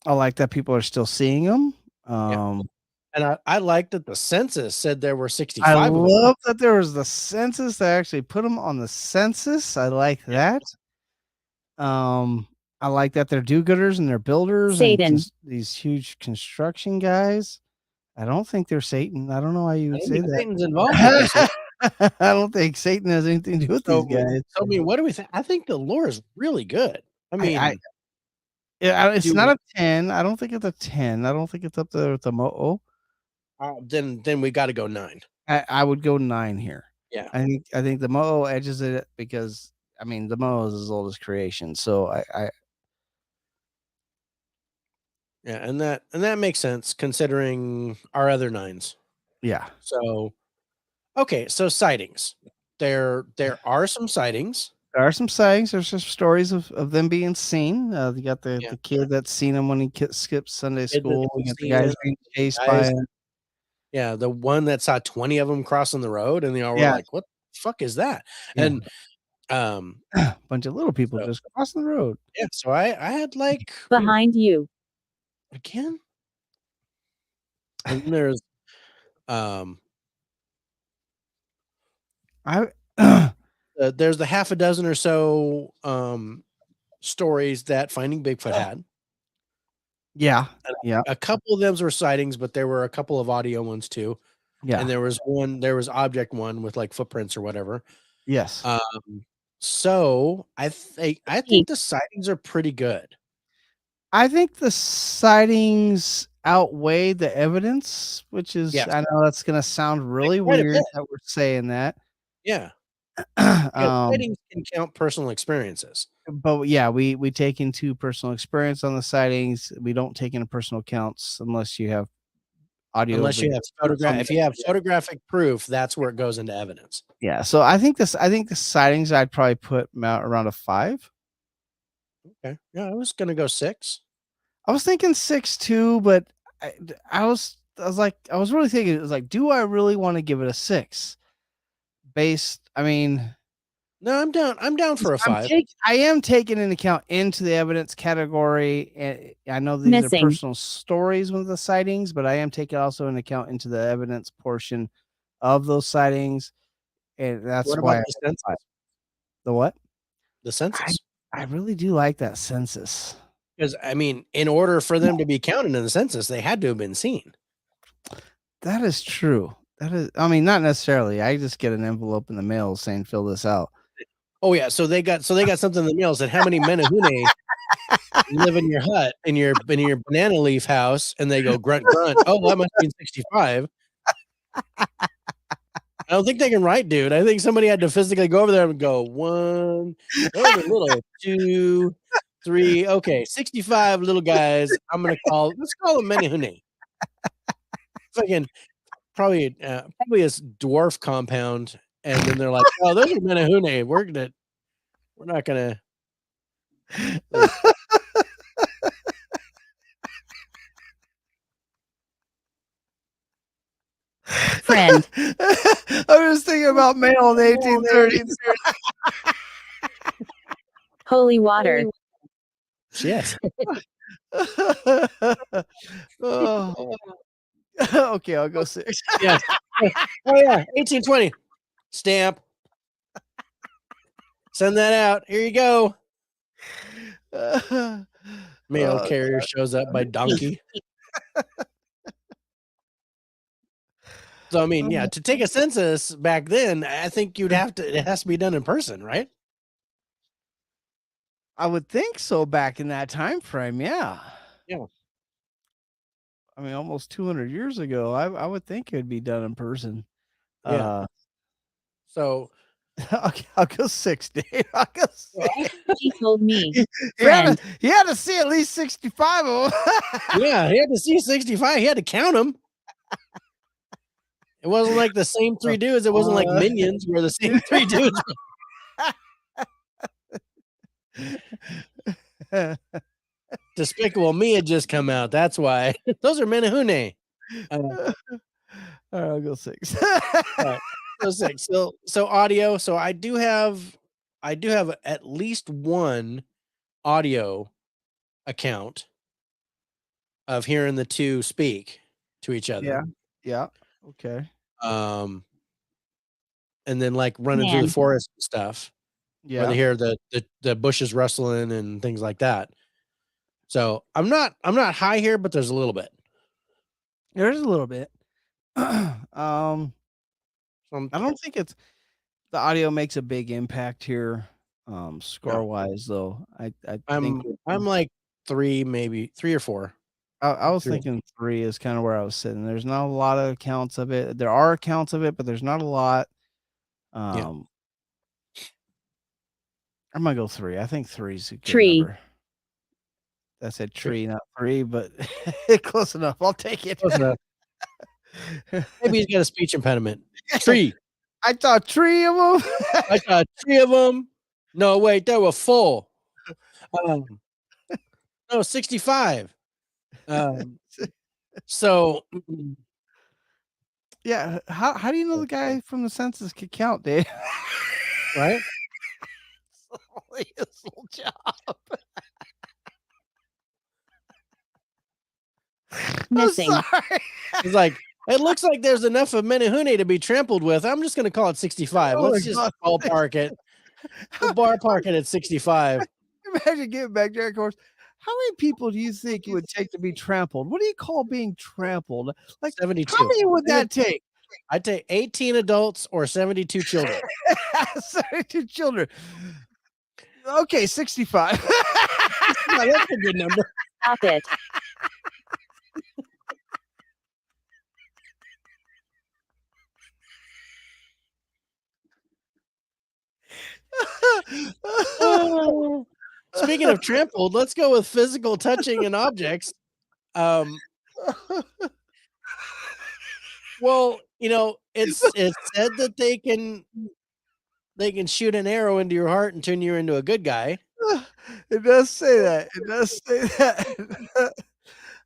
that people are still seeing them. and I like that the census said there were 65 I of them. love that there was the census that actually put them on the census. I like that. I like that they're do-gooders and they're builders Satan. and these huge construction guys. I don't think they're Satan. I don't know why you would say that. Satan's involved with this. I don't think Satan has anything to do with these guys. So, I mean, what do we think? I think the lore is really good. I mean, it's not a 10. I don't think it's a 10. I don't think it's up there with the Mo'o. Then we got to go 9. I would go 9 here. Yeah. I think the Mo'o edges it because I mean the Mo'o is as old as creation. So yeah, and that makes sense considering our other 9s. Yeah. So okay, so sightings. There are some sightings. There are some sightings. There's just stories of them being seen. You got the kid that's seen him when he skips Sunday school. We got the guys being chased by him. Yeah, the one that saw 20 of them crossing the road, and they all were like, "What the fuck is that?" Yeah. And a bunch of little people just crossing the road. Yeah, so I had like behind you again. And there's there's the half a dozen or so stories that Finding Bigfoot had. Yeah. And Yeah. a couple of them were sightings, but there were a couple of audio ones too. Yeah. And there was object one with like footprints or whatever. Yes. So I think the sightings are pretty good. I think the sightings outweigh the evidence, which is I know that's gonna sound really weird that we're saying that. Yeah. Sightings can count personal experiences. But yeah, we take into personal experience on the sightings. We don't take into personal counts unless you have audio. Unless you have if you have photographic proof, that's where it goes into evidence. Yeah. So I think the sightings I'd probably put around a 5. Okay. Yeah, I was gonna go 6. I was thinking 6 too, but I was really thinking it was like, do I really want to give it a 6? No, I'm down for a 5. I am taking into account into the evidence category, and I know these are personal stories with the sightings, but I am taking also into account into the evidence portion of those sightings, and that's why the census? The what? The census. I really do like that census. Because I mean, in order for them to be counted in the census, they had to have been seen. That is true. I mean, not necessarily. I just get an envelope in the mail saying fill this out. Oh yeah, so they got something in the mail that said how many Menehune live in your hut in your banana leaf house, and they go grunt grunt. Oh, that must be 65. I don't think they can write, dude. I think somebody had to physically go over there and go 1, those are little, 2, 3. Okay, 65 little guys. Let's call them Menehune. Fucking probably a dwarf compound, and then they're like, "Oh, those are Menehune. We're not gonna." Friend. I was thinking about mail in the 1830s. Holy water. Yes. Oh. Okay, I'll go 6. Yes. Oh yeah, 1820. Stamp. Send that out. Here you go. Mail carrier shows up by donkey. So I mean, yeah, to take a census back then, I think you'd have to. It has to be done in person, right? I would think so. Back in that time frame, yeah. Yeah. I mean, almost 200 years ago, I would think it'd be done in person. Yeah. So I'll go 6, Dave. I'll go 6. He told me. He had Friend. to see at least 65 of them. Yeah, he had to see 65. He had to count them. It wasn't like the same 3 dudes. It wasn't like Minions where the same 3 dudes. Despicable Me had just come out. That's why. Those are Menehune. All right, I'll go 6. Right. So 6. So audio. So I do have at least one audio account of hearing the two speak to each other. Yeah. Yeah. Okay. And then like running through the forest and stuff. Yeah. Where they hear the bushes rustling and things like that. So I'm not high here, but there's a little bit. There's a little bit. I don't think it's the audio makes a big impact here. Score wise though. I'm like 3, maybe 3 or 4. I was thinking 3 is kind of where I was sitting. There's not a lot of accounts of it. There are accounts of it, but there's not a lot. I'm gonna go 3. I think 3 is a good number. I said tree, not 3, but close enough. I'll take it. Close enough. Maybe he's got a speech impediment. Tree. I thought 3 of them. I thought 3 of them. No, wait, there were 4. No, 65. So yeah, how do you know the guy from the census could count, Dave? Right? It's only his little job. Missing. It's like, it looks like there's enough of Menehune to be trampled with. I'm just going to call it 65. Let's just ballpark it. We'll ballpark it at 65. Imagine getting back there, of course. How many people do you think it would take to be trampled? What do you call being trampled? Like 72. How many would that take? I'd take 18 adults or 72 children. 72 children. Okay, 65. That's a good number. Stop it. Speaking of trampled, let's go with physical touching and objects. Well, you know, it's said that they can shoot an arrow into your heart and turn you into a good guy. It does say that. It does say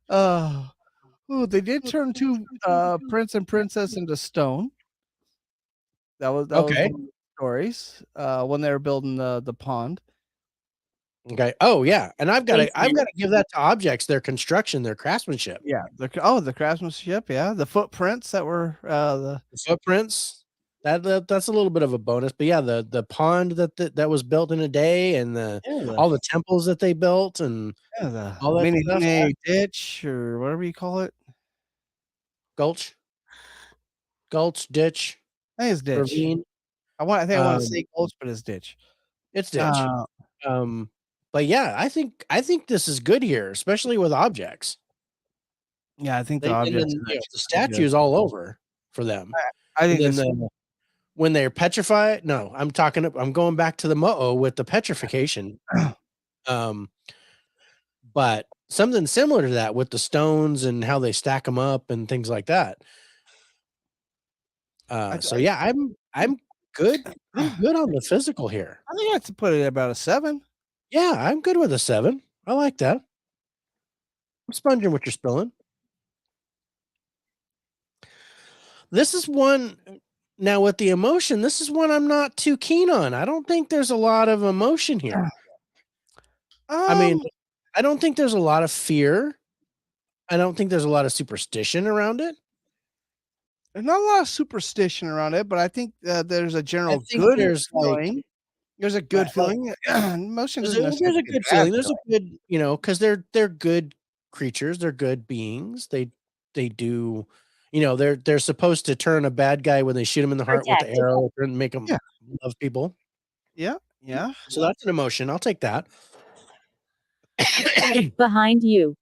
that. They did turn 2 prince and princess into stone. That was okay. One of the stories when they were building the pond. Okay. Oh yeah, and I've got to give that to objects. Their construction, their craftsmanship. Yeah. The craftsmanship. Yeah. The footprints that were the footprints. That's a little bit of a bonus, but yeah, the pond that was built in a day, and all the temples that they built, and all that Menehune ditch or whatever you call it, gulch, ditch. I think it's ditch. Ravine. I want to say gulch, but it's ditch. It's ditch. But yeah, I think this is good here, especially with objects. Yeah, I think the objects, the statues all over for them. I think when they're petrified. No, I'm going back to the Mo'o with the petrification. But something similar to that with the stones and how they stack them up and things like that. So yeah, I'm good. I'm good on the physical here. I think I have to put it at about a 7. Yeah, I'm good with a 7. I like that. I'm sponging what you're spilling. This is one now with the emotion. This is one I'm not too keen on. I don't think there's a lot of emotion here. I mean, I don't think there's a lot of fear. I don't think there's a lot of superstition around it. There's not a lot of superstition around it, but I think there's a general good feeling. There's a good feeling. Motion doesn't There's necessarily a be good bad feeling. There's a good, because they're good creatures. They're good beings. They do, they're supposed to turn a bad guy when they shoot him in the heart with the Protect. arrow and make them Yeah. love people. Yeah. So that's an emotion. I'll take that. Behind you.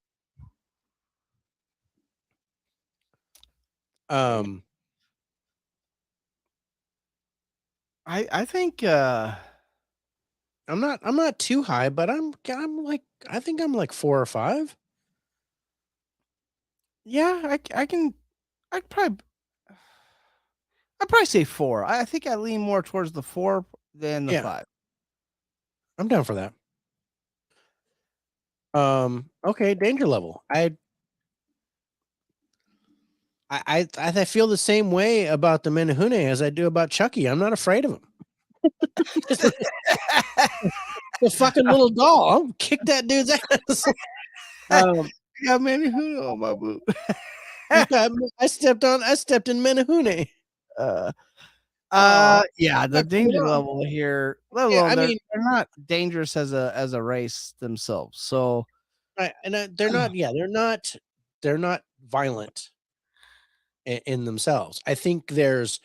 I think I'm not too high, but I think I'm like 4 or 5. yeah, I'd probably say 4. I think I lean more towards the 4 than the Yeah. 5. I'm down for that. Okay, danger level. I feel the same way about the Menehune as I do about Chucky. I'm not afraid of him. The fucking little doll. I'll kick that dude's ass. Yeah, Menehune on my boot. I stepped in Menehune. Yeah, the danger level here, let alone they're not dangerous as a race themselves. So, right, and they're not. Yeah, they're not violent in themselves. I think there's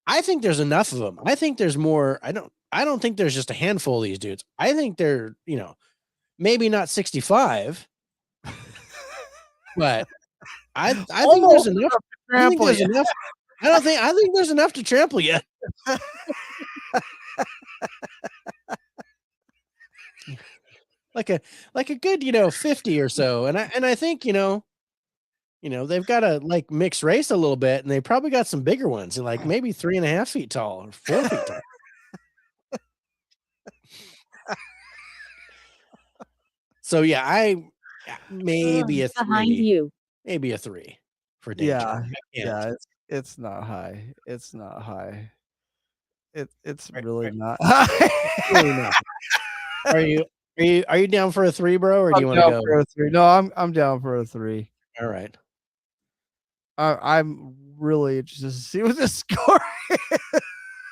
enough of them. I think there's more. I don't think there's just a handful of these dudes. I think they're, maybe not 65, but I think there's enough. I think there's enough. I think there's enough to trample you. like a good, 50 or so. And I think, they've got to like mix race a little bit, and they probably got some bigger ones, like maybe 3.5 feet tall or 4 feet tall. So yeah, I maybe a 3. Behind you. Maybe a 3 for danger. Yeah, it's not high. It's not high. It's Right, really right. not. Really not. Are you down for a 3, bro, or do you want to go? For a 3. No, I'm down for a 3. All right. I'm really interested to see what the score is.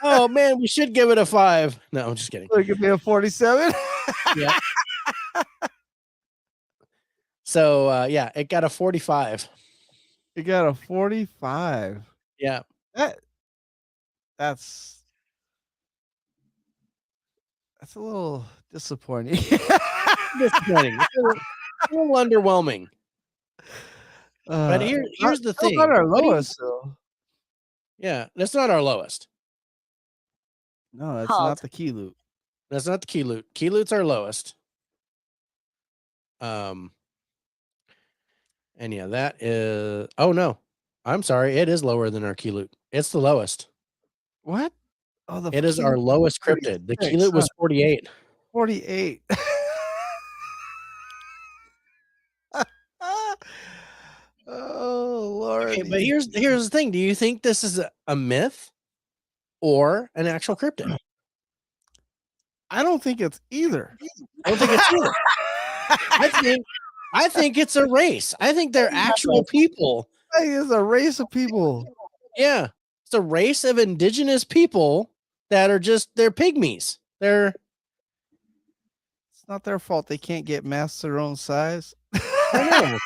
Oh man, we should give it a 5. No, I'm just kidding. It could be a 47. Yeah. So yeah, it got a 45. You got a 45. Yeah. That's a little disappointing. Disappointing. A little underwhelming. But here's the thing. Not our lowest, though. Yeah, that's not our lowest. No, that's not the key loot. That's not the key loot. Key loot's our lowest. And yeah, that is. Oh no, I'm sorry. It is lower than our key loot. It's the lowest. What? Oh, it is our lowest cryptid. The key loot was 48. 48. Oh Lord. Okay, but here's the thing. Do you think this is a myth or an actual cryptid? I don't think it's either. I don't think it's either. I think it's a race. I think they're actual people. It's a race of people. Yeah. It's a race of indigenous people that are they're pygmies. It's not their fault they can't get masks their own size. I know.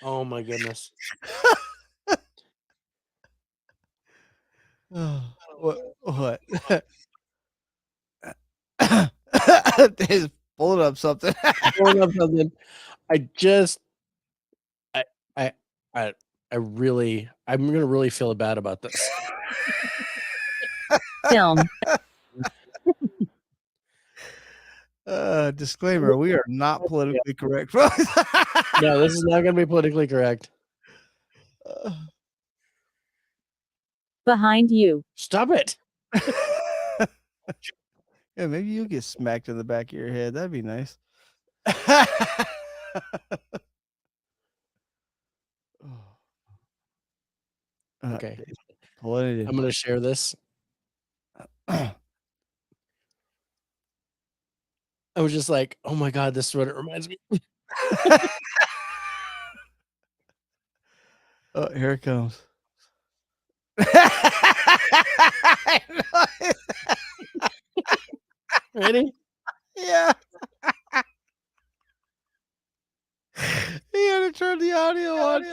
Oh my goodness. What? He's pulling up something. I'm gonna really feel bad about this. Film. Disclaimer: we are not politically correct. No, this is not going to be politically correct. Behind you. Stop it. Yeah, maybe you get smacked in the back of your head. That'd be nice. Okay. I'm going to share this. I was just like, oh my God, this is what it reminds me. Oh, here it comes. Ready? Yeah. He had to turn the audio on.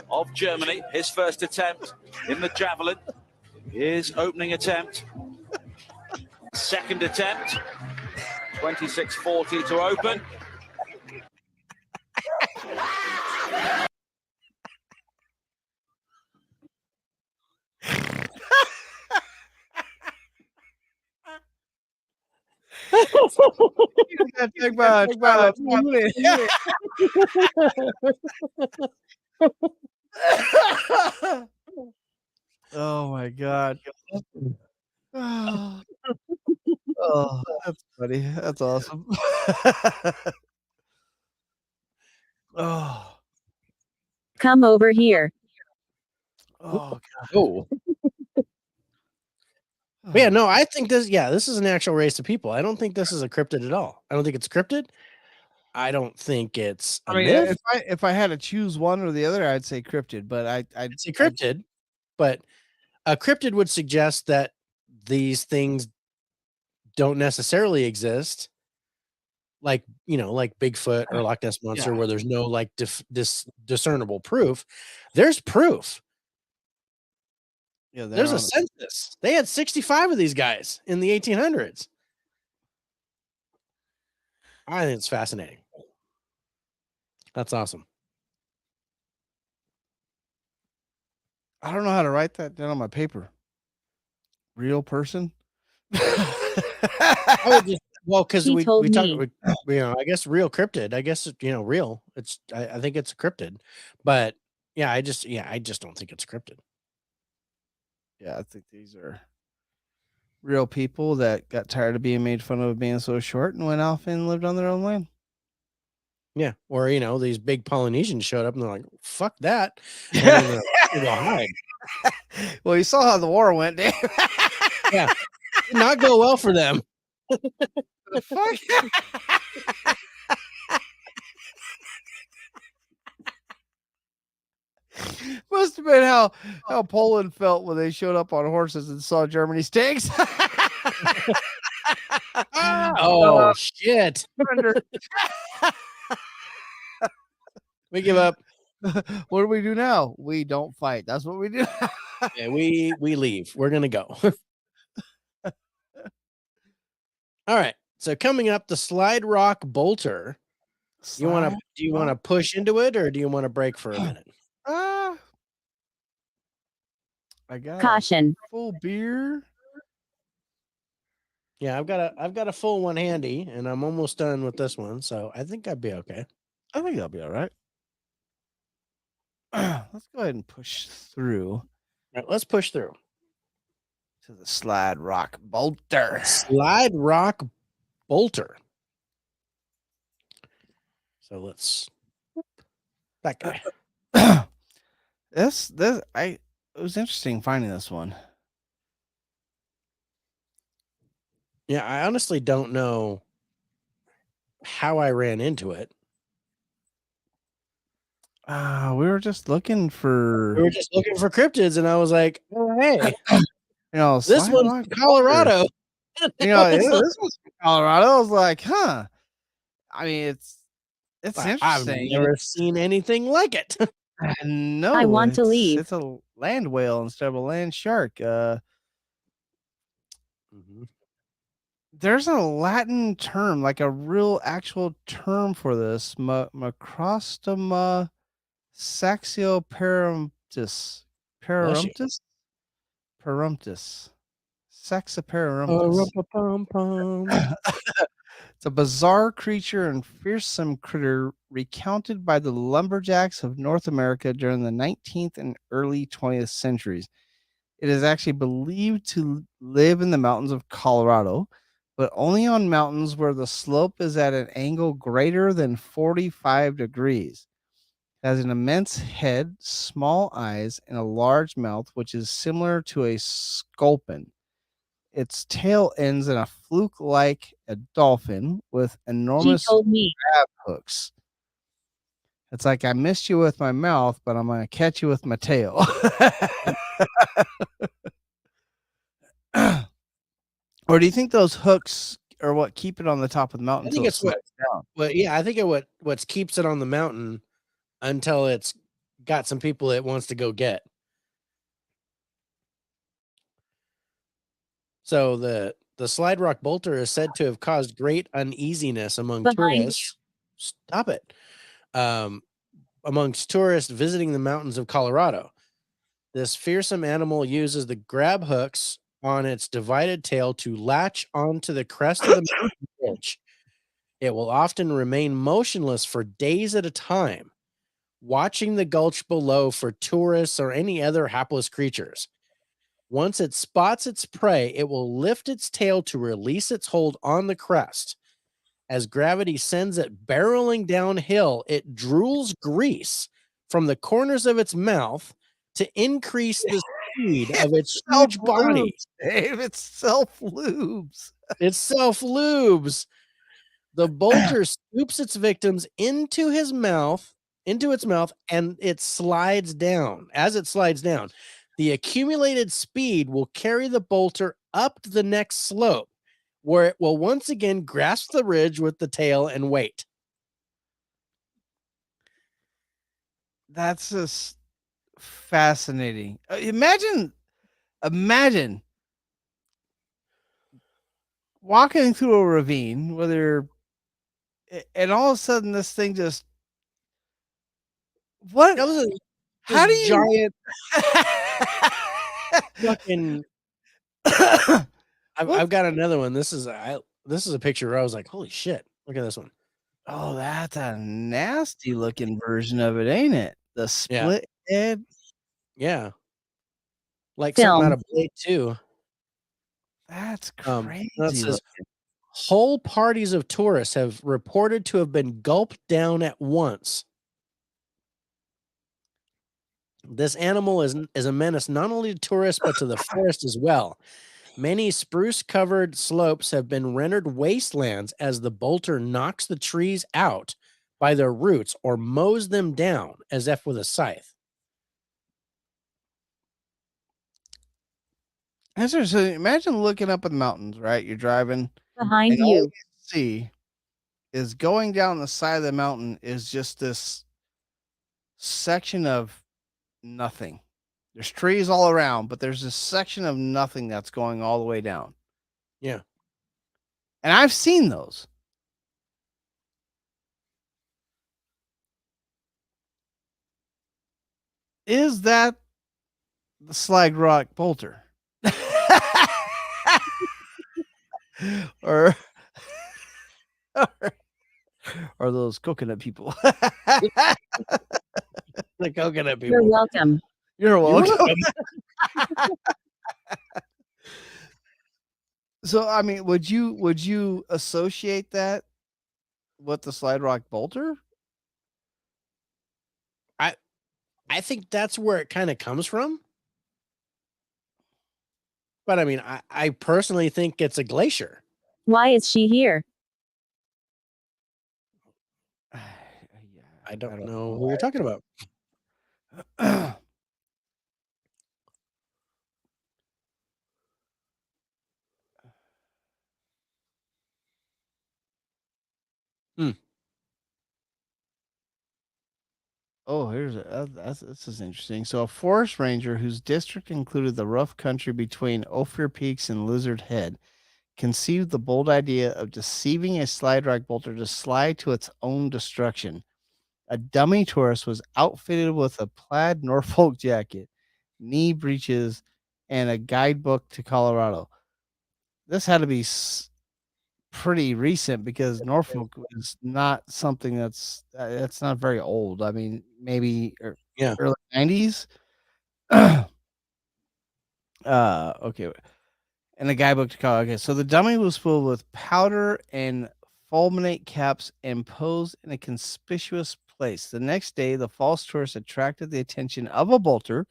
Of Germany, his first attempt in the javelin, his opening attempt, second attempt, 26:40 to open. Oh my god. Oh, that's funny. That's awesome. Oh, Come over here. oh god. Oh. But yeah, no, I think this is an actual race of people. I don't think this is a cryptid at all. I don't think it's a cryptid. I don't think it's a myth. If I had to choose one or the other, I'd say cryptid, but I'd say cryptid, but a cryptid would suggest that these things don't necessarily exist, like like Bigfoot or Loch Ness Monster, where there's no like discernible proof. There's proof. Yeah, there's a census. They had 65 of these guys in the 1800s. I think it's fascinating. That's awesome. I don't know how to write that down on my paper. Real person? I would just, well, because we talked, I guess real cryptid. I guess real. It's I think it's a cryptid, but I just don't think it's a cryptid. Yeah, I think these are real people that got tired of being made fun of being so short and went off and lived on their own land. Yeah, or these big Polynesians showed up and they're like, "Fuck that!" And then they're like, "Go hide." Well, you saw how the war went, Dave. Yeah, did not go well for them. The fuck? Must have been how Poland felt when they showed up on horses and saw Germany's tanks. Oh shit! We give up. What do we do now? We don't fight. That's what we do. Yeah, we leave. We're gonna go. All right. So coming up, the slide rock bolter. Do you want to push into it, or do you want to break for a minute? I got Caution. full beer. Yeah, I've got a full one handy, and I'm almost done with this one, so I think I'd be okay. I think I'll be all right. Let's go ahead and push through. All right, let's push through to the slide rock bolter. Slide rock bolter. So let's that guy. It was interesting finding this one. Yeah, I honestly don't know how I ran into it. We were just looking for cryptids, and I was like, "Oh, hey, this one's from Colorado." This one's from Colorado. I was like, huh. I mean, it's interesting. I've never seen anything like it. No, I want to leave. It's a land whale instead of a land shark. There's a Latin term, like a real actual term for this. Macrostoma saxioperumtus. Perumtus? Saxoperumtus. It's a bizarre creature and fearsome critter recounted by the lumberjacks of North America during the 19th and early 20th centuries. It is actually believed to live in the mountains of Colorado, but only on mountains where the slope is at an angle greater than 45 degrees. It has an immense head, small eyes, and a large mouth, which is similar to a sculpin. Its tail ends in a fluke like a dolphin with enormous grab hooks. It's like I missed you with my mouth, but I'm going to catch you with my tail. Or do you think those hooks are what keep it on the top of the mountain? I think it's I think what keeps it on the mountain until it's got some people it wants to go get. So the slide rock bolter is said to have caused great uneasiness among tourists. Stop it. Amongst tourists visiting the mountains of Colorado. This fearsome animal uses the grab hooks on its divided tail to latch onto the crest of the mountain ridge. It will often remain motionless for days at a time, watching the gulch below for tourists or any other hapless creatures. Once it spots its prey, it will lift its tail to release its hold on the crest. As gravity sends it barreling downhill, it drools grease from the corners of its mouth to increase the speed of its huge body. Dave, it self-lubes. It self-lubes. The bolter scoops its victims into its mouth, and it slides down. As it slides down, the accumulated speed will carry the bolter up the next slope, where it will once again grasp the ridge with the tail and wait. That's just fascinating. Imagine walking through a ravine and all of a sudden this thing just how do you giant fucking I've got another one. This is a picture where I was like, holy shit, look at this one. Oh, that's a nasty looking version of it, ain't it? The split head. Yeah. Like something out of Blade 2. That's crazy. That says, whole parties of tourists have reported to have been gulped down at once. This animal is a menace not only to tourists but to the forest as well. Many spruce-covered slopes have been rendered wastelands as the bolter knocks the trees out by their roots or mows them down as if with a scythe. So imagine looking up at the mountains, right? You're driving behind and all you. you see is going down the side of the mountain is just this section of nothing. There's trees all around, but there's this section of nothing that's going all the way down. Yeah. And I've seen those. Is that the slide rock bolter? or those coconut people? The coconut people. You're welcome. You're welcome. So, I mean, would you associate that with the slide rock bolter? I think that's where it kind of comes from. But I mean, I personally think it's a glacier. Why is she here? I don't know who you're talking about. Oh, this is interesting. So, a forest ranger whose district included the rough country between Ophir Peaks and Lizard Head conceived the bold idea of deceiving a slide rock bolter to slide to its own destruction. A dummy tourist was outfitted with a plaid Norfolk jacket, knee breeches, and a guidebook to Colorado. This had to be pretty recent because Norfolk is not something that's not very old. I mean, maybe early 90s. Okay. And the guidebook to Colorado. Okay, so the dummy was filled with powder and fulminate caps and posed in a conspicuous place. The next day, the false tourist attracted the attention of a bolter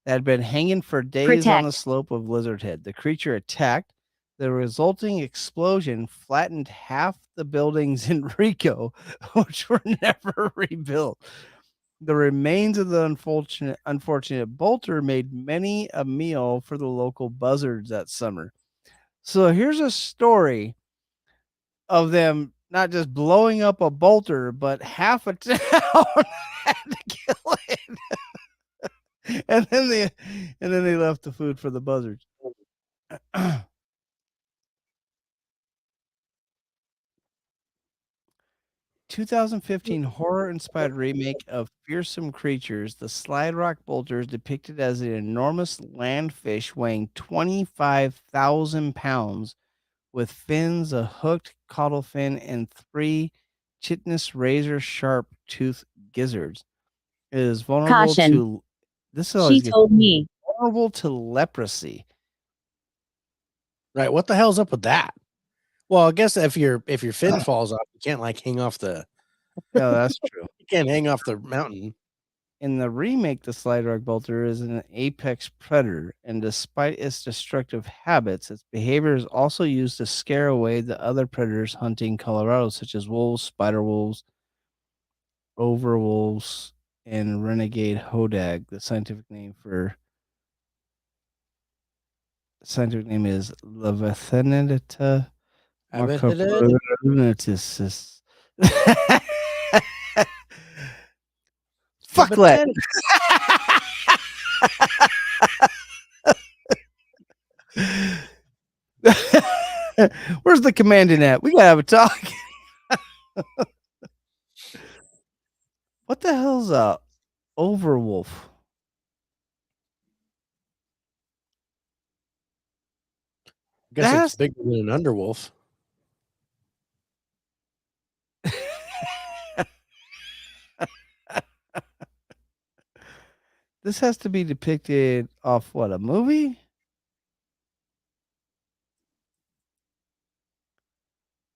that had been hanging for days on the slope of Lizard Head. The creature attacked. The resulting explosion flattened half the buildings in Rico, which were never rebuilt. The remains of the unfortunate bolter made many a meal for the local buzzards that summer. So here's a story of them not just blowing up a bolter, but half a town had to kill it. and then they left the food for the buzzards. 2015 horror-inspired remake of Fearsome Creatures. The slide rock bolter is depicted as an enormous land fish weighing 25,000 pounds with fins, a hooked caudal fin, and 3 chitinous razor-sharp tooth gizzards. It is vulnerable Caution. to this is She always good. told me. Vulnerable to leprosy. Right. What the hell's up with that? Well, I guess if your fin falls off, you can't like hang off the. Yeah, that's true. You can't hang off the mountain. In the remake, the slide rock bolter is an apex predator, and despite its destructive habits, its behavior is also used to scare away the other predators hunting Colorado, such as wolves, spider wolves, overwolves, and renegade hodag. The scientific name is Leviathanita macropronitis. Fucklet. Where's the commandant at? We gotta have a talk. What the hell's a overwolf? I guess it's bigger than an underwolf. This has to be depicted off what, a movie?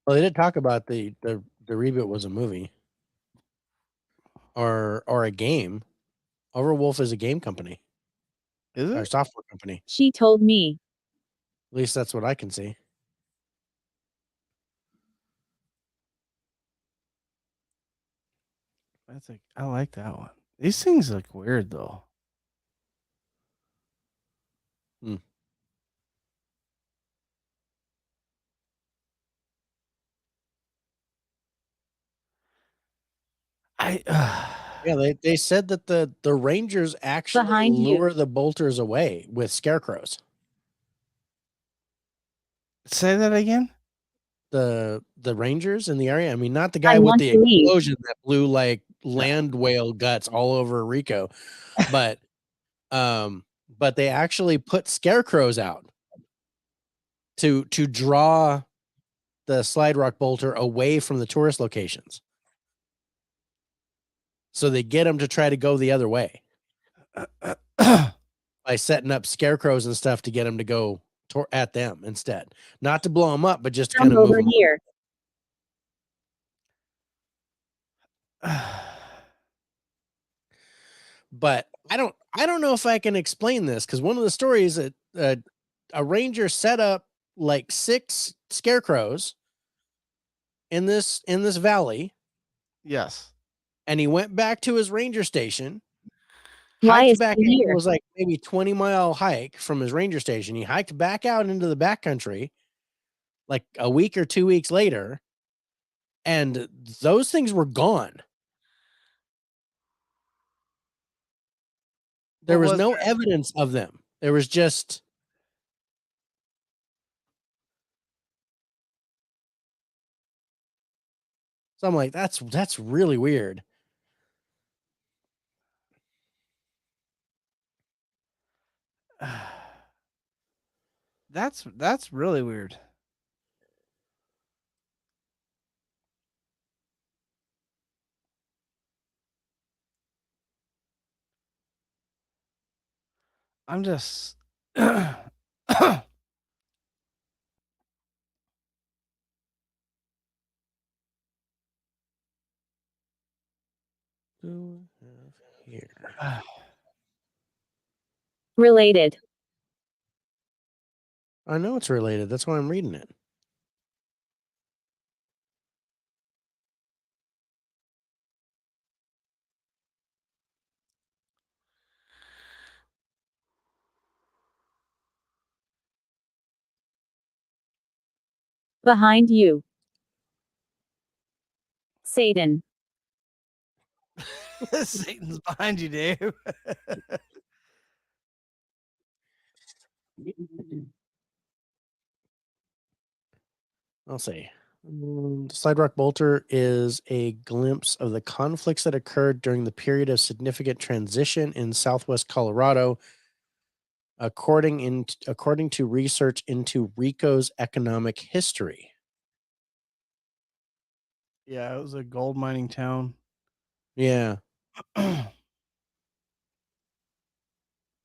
Well, they did talk about the reboot was a movie or a game. Overwolf is a game company. Is it? Or software company. She told me. At least that's what I can see. I like that one. These things look weird though. Hmm. Yeah, they said that the Rangers actually Behind you. lure the bolters away with scarecrows. Say that again. The Rangers in the area. I mean, not the guy with the explosion that blew like land whale guts all over Rico, but they actually put scarecrows out to draw the slide rock bolter away from the tourist locations. So they get them to try to go the other way by setting up scarecrows and stuff to get them to go at them instead, not to blow them up, but just to kind of move them here. But I don't know if I can explain this, because one of the stories that a ranger set up like 6 scarecrows in this valley. Yes. And he went back to his ranger station. Why hiked is back. he It here? was like maybe 20-mile hike from his ranger station. He hiked back out into the backcountry like a week or 2 weeks later, and those things were gone. There was no evidence of them. There was just so I'm like, that's really weird. That's really weird. I'm just Here. Related. I know it's related. That's why I'm reading it. Behind you. Satan. Satan's behind you, Dave. I'll say. Slide Rock Bolter is a glimpse of the conflicts that occurred during the period of significant transition in Southwest Colorado, according to research into Rico's economic history. Yeah, it was a gold mining town. Yeah.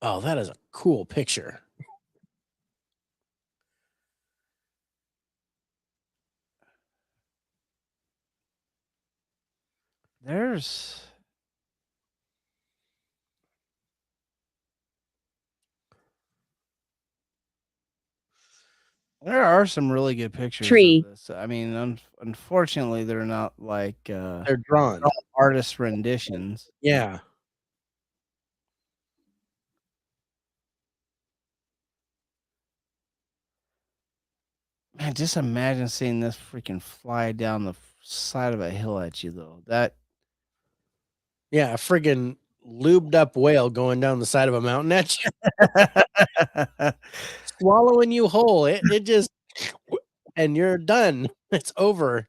Oh, that is a cool picture. There are some really good pictures Tree. of this. I mean, unfortunately, they're not like They're drawn. artist renditions. Yeah. Man, just imagine seeing this freaking fly down the side of a hill at you, though. Yeah, a friggin' lubed up whale going down the side of a mountain at you, swallowing you whole. It just, and you're done. It's over.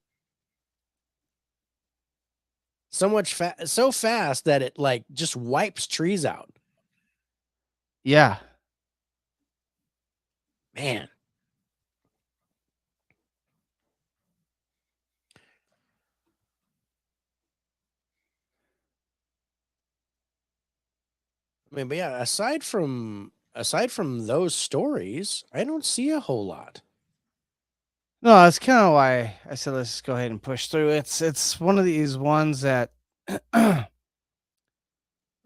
So fast that it like just wipes trees out. Yeah. Man. I mean, but yeah, aside from those stories, I don't see a whole lot. No, that's kind of why I said let's just go ahead and push through. It's one of these ones that I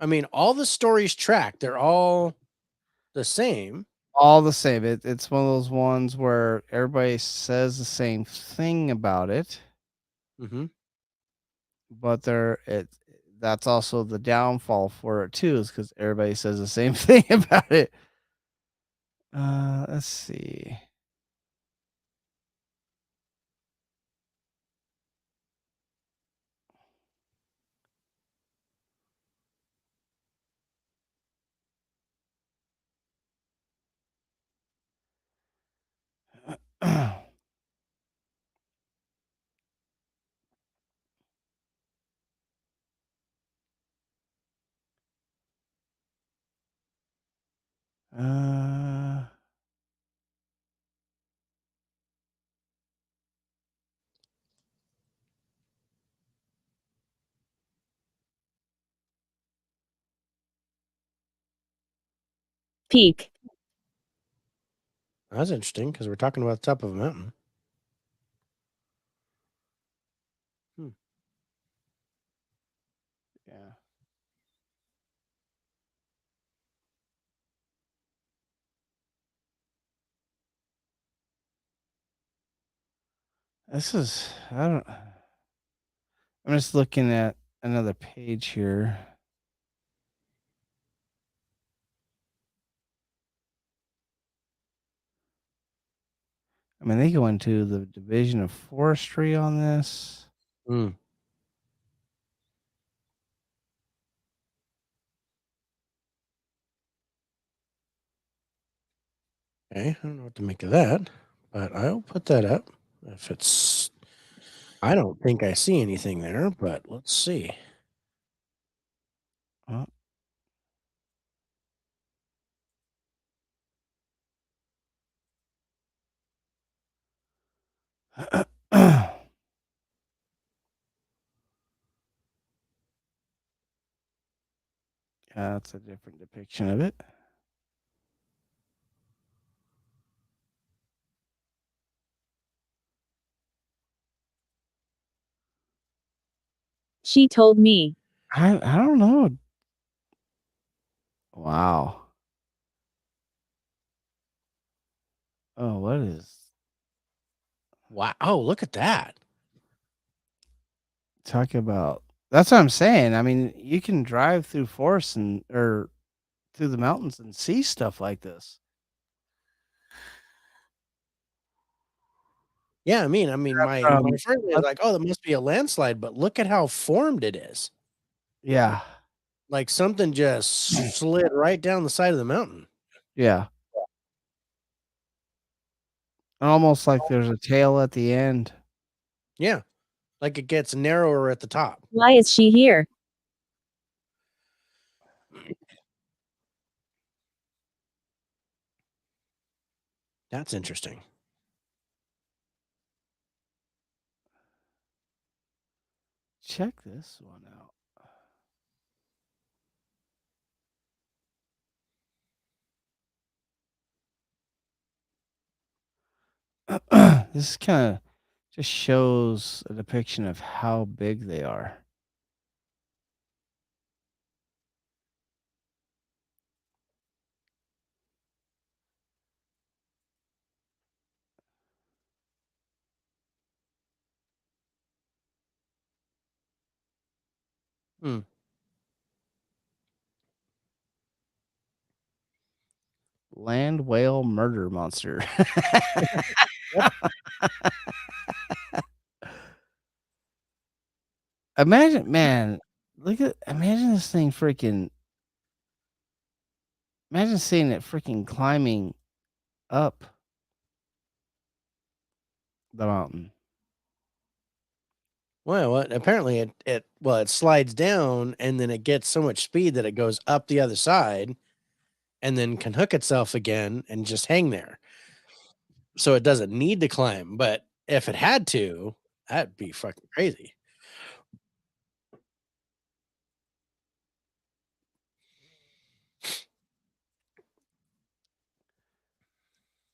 mean, all the stories track. They're all the same. all the same. It's one of those ones where everybody says the same thing about it, Mm-hmm. but that's also the downfall for it too, is because everybody says the same thing about it. Let's see. uh, Peak. That's interesting because we're talking about the top of a mountain. yeah. I'm just looking at another page here. I mean, they go into the division of forestry on this. Mm. Okay, I don't know what to make of that, but I'll put that up. If it's, I don't think I see anything there, but let's see. Oh. Yeah, that's a different depiction of it. She told me. I don't know. Wow. Oh, what is? Wow. Oh, look at that. Talk about. That's what I'm saying. I mean, you can drive through forests or through the mountains and see stuff like this. Yeah, I mean, my friend is like, "Oh, that must be a landslide," but look at how formed it is. Yeah. Like something just slid right down the side of the mountain. Yeah. Almost like there's a tail at the end. Yeah, like it gets narrower at the top. Why is she here? That's interesting. Check this one out. This kind of just shows a depiction of how big they are. Hmm. Land whale murder monster. Imagine, man, imagine this thing freaking, imagine seeing it freaking climbing up the mountain. Well, apparently it slides down and then it gets so much speed that it goes up the other side and then can hook itself again and just hang there. So it doesn't need to climb, but if it had to, that'd be fucking crazy.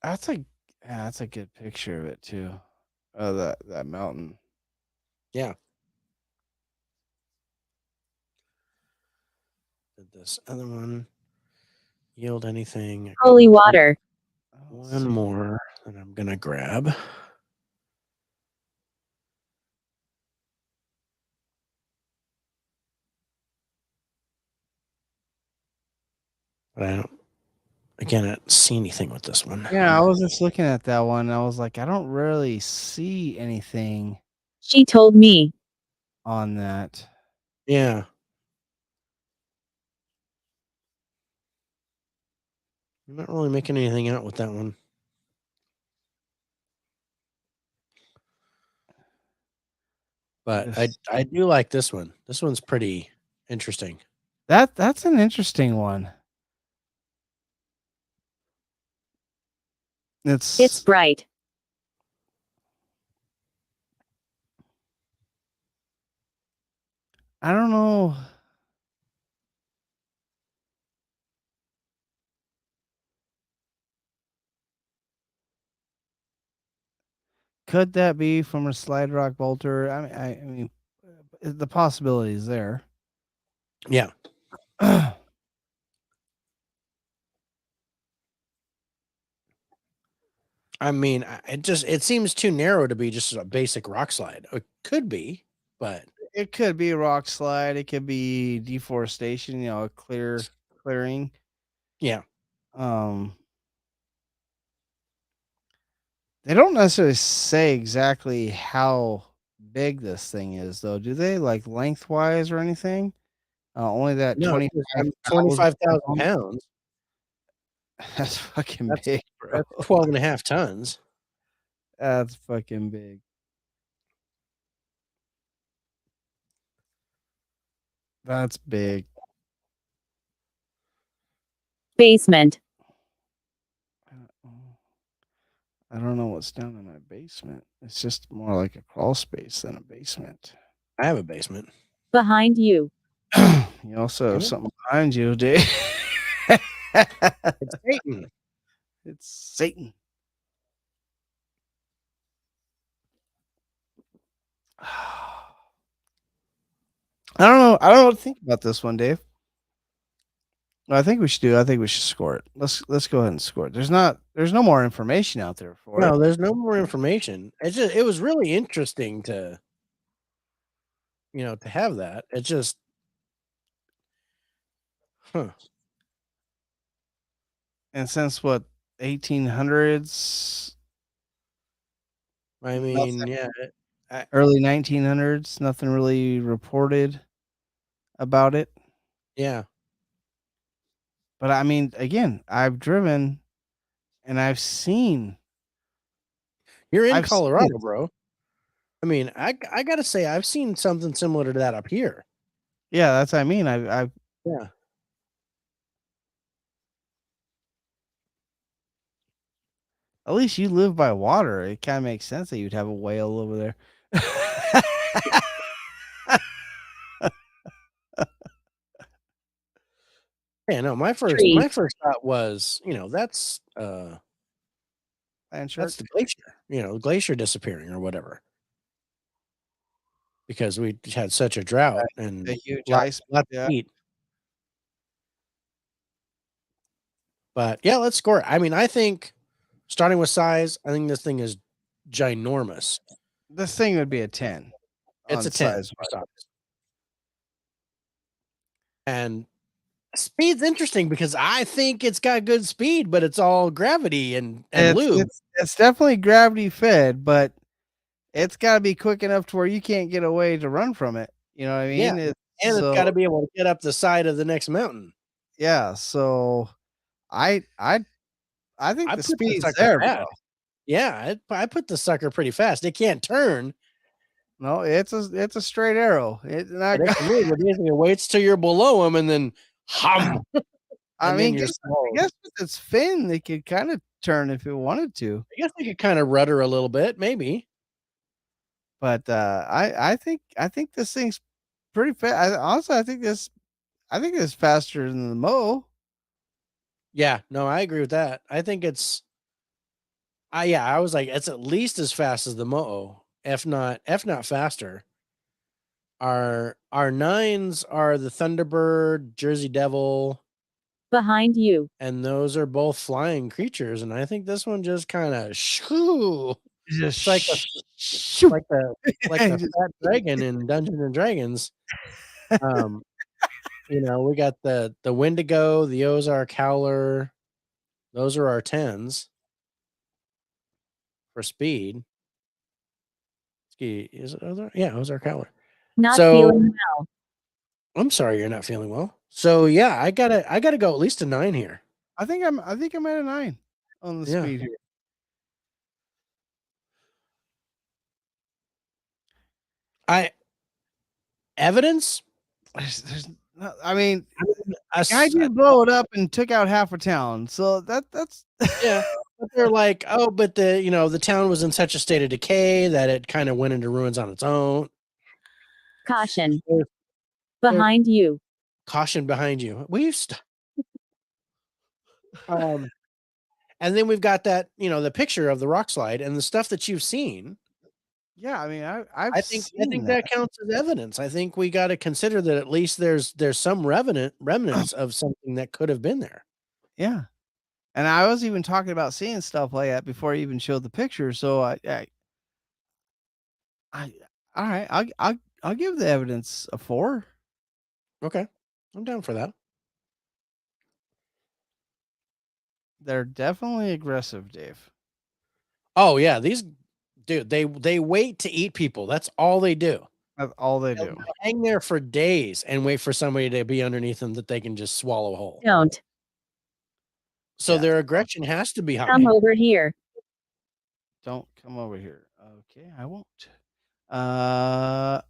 That's a good picture of it too. Oh, that mountain. Yeah. Did this other one yield anything? Holy water. One more that I'm gonna grab. But I don't see anything with this one. Yeah, I was just looking at that one. I was like, I don't really see anything She told me. on that. Yeah. I'm not really making anything out with that one. But I do like this one. This one's pretty interesting. That's an interesting one. It's bright. I don't know. Could that be from a slide rock bolter? I mean, the possibility is there. Yeah. I mean, it seems too narrow to be just a basic rock slide. It could be, but It could be a rock slide. It could be deforestation. A clearing. yeah. They don't necessarily say exactly how big this thing is, though. Do they, like, lengthwise or anything? Only that No, 25,000 25,000 pounds. That's fucking That's big, bro. That's 12 and a half tons. That's fucking big. That's big. Basement. I don't know what's down in my basement. It's just more like a crawl space than a basement. I have a basement. Behind you. You also have something behind you, Dave. It's Satan. It's Satan. I don't know. I don't know what to think about this one, Dave. I think we should I think we should score it. Let's go ahead and score it. There's no more information out there for it. No, there's no more information. It was really interesting to to have that. It just And since what 1800s, I mean, yeah, early 1900s, nothing really reported about it. Yeah. But I mean, again, I've driven and I've seen. You're in Colorado, bro. I mean, I got to say I've seen something similar to that up here. Yeah, that's what I mean. I've yeah. At least you live by water. It kind of makes sense that you'd have a whale over there. Yeah, no, my first thought was, that's the glacier, the glacier disappearing or whatever. Because we had such a drought and a huge lots of heat. But yeah, let's score it. I mean, I think starting with size, I think this thing is ginormous. This thing would be a 10. It's a 10. And speed's interesting because I think it's got good speed, but it's all gravity and lube. It's definitely gravity fed, but it's got to be quick enough to where you can't get away to run from it. You know what I mean? Yeah. It's got to be able to get up the side of the next mountain. Yeah. So I think the speed's there, bro. Yeah, I put the sucker pretty fast. It can't turn. No, it's a straight arrow. It basically waits till you're below him and then hum. I mean, I guess with its fin, it could kind of turn if it wanted to. I guess it could kind of rudder a little bit, maybe. But I think this thing's pretty fast. Honestly, I think it's faster than the Mo. Yeah, no, I agree with that. I think it's. I was like, it's at least as fast as the Mo, if not faster. Our 9s are the Thunderbird, Jersey Devil. Behind you. And those are both flying creatures, and I think this one just kind of shoo. Just like the fat dragon in Dungeons and Dragons. We got the Wendigo, the Ozark Howler. Those are our 10s for speed. Is it Ozark? Yeah, Ozark Howler. Not feeling well. I'm sorry you're not feeling well. So yeah, I gotta go at least a 9 here. I think I'm at a 9 on the speed here. Evidence? There's not, I mean, I just blow it up and took out half a town. So that's yeah. But they're like, oh, but the town was in such a state of decay that it kind of went into ruins on its own. Caution. Behind you. Caution behind you. And then we've got that, the picture of the rock slide and the stuff that you've seen. Yeah, I mean, I think that counts as evidence. I think we got to consider that at least there's some remnants of something that could have been there. Yeah. And I was even talking about seeing stuff like that before I even showed the picture. So all right, I'll give the evidence a 4. Okay, I'm down for that. They're definitely aggressive, Dave. Oh yeah, these dude, they wait to eat people. That's all they do. That's all they do. They'll hang there for days and wait for somebody to be underneath them that they can just swallow whole. Don't. So their aggression has to be high. Come over here. Don't come over here. Okay, I won't. I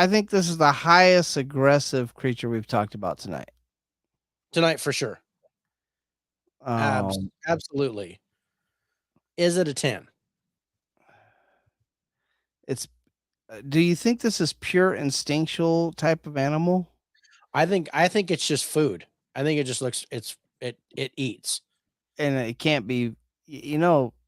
think this is the highest aggressive creature we've talked about tonight. Tonight for sure. Absolutely. Is it a 10? It's. Do you think this is pure instinctual type of animal? I think it's just food. I think it just looks it eats, and it can't be, and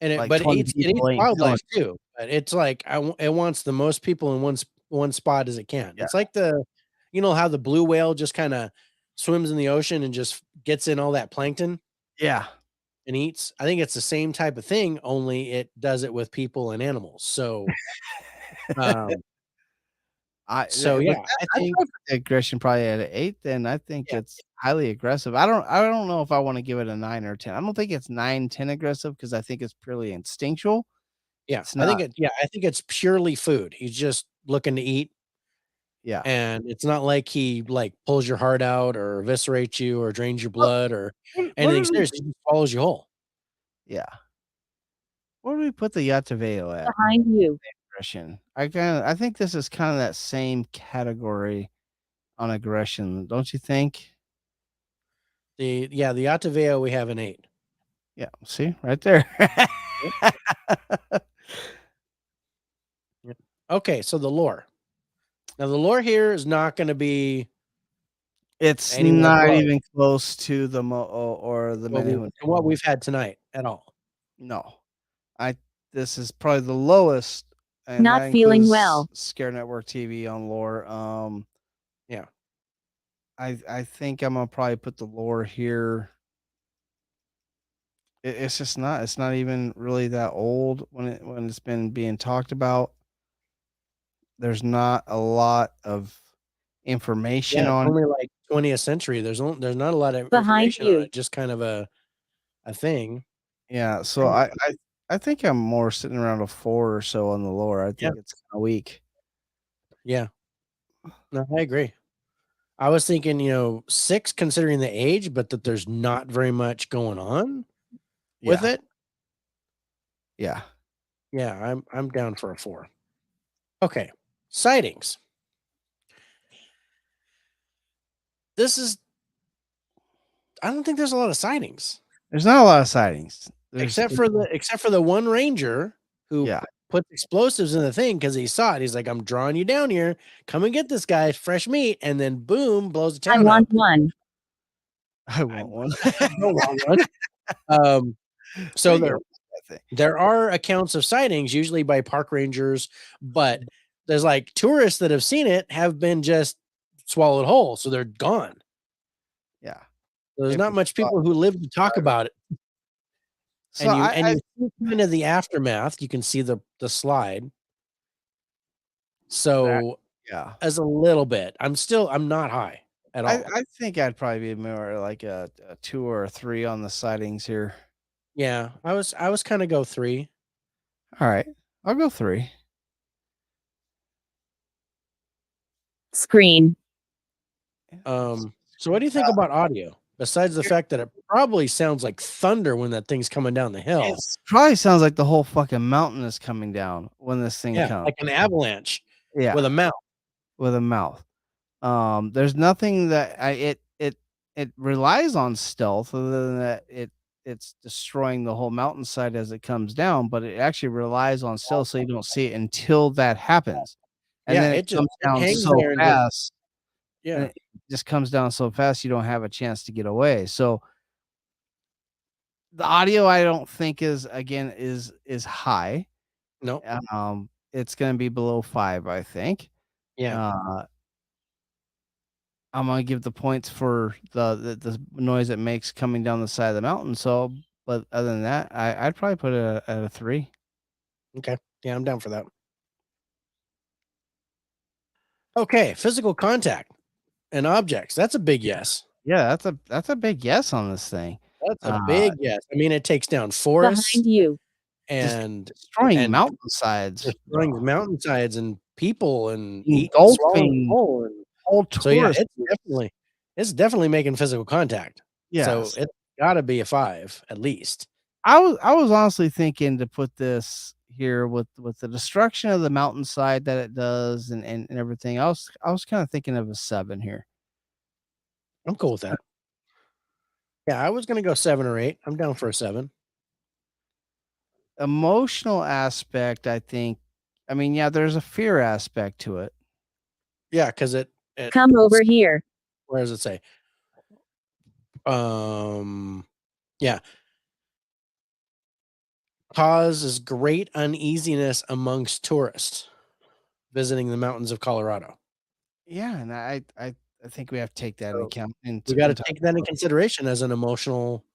but it eats wildlife too. But it's like it wants the most people in one spot as it can. Yeah. It's like the you know how the blue whale just kind of swims in the ocean and just gets in all that plankton Yeah. and eats. I think it's the same type of thing, only it does it with people and animals. So, um, yeah, I think put the aggression probably at an 8. Then I think it's highly aggressive. I don't know if I want to give it a 9 or 10. I don't think it's 9, 10 aggressive because I think it's purely instinctual. yeah, It's I think not. I think it's purely food. He's just looking to eat. Yeah. And it's not like he like pulls your heart out or eviscerates you or drains your blood or What anything did we? serious. He just follows you whole. Yeah. Where do we put the Yataveo at? Behind you. Aggression. I think this is kind of that same category on aggression, don't you think? The Ataveo, we have an 8. Yeah. See right there. Yep. Okay, so the lore. Now the lore here is not going to be It's anywhere not close even close to the or the Menehune. to what we've had tonight at all. No. This is probably the lowest, and Not that feeling includes well. Scare Network TV on lore. Yeah. I think I'm gonna probably put the lore here. It's just not. It's not even really that old when it's been being talked about. There's not a lot of information Yeah, it's on. only like 20th century. There's not a lot of Behind information on you. it, just kind of a thing. Yeah, so I think I'm more sitting around a 4 or so on the lore. I think it's kind of weak. Yeah. No, I agree. I was thinking, 6 considering the age, but that there's not very much going on with it. Yeah. Yeah, I'm down for a 4. Okay. Sightings. I don't think there's a lot of sightings. There's not a lot of sightings. Except for the one ranger who put explosives in the thing because he saw it. He's like, I'm drawing you down here. Come and get this guy, fresh meat, and then boom, blows the town I want up. one. I want one. No one. So there are accounts of sightings, usually by park rangers, but there's like tourists that have seen it have been just swallowed whole, so they're gone. Yeah. So there's not much people who live to talk about it. So And you see kind of the aftermath. You can see the slide. So as a little bit, I'm not high at all. I think I'd probably be more like a 2 or a 3 on the sightings here. Yeah, I was kind of go 3. All right, I'll go 3. Screen. So what do you think about audio? Besides the fact that it probably sounds like thunder when that thing's coming down the hill. It probably sounds like the whole fucking mountain is coming down when this thing comes. Like an avalanche. Yeah, with a mouth. With a mouth. There's nothing that it relies on stealth other than that it's destroying the whole mountainside as it comes down, but it actually relies on stealth so you don't see it until that happens. And then it comes down so fast. It just comes down so fast you don't have a chance to get away. So the audio I don't think is high. No. It's going to be below 5, I think. Yeah. I'm gonna give the points for the noise it makes coming down the side of the mountain. So, but other than that, I'd probably put it at a 3. Okay. Yeah, I'm down for that. Okay, physical contact and objects. That's a big yes. Yeah, that's a big yes on this thing. That's a big yes. I mean, it takes down forests behind you and destroying mountainsides, and people and engulfing whole tourists. So yeah, it's definitely making physical contact. Yeah, so it's got to be a 5 at least. I was honestly thinking to put this here with the destruction of the mountainside that it does and everything. I was kind of thinking of a 7 here. I'm cool with that. Yeah, I was gonna go 7 or 8. I'm down for a 7. Emotional aspect, I think. I mean, yeah, there's a fear aspect to it. Yeah, because it come over here. Where does it say? Yeah. Causes great uneasiness amongst tourists visiting the mountains of Colorado. Yeah, and I think we have to take that into account. We got to take that in consideration as an emotional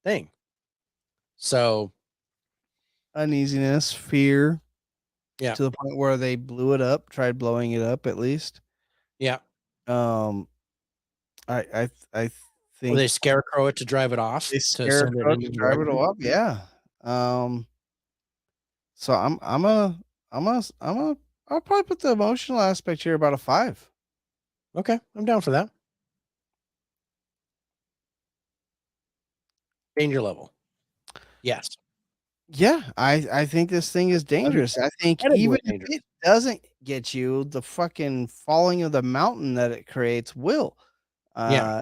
thing. So uneasiness, fear, yeah, to the point where they blew it up, tried blowing it up at least. yeah. I Or think they scarecrow it to drive it off. they To send it scarecrow in to the drive it direction. up. Yeah. So I'll probably put the emotional aspect here about a 5. Okay, I'm down for that. Danger level. Yes. Yeah, I think this thing is dangerous. I think even if it doesn't get you, the fucking falling of the mountain that it creates will. Yeah.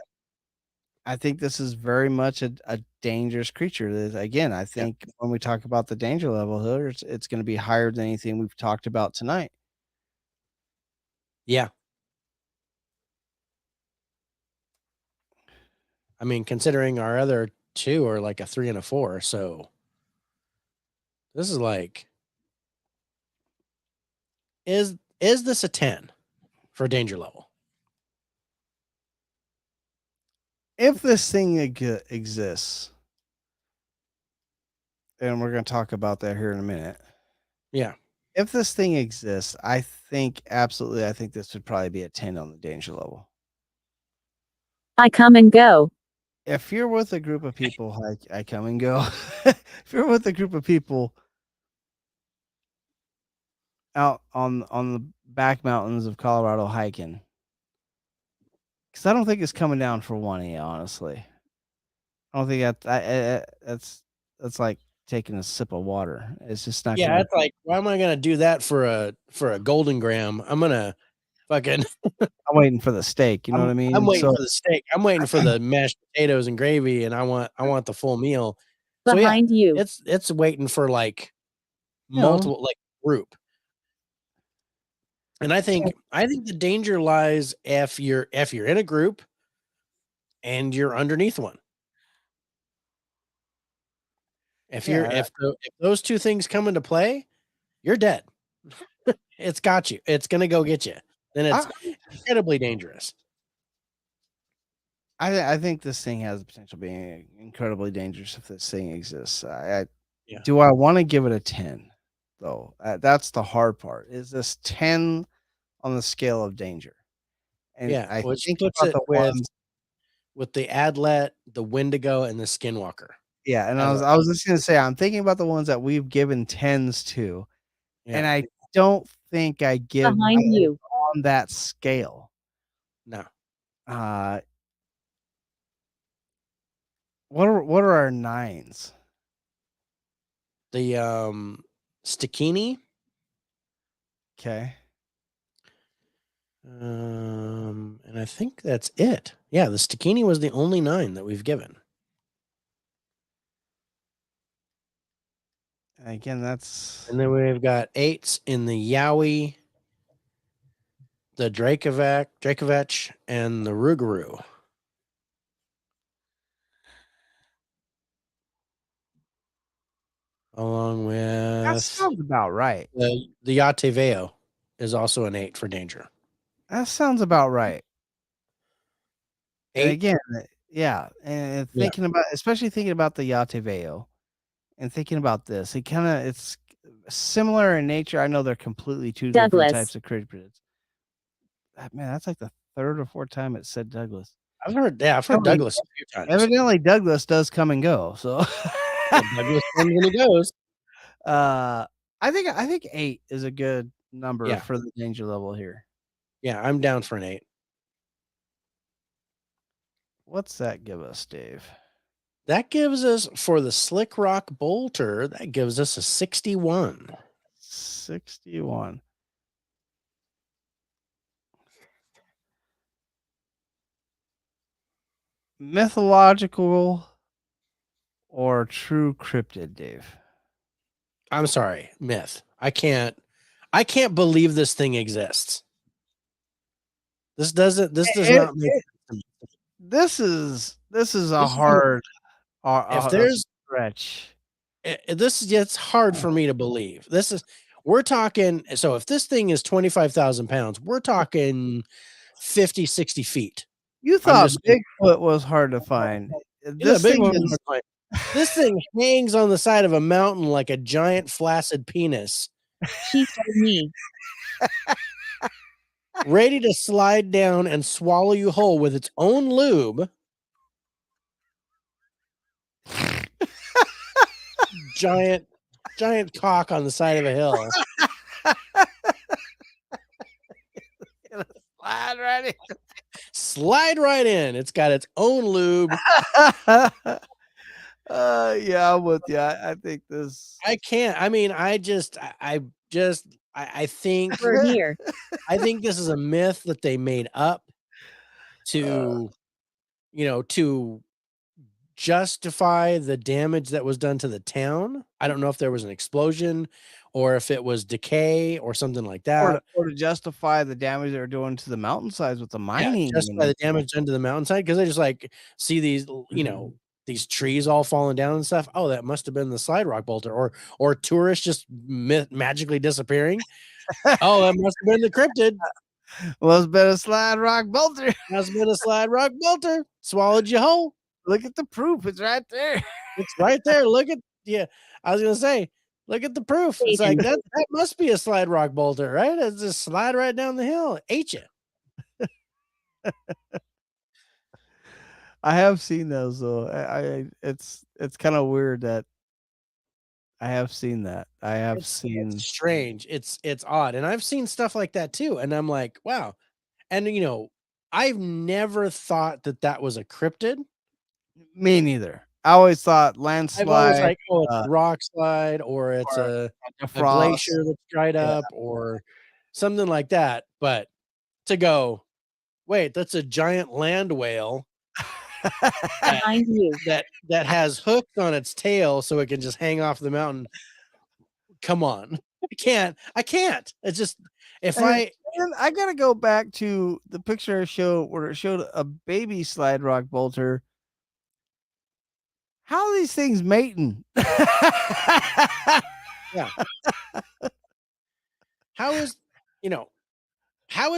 I think this is very much a dangerous creature. Again, I think when we talk about the danger level here, it's going to be higher than anything we've talked about tonight. Yeah. I mean, considering our other 2 are like a 3 and a 4, so this is like, is this a 10 for danger level? If this thing exists, and we're going to talk about that here in a minute. Yeah. If this thing exists, I think absolutely, I think this would probably be a 10 on the danger level. I come and go. If you're with a group of people, I come and go. If you're with a group of people out on the back mountains of Colorado hiking, because I don't think it's coming down for one of you, honestly. I don't think that's like taking a sip of water. It's just not. Yeah, it's like, why am I gonna do that for a golden gram? I'm gonna fucking. I'm waiting for the steak. You know what I mean? I'm waiting for the steak. I'm waiting for the mashed potatoes and gravy, and I want the full meal. Behind you. It's waiting for like multiple like group. And I think the danger lies if you're in a group and you're underneath one. If those 2 things come into play, you're dead. It's got you. It's gonna go get you. Then it's incredibly dangerous. I think this thing has the potential of being incredibly dangerous if this thing exists. Yeah. Do I want to give it a 10 though? That's the hard part. Is this 10 on the scale of danger? And I which think puts about it the ones with the Adlet, the Wendigo, and the Skinwalker. Yeah, and I was just gonna say I'm thinking about the ones that we've given 10s to, and I don't think I give Behind you on that scale. No. What are our 9s? The Stakini. Okay. And I think that's it. Yeah, the Stakini was the only 9 that we've given. Again, that's. And then we've got 8s in the Yowie, the Drakovec, and the Rougarou. Along with That sounds about right. The Yateveo is also an 8 for danger. That sounds about right. 8? And again, yeah, and especially thinking about the Yateveo and thinking about this, it's similar in nature. I know they're completely 2 different types of cryptids. Man, that's like the 3rd or 4th time it said Douglas. I've heard Douglas a few times. Evidently, Douglas does come and go. So Douglas comes and he goes. I think 8 is a good number for the danger level here. Yeah, I'm down for an 8. What's that give us, Dave? That gives us, for the Slick Rock Bolter, that gives us a 61. 61. Mythological or true cryptid, Dave? I'm sorry, myth. I can't believe this thing exists. This does not make sense. This is a hard stretch. It's hard for me to believe. We're talking, so if this thing is 25,000 pounds, we're talking 50, 60 feet. You thought Bigfoot was hard to find. This thing hangs on the side of a mountain like a giant flaccid penis. She told me. Ready to slide down and swallow you whole with its own lube. giant cock on the side of a hill. Slide right in. It's got its own lube. Yeah, I'm with you. I think this. I can't. I mean, I think We're here. I think this is a myth that they made up to, to justify the damage that was done to the town. I don't know if there was an explosion or if it was decay or something like that. Or to justify the damage they're doing to the mountainsides with the mining. Yeah, justify the damage done to the mountainside, because I just like see these, these trees all falling down and stuff. Oh, that must have been the slide rock bolter, or tourists just magically disappearing. Oh, that must have been the cryptid. Well, it's been a slide rock bolter. Must have been a slide rock bolter. Swallowed you whole. Look at the proof. It's right there. It's right there. Look at, I was gonna say, look at the proof. It's like that must be a slide rock bolter, right? It's just slide right down the hill. It ate you. I have seen those though. It's kind of weird that I have seen that. It's strange. It's odd. And I've seen stuff like that too. And I'm like, wow. And I've never thought that was a cryptid. Me neither. I always thought landslide. I've always like, oh, it's a rock slide, or it's a glacier that's dried up, or something like that. But to go, wait, that's a giant land whale behind you that has hooks on its tail so it can just hang off the mountain. Come on. I can't. It's just I gotta go back to the picture I showed where it showed a baby slide rock bolter. How are these things mating? Yeah. How is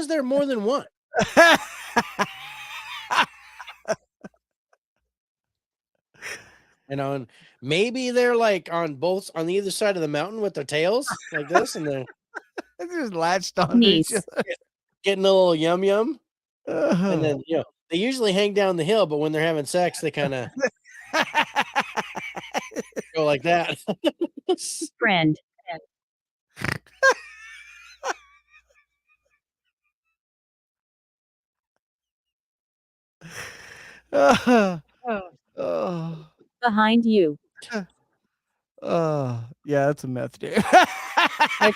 there more than one? And maybe they're like on either side of the mountain with their tails like this, and they're just latched on each other, getting a little yum yum. And then they usually hang down the hill, but when they're having sex, they kind of go like that. Friend. Behind you. Yeah, that's a meth, dude. I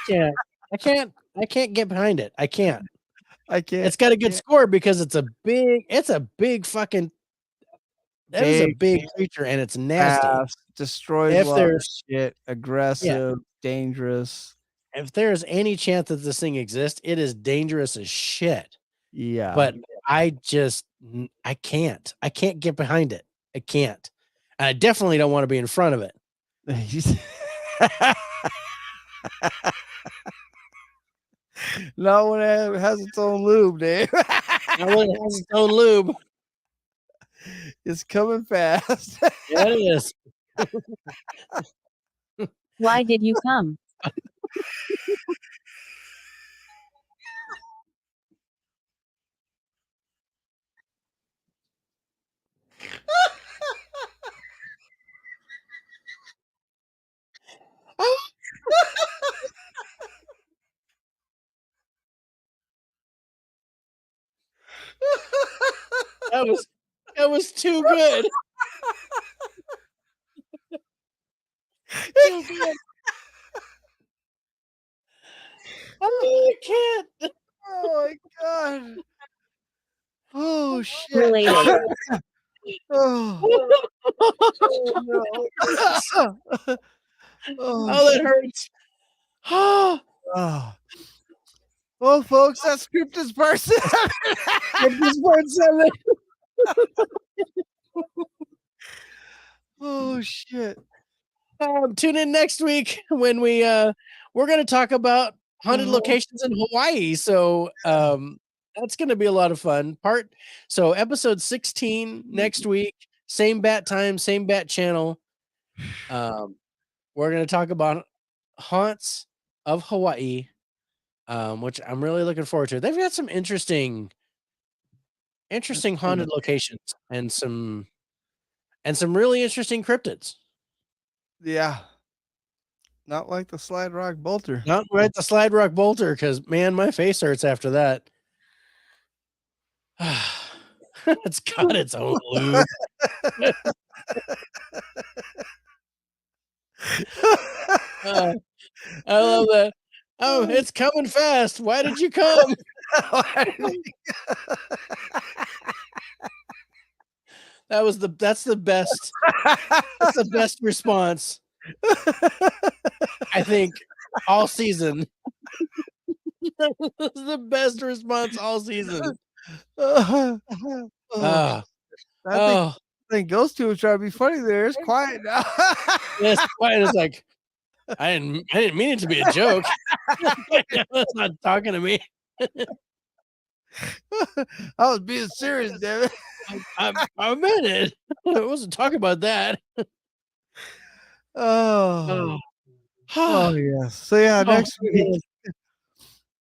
can't get behind it. I can't. It's got a good score because it's a big fucking. That is a big creature, and it's nasty. Destroys a lot of shit. Aggressive, dangerous. If there's any chance that this thing exists, it is dangerous as shit. Yeah. But I can't. I can't get behind it. I can't. And I definitely don't want to be in front of it. Not when it has its own lube, Dave. Not when it has its own lube. It's coming fast. Yeah, it is. Why did you come? That was too good. Too good. I can't. Oh my god. Oh shit. Related. Oh no. Oh, that hurts. Oh. Well, folks, that's Cryptids Part 7. Cryptids Part 7. Oh shit. Tune in next week when we're going to talk about haunted locations in Hawaii. So That's going to be a lot of fun. So episode 16 next week, same bat time, same bat channel. We're going to talk about haunts of Hawaii, which I'm really looking forward to. They've got some interesting haunted locations and some really interesting cryptids. Yeah. Not like the Slide Rock Bolter. Not right, the Slide Rock Bolter, because man, my face hurts after that. It's got its own lube. I love that. Oh, it's coming fast. Why did you come? That's the best. That's the best response. I think all season. That's the best response all season. I think Ghost Tube was trying to be funny there. It's quiet now. It's quiet. It's like I didn't mean it to be a joke. That's not talking to me. I was being serious, damn it. I meant it. I wasn't talking about that. Oh yes. So yeah, next week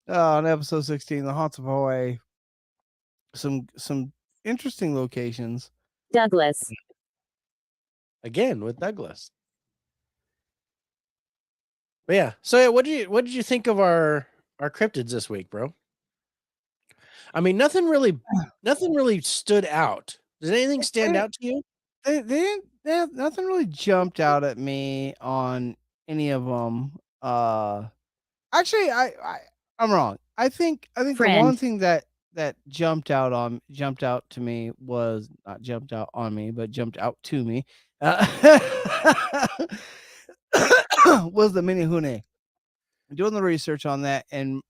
on episode 16, the haunts of Hawaii. Some interesting locations. Douglas. Again with Douglas. But yeah. So yeah, what did you think of our cryptids this week, bro? I mean, nothing really stood out. Did anything stand out to you? They didn't. Nothing really jumped out at me on any of them. Actually, I'm wrong. I think the one thing that jumped out to me was not jumped out on me, but jumped out to me. Was the Menehune. Doing the research on that and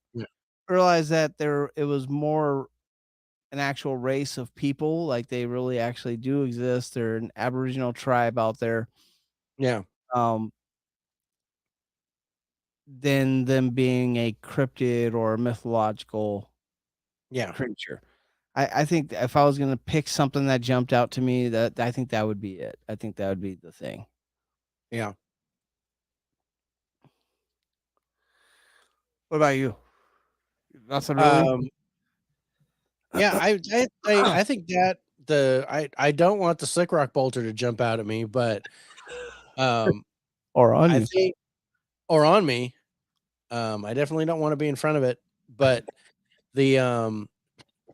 realized that it was more an actual race of people, like they really actually do exist. They're an Aboriginal tribe out there. Yeah. Than them being a cryptid or a mythological creature. I think if I was going to pick something that jumped out to me, that I think that would be it. I think that would be the thing. Yeah. What about you? Nothing really. Yeah, I think that I don't want the Slick Rock Bolter to jump out at me, but or on I you. think or on me. I definitely don't want to be in front of it, but the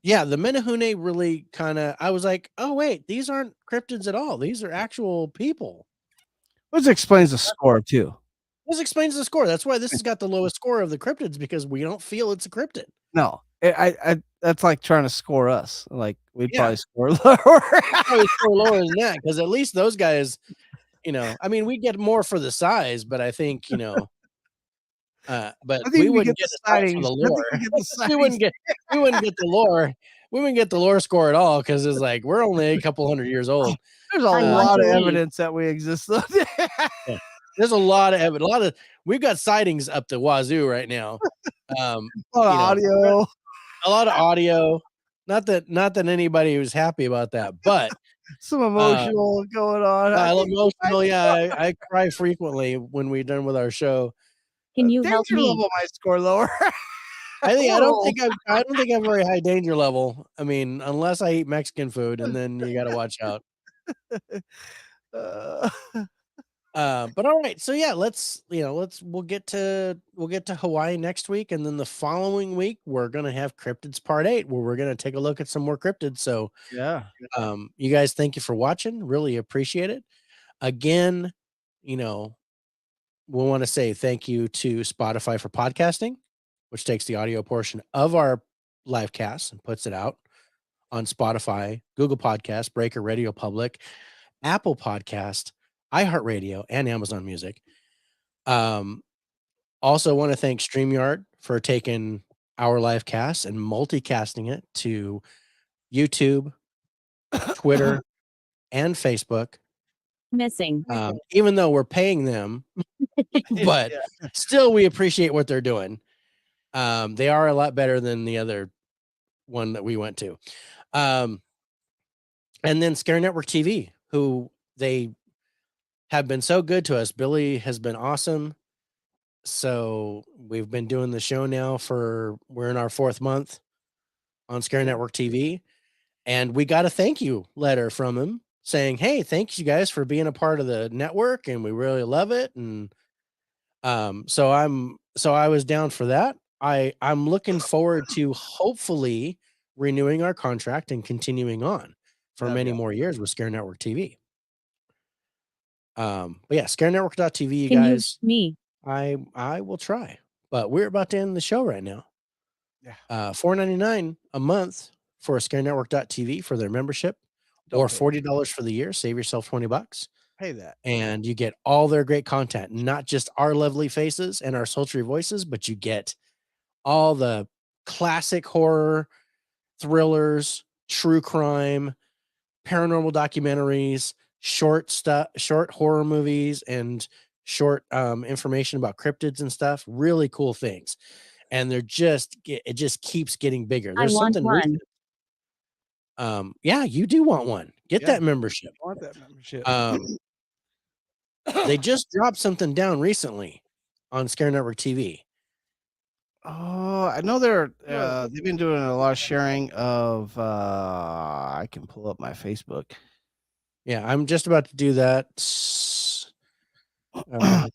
Menehune really kind of, I was like, oh wait, these aren't cryptids at all. These are actual people. Which explains the score too. This explains the score. That's why this has got the lowest score of the cryptids, because we don't feel it's a cryptid. No, I that's like trying to score us. Like we'd probably score lower. Probably score lower than that, because at least those guys, I mean, we get more for the size, but I think, but we wouldn't get the sightings for the lore. We wouldn't get the lore. We wouldn't get the lore score at all, because it's like we're only a couple hundred years old. There's a lot of evidence that we exist. There's a lot of evidence. We've got sightings up the wazoo right now. A lot of audio. Not that anybody was happy about that, but some emotional going on. Emotional, yeah. I cry frequently when we're done with our show. Can you help me? Level might score lower. I don't think I'm very high danger level. I mean, unless I eat Mexican food, and then you got to watch out. But all right, so yeah, we'll get to Hawaii next week, and then the following week we're gonna have Cryptids Part 8, where we're gonna take a look at some more cryptids. So yeah, you guys, thank you for watching. Really appreciate it. Again, we want to say thank you to Spotify for podcasting, which takes the audio portion of our live cast and puts it out on Spotify, Google Podcasts, Breaker, Radio Public, Apple Podcast, iHeartRadio, and Amazon Music. Also want to thank StreamYard for taking our live cast and multicasting it to YouTube, Twitter, and Facebook. Missing. Even though we're paying them, but still we appreciate what they're doing. They are a lot better than the other one that we went to. And then Scare Network TV, who they have been so good to us. Billy has been awesome. So we've been doing the show now we're in our 4th month on Scare Network TV. And we got a thank you letter from him saying, hey, thanks you guys for being a part of the network. And we really love it. And so I was down for that. I'm looking forward to hopefully renewing our contract and continuing on for many more years with Scare Network TV. But yeah, scarenetwork.tv, you guys. I will try, but we're about to end the show right now. Yeah. $4.99 a month for scarenetwork.tv for their membership, or $40 for the year. Save yourself $20. Pay that. And you get all their great content, not just our lovely faces and our sultry voices, but you get all the classic horror, thrillers, true crime, paranormal documentaries, short horror movies, and short information about cryptids and stuff. Really cool things. And it just keeps getting bigger. There's something one. Yeah, you do want one. Get that membership. I want that membership. They just dropped something down recently on Scare Network TV. Oh, I know they've been doing a lot of sharing of I can pull up my Facebook. Yeah, I'm just about to do that. Yeah,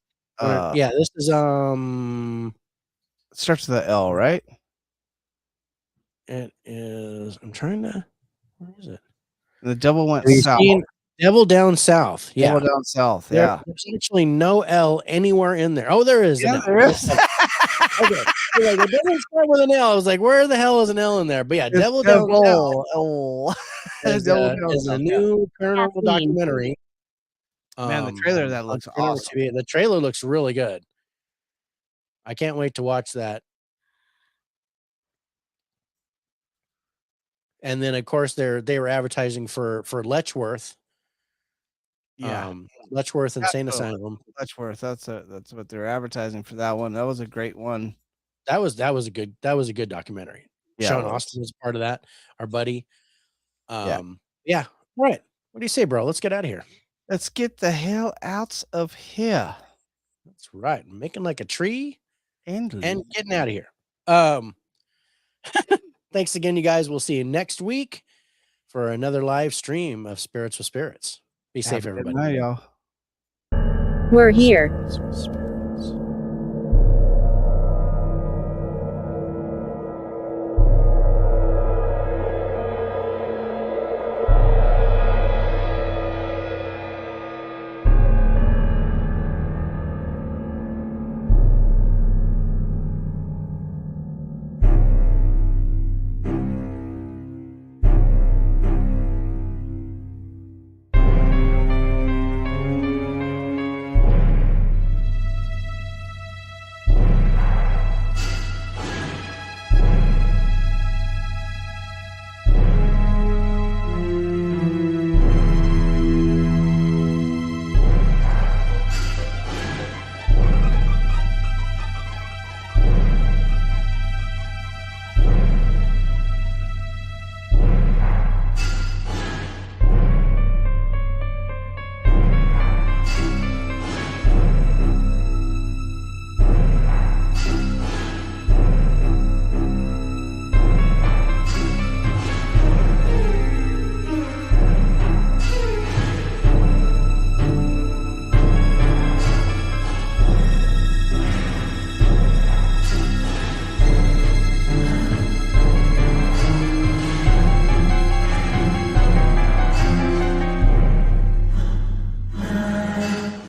this is it starts with the L, right? It is. I'm trying to. Where is it? The devil went Have you south. seen Devil Down South? Yeah, Devil Down South. Yeah, there's actually no L anywhere in there. Oh, there is. Yeah, an L. there is. Okay. Like, it doesn't start with an L. I was like, where the hell is an L in there? But yeah, Devil Down South is a new paranormal documentary. Man, the trailer that looks awesome. The trailer looks really good. I can't wait to watch that. And then, of course, they were advertising for Letchworth. Yeah, Letchworth Insane Asylum. Letchworth. That's what they're advertising for that one. That was a great one. That was a good documentary. Yeah, Sean Austin was part of that. Our buddy. Yeah. All right. What do you say, bro? Let's get out of here. Let's get the hell out of here. That's right. Making like a tree and getting out of here. Thanks again, you guys. We'll see you next week for another live stream of Spirits with Spirits. Be safe, everybody. Good night, y'all. We're here.